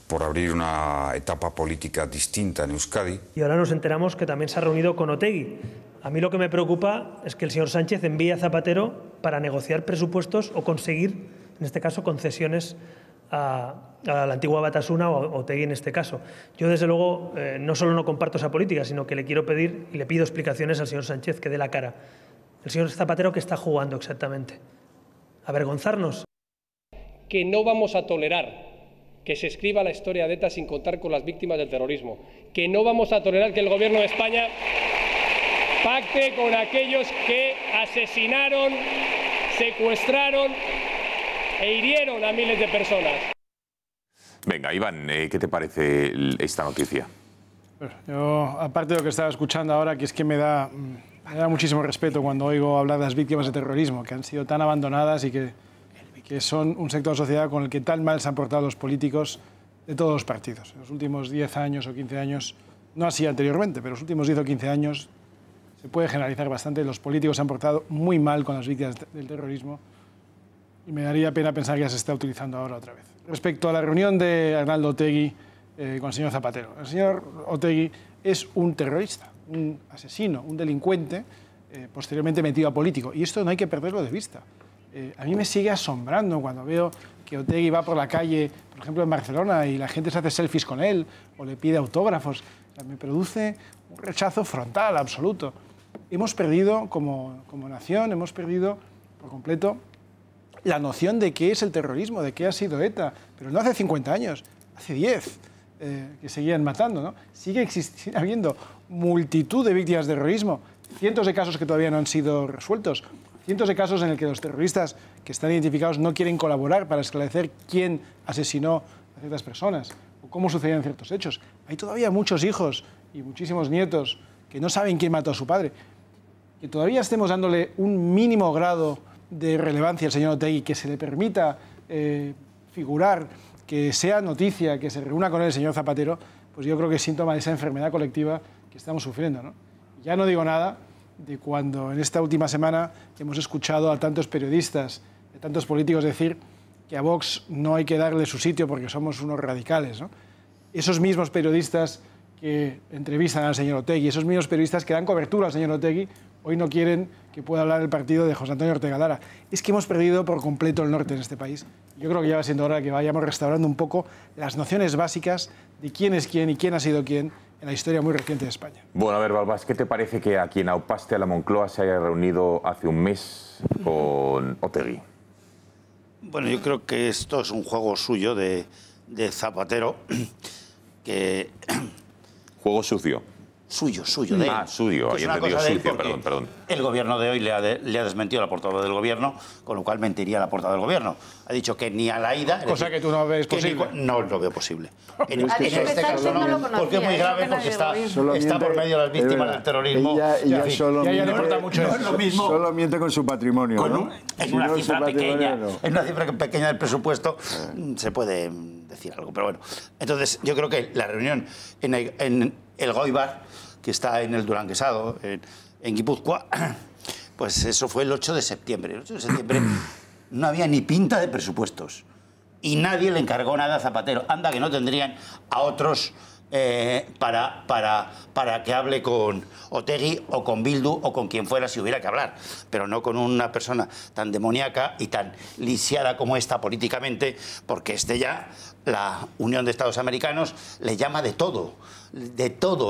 por abrir una etapa política distinta en Euskadi. Y ahora nos enteramos que también se ha reunido con Otegi. A mí lo que me preocupa es que el señor Sánchez envíe a Zapatero para negociar presupuestos o conseguir, en este caso, concesiones a la antigua Batasuna o Otegi en este caso. Yo, desde luego, no solo no comparto esa política, sino que le quiero pedir y le pido explicaciones al señor Sánchez, que dé la cara. El señor Zapatero, ¿qué está jugando exactamente? ¿Avergonzarnos? Que no vamos a tolerar que se escriba la historia de ETA sin contar con las víctimas del terrorismo. Que no vamos a tolerar que el Gobierno de España pacte con aquellos que asesinaron, secuestraron e hirieron a miles de personas. Venga, Iván, ¿qué te parece esta noticia? Yo, aparte de lo que estaba escuchando ahora, que es que me da muchísimo respeto cuando oigo hablar de las víctimas de terrorismo, que han sido tan abandonadas y que son un sector de sociedad con el que tan mal se han portado los políticos de todos los partidos. En los últimos 10 años o 15 años, no así anteriormente, pero los últimos 10 o 15 años se puede generalizar bastante. Los políticos se han portado muy mal con las víctimas del terrorismo y me daría pena pensar que ya se está utilizando ahora otra vez. Respecto a la reunión de Arnaldo Otegi con el señor Zapatero, el señor Otegi es un terrorista, un asesino, un delincuente, posteriormente metido a político, y esto no hay que perderlo de vista. A mí me sigue asombrando cuando veo que Otegi va por la calle, por ejemplo en Barcelona, y la gente se hace selfies con él o le pide autógrafos. O sea, me produce un rechazo frontal, absoluto. Hemos perdido como nación, hemos perdido por completo la noción de qué es el terrorismo, de qué ha sido ETA, pero no hace 50 años, hace 10, que seguían matando, ¿no? Sigue habiendo multitud de víctimas de terrorismo, cientos de casos que todavía no han sido resueltos, cientos de casos en los que los terroristas que están identificados no quieren colaborar para esclarecer quién asesinó a ciertas personas o cómo sucedían ciertos hechos. Hay todavía muchos hijos y muchísimos nietos que no saben quién mató a su padre. Que todavía estemos dándole un mínimo grado de relevancia al señor Otegi, que se le permita figurar, que sea noticia, que se reúna con él el señor Zapatero, pues yo creo que es síntoma de esa enfermedad colectiva que estamos sufriendo, ¿no? Ya no digo nada de cuando en esta última semana hemos escuchado a tantos periodistas, a tantos políticos decir que a Vox no hay que darle su sitio porque somos unos radicales, ¿no? Esos mismos periodistas que entrevistan al señor Otegi, esos mismos periodistas que dan cobertura al señor Otegi, hoy no quieren que pueda hablar el partido de José Antonio Ortega Lara. Es que hemos perdido por completo el norte en este país. Yo creo que ya va siendo hora de que vayamos restaurando un poco las nociones básicas de quién es quién y quién ha sido quién en la historia muy reciente de España. Bueno, a ver, Balbás, ¿qué te parece que a quien aupaste a la Moncloa se haya reunido hace un mes con Otegi? Bueno, yo creo que esto es un juego suyo de Zapatero, que... Juego sucio. Suyo, de él. Ah, suyo, había entendido sucio, perdón. El gobierno de hoy le ha desmentido la portavoz del gobierno, con lo cual mentiría la portavoz del gobierno. Ha dicho que ni a la ida... Cosa que tú no ves posible. No lo veo posible. En este caso no, porque es muy grave, porque está por medio de las víctimas del terrorismo. Ella solo miente con su patrimonio, En una cifra pequeña, en una cifra pequeña del presupuesto se puede decir algo, pero bueno. Entonces, yo creo que la reunión en el Goibar, que está en el Duranguesado, en Guipúzcoa, Pues eso fue el 8 de septiembre. El 8 de septiembre no había ni pinta de presupuestos. Y nadie le encargó nada a Zapatero. Anda, que no tendrían a otros para que hable con Otegi o con Bildu o con quien fuera si hubiera que hablar, pero no con una persona tan demoníaca y tan lisiada como esta políticamente, porque ya la Unión de Estados Americanos le llama de todo,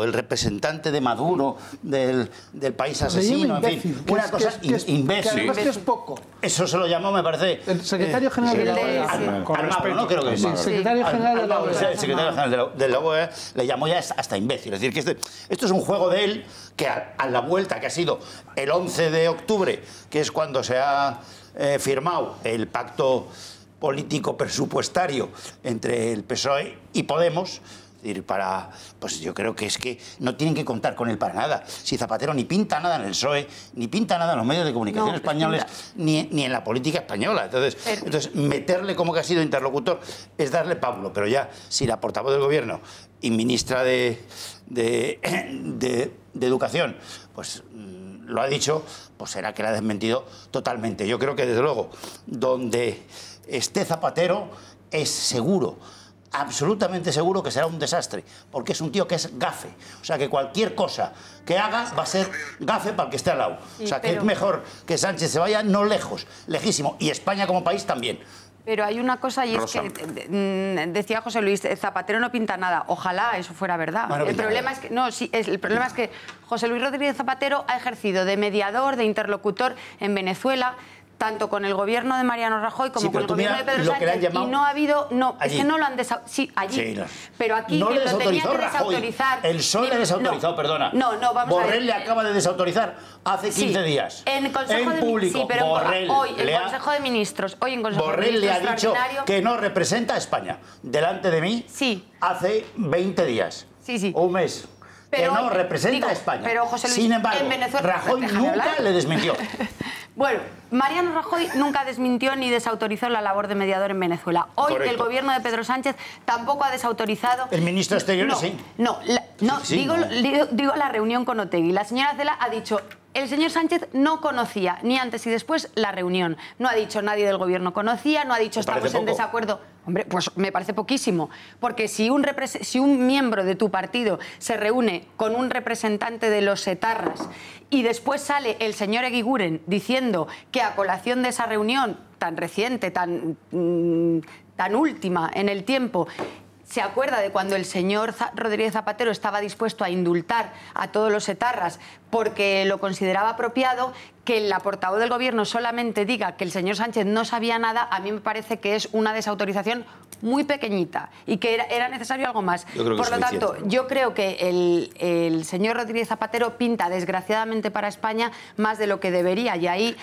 el representante de Maduro, del país asesino, en fin, una cosa imbécil. Que es poco. Eso se lo llamó, me parece... El secretario general de la OEA. Con respeto, ¿no? Creo que sí, el secretario general de la OEA. El secretario general de la OEA le llamó ya hasta imbécil. Es decir, que esto es un juego de él que a la vuelta que ha sido el 11 de octubre, que es cuando se ha firmado el pacto político presupuestario entre el PSOE y Podemos, pues yo creo que es que no tienen que contar con él para nada. Si Zapatero ni pinta nada en el PSOE, ni pinta nada en los medios de comunicación españoles, ni en la política española. Entonces, meterle como que ha sido interlocutor es darle pábulo. Pero ya, si la portavoz del Gobierno y ministra de Educación, pues lo ha dicho, pues será que la ha desmentido totalmente. Yo creo que, desde luego, donde esté Zapatero, es seguro, absolutamente seguro, que será un desastre, porque es un tío que es gafe. O sea, que cualquier cosa que haga va a ser gafe para el que esté al lado. O sea, que es mejor que Sánchez se vaya, no lejos, lejísimo, y España como país también. Pero hay una cosa, y es que decía José Luis, Zapatero no pinta nada. Ojalá eso fuera verdad. Bueno, el problema es que José Luis Rodríguez Zapatero ha ejercido de mediador, de interlocutor en Venezuela, tanto con el gobierno de Mariano Rajoy como con el gobierno de Pedro Sánchez, y no ha habido... No, allí. Es que no lo han desautorizado. Sí, allí. Sí, no. Pero aquí no lo tenía que Rajoy. desautorizar. El PSOE le desautorizó, perdona. No, vamos a ver. Borrell le acaba de desautorizar hace 15 días. En Consejo de público. Sí, pero Borrell hoy en Consejo de Ministros. Hoy en Consejo de Ministros Borrell le ha dicho que no representa a España. Delante de mí, hace 20 días. Sí. Un mes. Pero que no representa a España. Pero José Luis, sin embargo, en Venezuela, Rajoy nunca le desmintió. Bueno, Mariano Rajoy nunca desmintió ni desautorizó la labor de mediador en Venezuela. Hoy el gobierno de Pedro Sánchez tampoco ha desautorizado... El ministro de Exteriores sí. Digo la reunión con Otegi. La señora Cela ha dicho... El señor Sánchez no conocía ni antes y después la reunión. No ha dicho nadie del gobierno conocía, no ha dicho estamos en desacuerdo. Hombre, pues me parece poquísimo. Porque si un miembro de tu partido se reúne con un representante de los etarras y después sale el señor Eguiguren diciendo que a colación de esa reunión tan reciente, tan última en el tiempo, se acuerda de cuando el señor Rodríguez Zapatero estaba dispuesto a indultar a todos los etarras porque lo consideraba apropiado, que la portavoz del gobierno solamente diga que el señor Sánchez no sabía nada, a mí me parece que es una desautorización muy pequeñita y que era necesario algo más. Por lo tanto, yo creo que el señor Rodríguez Zapatero pinta, desgraciadamente para España, más de lo que debería. Y ahí,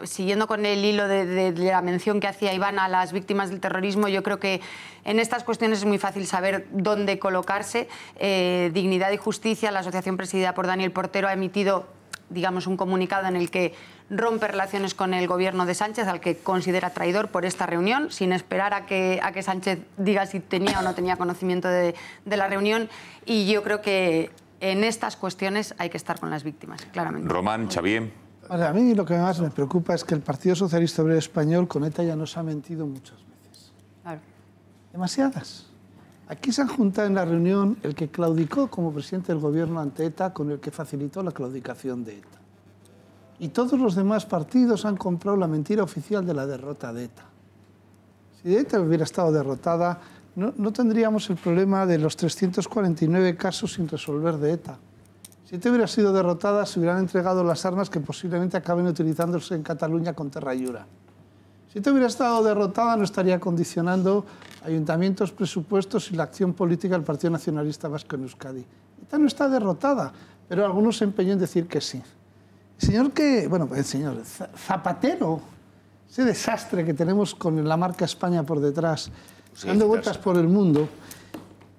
siguiendo con el hilo de la mención que hacía Iván a las víctimas del terrorismo, yo creo que en estas cuestiones es muy fácil saber dónde colocarse. Dignidad y Justicia, la asociación presidida por Daniel Portero, ha emitido, digamos, un comunicado en el que rompe relaciones con el gobierno de Sánchez, al que considera traidor por esta reunión, sin esperar a que Sánchez diga si tenía o no tenía conocimiento de la reunión. Y yo creo que en estas cuestiones hay que estar con las víctimas, claramente. Román, Xavier. A mí lo que más me preocupa es que el Partido Socialista Obrero Español con ETA ya nos ha mentido muchas veces. Claro. Demasiadas. Aquí se han juntado en la reunión el que claudicó como presidente del gobierno ante ETA con el que facilitó la claudicación de ETA. Y todos los demás partidos han comprado la mentira oficial de la derrota de ETA. Si ETA hubiera estado derrotada, no tendríamos el problema de los 349 casos sin resolver de ETA. Si ETA hubiera sido derrotada, se hubieran entregado las armas que posiblemente acaben utilizándose en Cataluña con Terra Lliure. Si ETA hubiera estado derrotada, no estaría condicionando ayuntamientos, presupuestos y la acción política del Partido Nacionalista Vasco en Euskadi. ETA no está derrotada, pero algunos se empeñan en decir que sí. El señor Zapatero, ese desastre que tenemos con la marca España por detrás, dando vueltas por el mundo,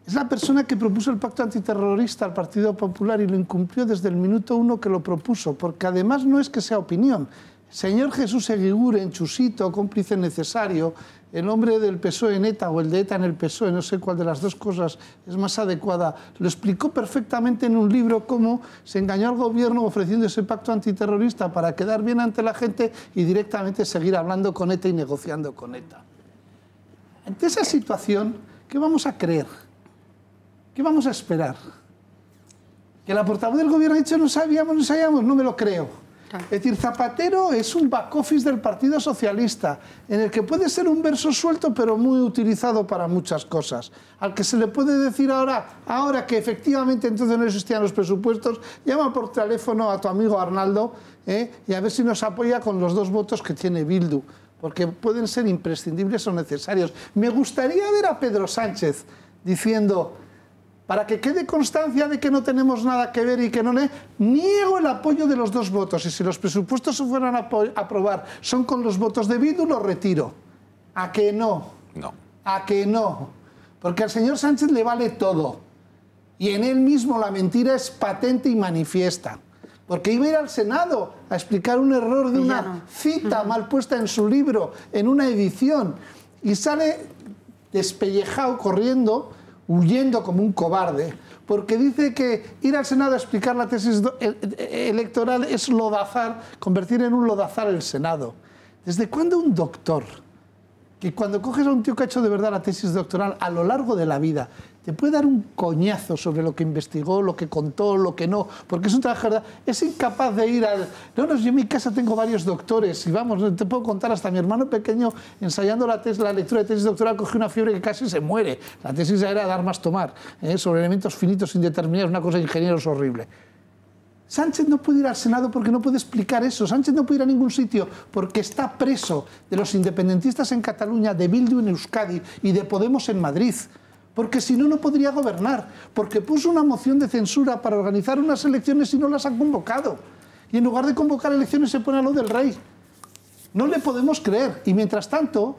es la persona que propuso el pacto antiterrorista al Partido Popular y lo incumplió desde el minuto 1 que lo propuso, porque además no es que sea opinión, Señor Jesús Eguiguren, Chusito, cómplice necesario, el hombre del PSOE en ETA o el de ETA en el PSOE, no sé cuál de las dos cosas es más adecuada, lo explicó perfectamente en un libro cómo se engañó al gobierno ofreciendo ese pacto antiterrorista para quedar bien ante la gente y directamente seguir hablando con ETA y negociando con ETA. Ante esa situación, ¿qué vamos a creer? ¿Qué vamos a esperar? ¿Que la portavoz del gobierno ha dicho no sabíamos, no me lo creo? Es decir, Zapatero es un back office del Partido Socialista, en el que puede ser un verso suelto, pero muy utilizado para muchas cosas. Al que se le puede decir ahora que efectivamente entonces no existían los presupuestos, llama por teléfono a tu amigo Arnaldo y a ver si nos apoya con los 2 votos que tiene Bildu, porque pueden ser imprescindibles o necesarios. Me gustaría ver a Pedro Sánchez diciendo, para que quede constancia de que no tenemos nada que ver y que no niego el apoyo de los 2 votos, y si los presupuestos se fueran a aprobar son con los votos de Bildu, los retiro. ¿A que no? No. ¿A que no? Porque al señor Sánchez le vale todo, y en él mismo la mentira es patente y manifiesta. Porque iba a ir al Senado a explicar un error de una cita mal puesta en su libro, en una edición, y sale despellejado corriendo, huyendo como un cobarde, porque dice que ir al Senado a explicar la tesis electoral es lodazar, convertir en un lodazar el Senado. ¿Desde cuándo un doctor, que cuando coges a un tío que ha hecho de verdad la tesis doctoral a lo largo de la vida, te puede dar un coñazo sobre lo que investigó, lo que contó, lo que no, porque es un trabajo de verdad, es incapaz de ir al... No, yo en mi casa tengo varios doctores y vamos, te puedo contar, hasta mi hermano pequeño ensayando la lectura de tesis doctoral cogió una fiebre que casi se muere. La tesis era dar más tomar, sobre elementos finitos indeterminados, una cosa de ingenieros horrible. Sánchez no puede ir al Senado porque no puede explicar eso. Sánchez no puede ir a ningún sitio porque está preso de los independentistas en Cataluña, de Bildu en Euskadi y de Podemos en Madrid. Porque si no, no podría gobernar. Porque puso una moción de censura para organizar unas elecciones y no las han convocado. Y en lugar de convocar elecciones se pone a lo del rey. No le podemos creer. Y mientras tanto,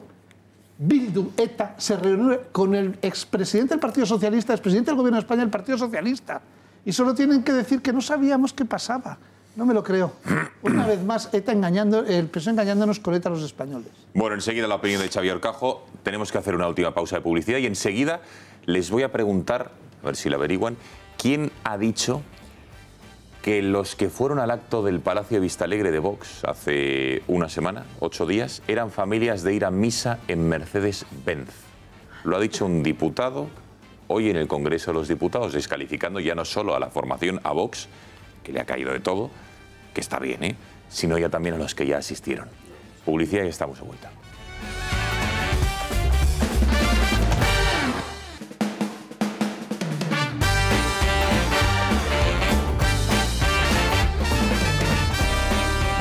Bildu, ETA, se reúne con el expresidente del Partido Socialista, expresidente del Gobierno de España, el Partido Socialista. Y solo tienen que decir que no sabíamos qué pasaba. No me lo creo. Una vez más, ETA el PSOE engañándonos con ETA a los españoles. Bueno, enseguida la opinión de Xavier Horcajo. Tenemos que hacer una última pausa de publicidad y enseguida les voy a preguntar, a ver si la averiguan, ¿quién ha dicho que los que fueron al acto del Palacio de Vistalegre de Vox hace una semana, 8 días, eran familias de ir a misa en Mercedes-Benz? Lo ha dicho un diputado hoy en el Congreso de los Diputados, descalificando ya no solo a la formación, a Vox, que le ha caído de todo, que está bien, sino ya también a los que ya asistieron. Publicidad y estamos de vuelta.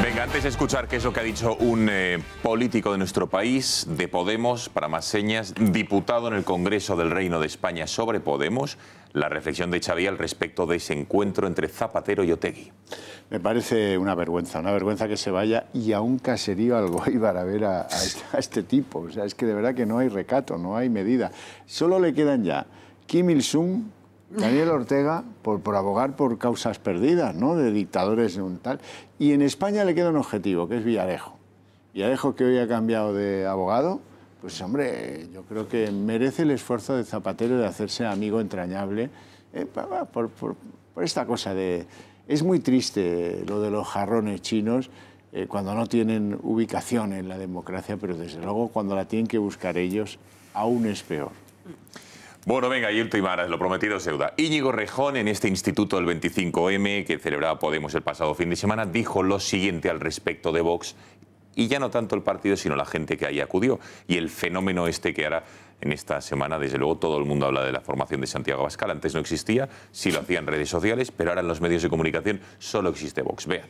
Venga, antes de escuchar qué es lo que ha dicho un político de nuestro país, de Podemos, para más señas, diputado en el Congreso del Reino de España sobre Podemos, la reflexión de Xavier al respecto de ese encuentro entre Zapatero y Otegi. Me parece una vergüenza que se vaya y a un caserío Algoibar a ver a este tipo. O sea, es que de verdad que no hay recato, no hay medida. Solo le quedan ya Kim Il-sung, Daniel Ortega, por abogar por causas perdidas, ¿no?, de dictadores tal. Y en España le queda un objetivo, que es Villarejo. Villarejo, que hoy ha cambiado de abogado, pues hombre, yo creo que merece el esfuerzo de Zapatero de hacerse amigo entrañable por esta cosa de... Es muy triste lo de los jarrones chinos cuando no tienen ubicación en la democracia, pero desde luego cuando la tienen que buscar ellos, aún es peor. Bueno, venga, y última, lo prometido es deuda. Íñigo Rejón, en este instituto del 25M, que celebraba Podemos el pasado fin de semana, dijo lo siguiente al respecto de Vox, y ya no tanto el partido, sino la gente que ahí acudió, y el fenómeno este que ahora, en esta semana, desde luego, todo el mundo habla de la formación de Santiago Abascal. Antes no existía, sí lo hacían redes sociales, pero ahora en los medios de comunicación solo existe Vox. Vean.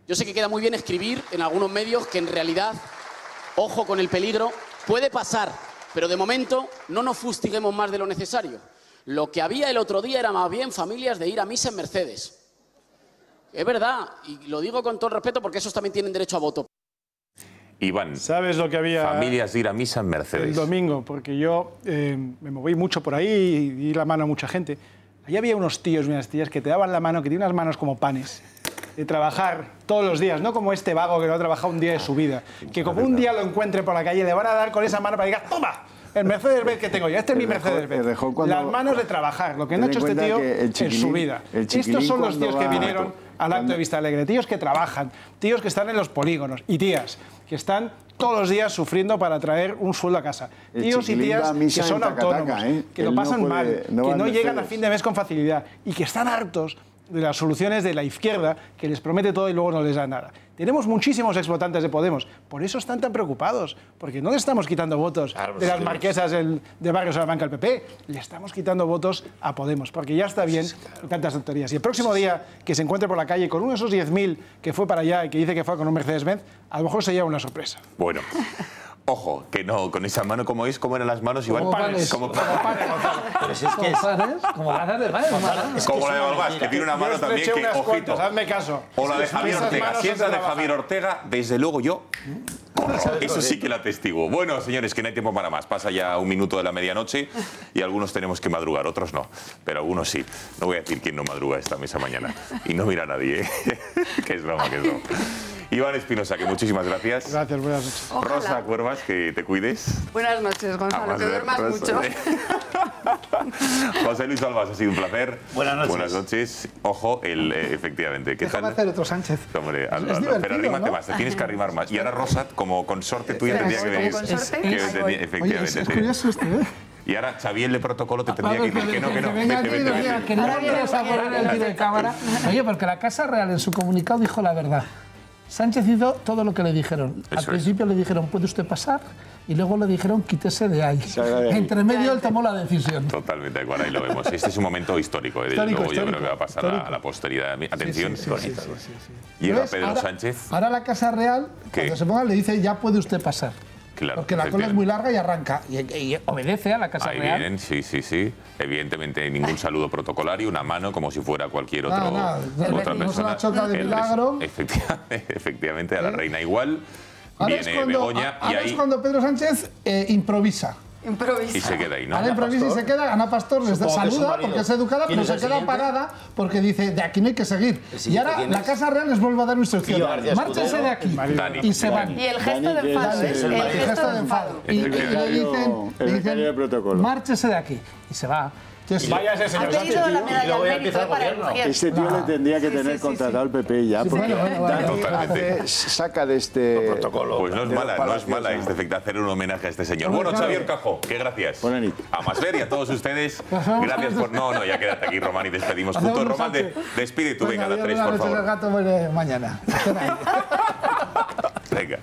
Yo sé que queda muy bien escribir en algunos medios que en realidad, ojo con el peligro, puede pasar, pero de momento no nos fustiguemos más de lo necesario. Lo que había el otro día era más bien familias de ir a misa en Mercedes. Es verdad, y lo digo con todo el respeto porque esos también tienen derecho a voto. Iván, ¿sabes lo que había? Familias de ir a misa en Mercedes. El domingo, porque yo me moví mucho por ahí y di la mano a mucha gente. Allí había unos tíos y unas tías que te daban la mano, que tienen unas manos como panes. de trabajar todos los días, no como este vago que no ha trabajado un día de su vida, que como un día lo encuentre por la calle le van a dar con esa mano para que diga ¡toma! El Mercedes-Benz que tengo yo, este es mi Mercedes-Benz. Las manos de trabajar, lo que no ha hecho este tío en su vida. Estos son los tíos que vinieron al acto de Vista Alegre, tíos que trabajan, tíos que están en los polígonos y tías que están todos los días sufriendo para traer un sueldo a casa. Tíos y tías que son autónomos, que lo pasan mal, que no llegan a fin de mes con facilidad y que están hartos de las soluciones de la izquierda que les promete todo y luego no les da nada. Tenemos muchísimos exvotantes de Podemos, por eso están tan preocupados, porque no le estamos quitando votos de las marquesas de Barrio Salamanca al PP, le estamos quitando votos a Podemos, porque ya está bien tantas tonterías. Y el próximo día que se encuentre por la calle con uno de esos 10.000 que fue para allá y que dice que fue con un Mercedes-Benz, a lo mejor se lleva una sorpresa. Bueno. Ojo, que no, con esa mano, ¿cómo es? ¿Cómo eran las manos, Iván? Como panes. Como panes. Pero si es que es panes, como ganas de panes. Como la de Balbás, que tiene una mano también que, ojito. Hazme caso. O la de Javier Ortega. Si es la de Javier Ortega, desde luego yo... Eso sí que la atestiguo. Bueno, señores, que no hay tiempo para más. Pasa ya 1 minuto de la medianoche y algunos tenemos que madrugar, otros no. Pero algunos sí. No voy a decir quién no madruga esta mesa mañana. Y no mira a nadie, ¿eh? Que es broma, que es broma. Iván Espinosa, que muchísimas gracias. Gracias, buenas noches. Rosa Cuervas, que te cuides. Buenas noches, Gonzalo, que duermas mucho. José Luis Albas, ha sido un placer. Buenas noches. Buenas noches. Ojo, efectivamente. ¿Qué tal? hacer otro Sánchez. Hombre, Es divertido, pero arrímate ¿no? más, te tienes que arrimar más. Y ahora Rosa, como consorte tuya, tendría que venir. Efectivamente. Oye, es curioso esto, ¿eh? Y ahora Xavier, el protocolo, te tendría que decir que no. Vete. Que no vienes a poner el tiro de cámara. Oye, porque la Casa Real en su comunicado dijo la verdad. Sánchez hizo todo lo que le dijeron. Al principio le dijeron, ¿puede usted pasar? Y luego le dijeron, quítese de ahí. Entre medio él tomó la decisión. Totalmente, bueno, ahí lo vemos. Este es un momento histórico. Luego yo creo que va a pasar a la posteridad. Atención. Llega Pedro Sánchez. Ahora la Casa Real, cuando se ponga, le dice, ya puede usted pasar. Claro, porque la cola es muy larga y arranca. Y obedece a la Casa Real. Bien, sí. Evidentemente, ningún saludo protocolario, una mano como si fuera cualquier otra persona. No se la choca de milagro. Efectivamente, a la reina igual. Ahora Viene Begoña y ahí... es cuando Pedro Sánchez improvisa. Y se queda ahí, ¿no? Ahora improvisa y se queda. Ana Pastor les saluda porque es educada, pero se queda parada porque dice, de aquí no hay que seguir. Y ahora la Casa Real les vuelve a dar instrucciones. Márchense de aquí. Y se van. Y el gesto de enfado. El gesto de enfado. Y le dicen, márchese de aquí. Y se va. Váyase, señor Sánchez. Este tío le tendría que tener contratado al PP ya. Porque saca de este protocolo. Pues no es mala este efecto, hacer un homenaje a este señor. Bueno, Xavier Cajó, que gracias. A Masfer y a todos ustedes. Gracias por... No, ya quédate aquí, Román, y despedimos juntos. Román, despide tú, venga, la 3, por favor. El gato muere mañana. Venga.